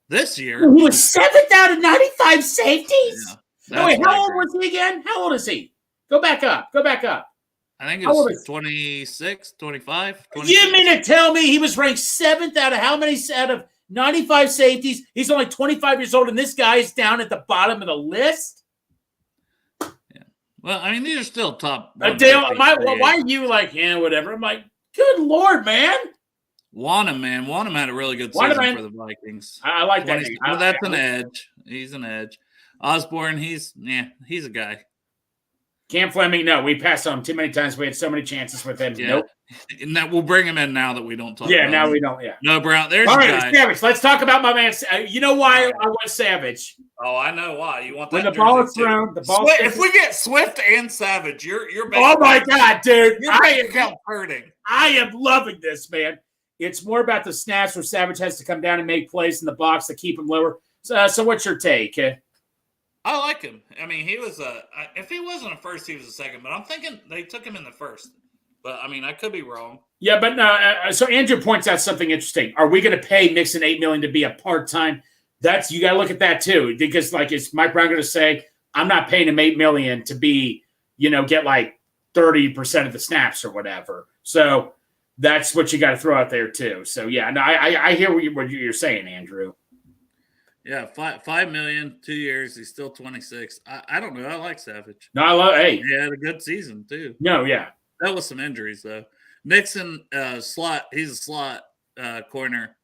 this year, He was 7th out of 95 safeties. yeah, Wait, that's how old great. was he again? How old is he? Go back up. I think it how old was is- 26, 25. You 26. mean to tell me he was ranked 7th out of how many out of 95 safeties? He's only 25 years old, and this guy is down at the bottom of the list? Well, I mean, these are still top. Dale, 150. why are you like, yeah, whatever? I'm like, good Lord, man. Wanham had a really good Wanham, season for the Vikings. I like that. 20 well, that's an edge. He's an edge. Osborne, he's a guy. Cam Fleming, no, we passed on him too many times. We had so many chances with him. Yeah. Nope. And that we'll bring him in now that we don't talk Yeah, about now him. we don't. Yeah. No, Brown. There's All a right, guy. Savage. Let's talk about my man. You know why I want Savage? Oh, I know why. You want that When the ball jersey is too. thrown, the ball. If we get Swift and Savage, you're Oh my God, dude! Your I bank am account hurting. loving this, man. It's more about the snaps where Savage has to come down and make plays in the box to keep him lower. So what's your take? I like him. I mean, he was if he wasn't a first, he was a second. But I'm thinking they took him in the first. But I mean, I could be wrong. Yeah, but no. So Andrew points out something interesting. Are we going to pay Mixon $8 million to be a part-time? That's you got to look at that too, because like is Mike Brown going to say, I'm not paying him $8 million to be, get like 30% of the snaps or whatever. So that's what you got to throw out there too. So yeah, no, I hear what you're saying, Andrew. Yeah, $5 million, 2 years. He's still 26. I don't know. I like Savage. No, I love. Hey, He had a good season too. no, yeah, That was some injuries though. Nixon, slot. He's a slot corner.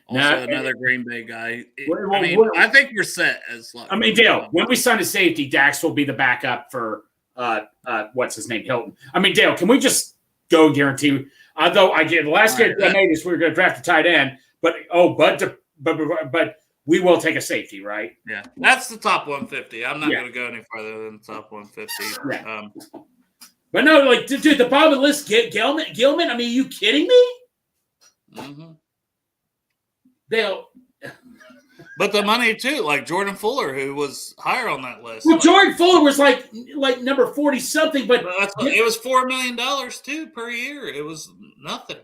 Also, Now, another Green Bay guy. Well, I mean, I think we're set as slot. I mean, Dale, when we sign a safety, Dax will be the backup for what's his name, Hilton. I mean, Dale, can we just go guarantee? Although I did the last game I made is we were going to draft a tight end, but we will take a safety, right? Yeah, that's the top 150. I'm not Yeah. going to go any further than the top 150. Yeah. But no, like, dude, the bottom of the list, Gilman. I mean, are you kidding me? Mm-hmm. Dale. But the money too, like Jordan Fuller, who was higher on that list. Well, like, Jordan Fuller was like number 40 something, but it was $4 million too per year. It was nothing.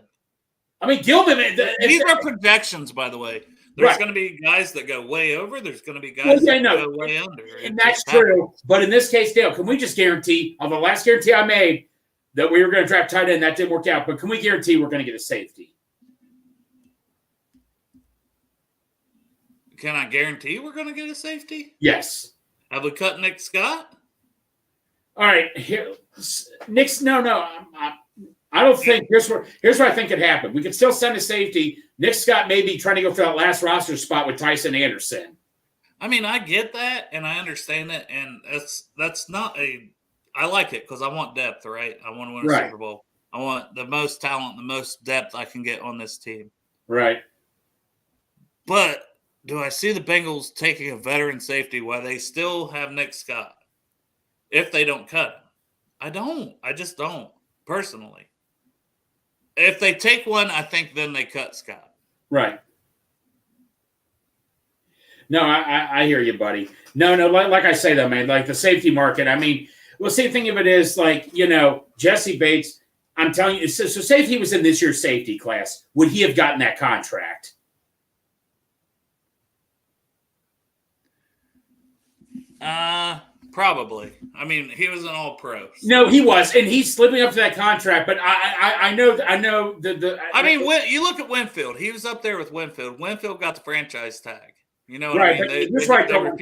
I mean, Gilman. These are projections, by the way. There's Right. going to be guys that go way over. There's going to be guys that go way under. And that's true. But in this case, Dale, can we just guarantee, on the last guarantee I made, that we were going to draft tight end? That didn't work out. But can we guarantee we're going to get a safety? Can I guarantee we're going to get a safety? Yes. Have we cut Nick Scott? All right. Here, Nick's no. I don't think. Here's what I think could happen. We could still send a safety. Nick Scott may be trying to go for that last roster spot with Tyson Anderson. I mean, I get that and I understand it, and that's not a. I like it because I want depth, right? I want to win a Super Bowl. I want the most talent, the most depth I can get on this team. Right. But do I see the Bengals taking a veteran safety while they still have Nick Scott if they don't cut him? I don't. I just don't, personally. If they take one, I think then they cut Scott. Right. No, I hear you, buddy. No, like I say though, man, like the safety market, I mean, well, same thing of it is like, Jesse Bates, I'm telling you, so say if he was in this year's safety class, would he have gotten that contract? Probably. I mean, he was an all-pro. So. No, he was, and he's living up to that contract. But I know the. I mean, you look at Winfield. He was up there with Winfield. Winfield got the franchise tag. You know what right? I mean? Here's what I don't want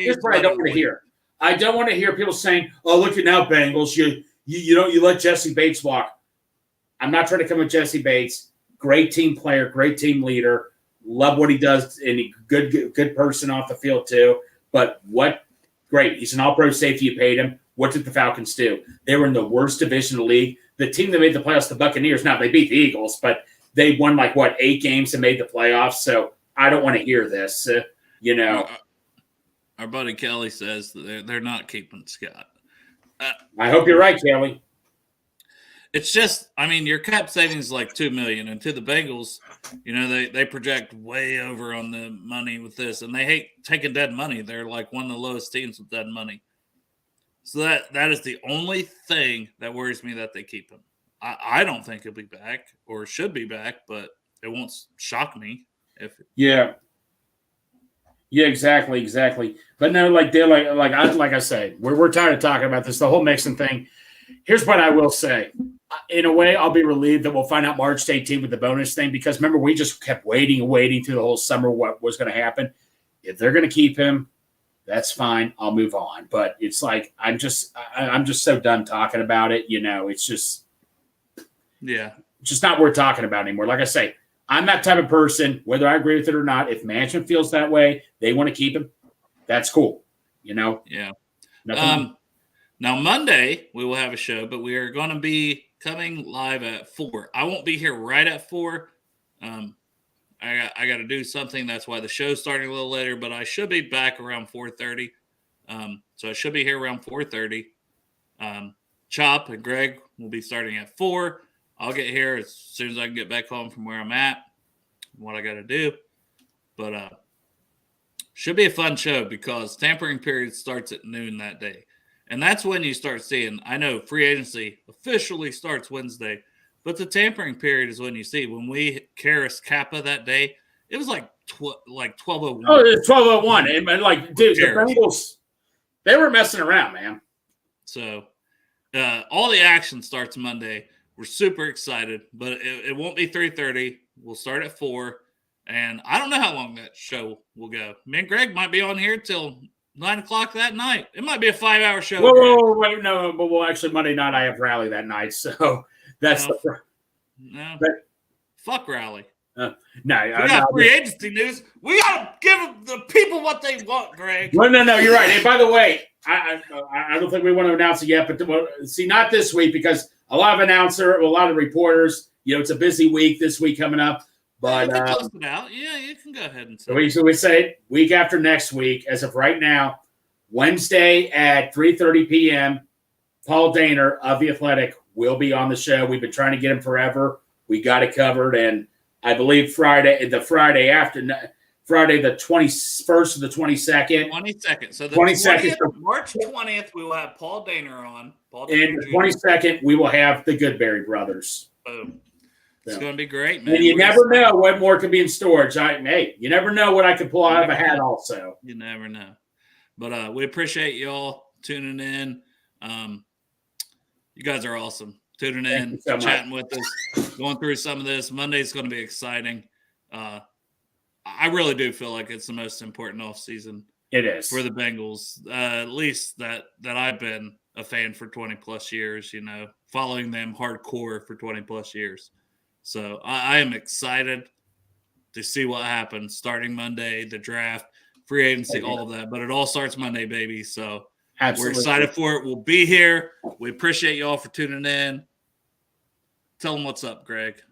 to hear. I don't want to hear people saying, "Oh, look at now, Bengals. You let Jesse Bates walk." I'm not trying to come with Jesse Bates. Great team player, great team leader. Love what he does, and a good person off the field too. But what? Great. He's an all-pro safety. You paid him. What did the Falcons do? They were in the worst division of the league. The team that made the playoffs, the Buccaneers, now they beat the Eagles, but they won 8 games and made the playoffs. So I don't want to hear this, Our buddy Kelly says that they're not keeping Scott. I hope you're right, Kelly. It's just, I mean, your cap savings is like $2 million, and to the Bengals, they project way over on the money with this, and they hate taking dead money. They're like one of the lowest teams with dead money. So that is the only thing that worries me that they keep him. I don't think he'll be back or should be back, but it won't shock me if. Yeah, exactly. But no, like I say, we're tired of talking about this. The whole Mixon thing. Here's what I will say. In a way, I'll be relieved that we'll find out March 18th with the bonus thing, because remember, we just kept waiting through the whole summer what was going to happen. If they're going to keep him, that's fine. I'll move on. But it's like I'm just so done talking about it. It's just not worth talking about anymore. Like I say, I'm that type of person, whether I agree with it or not. If management feels that way, they want to keep him, that's cool. Yeah. Now, Monday, we will have a show, but we are going to be coming live at 4. I won't be here right at 4. I got to do something. That's why the show's starting a little later, but I should be back around 4:30. So I should be here around 4:30. Chop and Greg will be starting at 4. I'll get here as soon as I can get back home from where I'm at, what I got to do. But Should be a fun show because tampering period starts at noon that day. And that's when you start seeing, I know free agency officially starts Wednesday, but the tampering period is when you see. When we Karis Kappa that day, it was like 12:01. Oh, it's 12:01. And like, dude, the Karis. Bengals, they were messing around, man. So all the action starts Monday. We're super excited, but it won't be 3:30. We'll start at 4. And I don't know how long that show will go. Me and Greg might be on here till 9 o'clock that night. It might be a 5-hour show. Wait, no, but actually Monday night I have rally that night, so that's No. But, Fuck rally. no. We got free agency news. We gotta give the people what they want, Greg. No, you're right. And by the way, I don't think we want to announce it yet, but see, not this week because a lot of reporters. It's a busy week this week coming up. But you can close it out. Yeah, you can go ahead and say. So we say it week after next week. As of right now, Wednesday at 3:30 p.m. Paul Dehner of The Athletic will be on the show. We've been trying to get him forever. We got it covered, and I believe Friday the 21st or the 22nd. 22nd. So the 22nd. March 20th, we will have Paul Dehner on. And the 22nd, we will have the Goodberry brothers. Boom. Yeah. It's going to be great, man. And you never know what more could be in storage. Hey, you never know what I could pull out of a hat also. You never know. But we appreciate y'all tuning in. You guys are awesome. Tuning in, so chatting with us, going through some of this. Monday's going to be exciting. I really do feel like it's the most important offseason It is. for the Bengals, at least that I've been a fan for 20 plus years, following them hardcore for 20 plus years. So I am excited to see what happens starting Monday, the draft, free agency, all of that. But it all starts Monday, baby. So Absolutely. we're excited for it. We'll be here. We appreciate y'all for tuning in. Tell them what's up, Greg.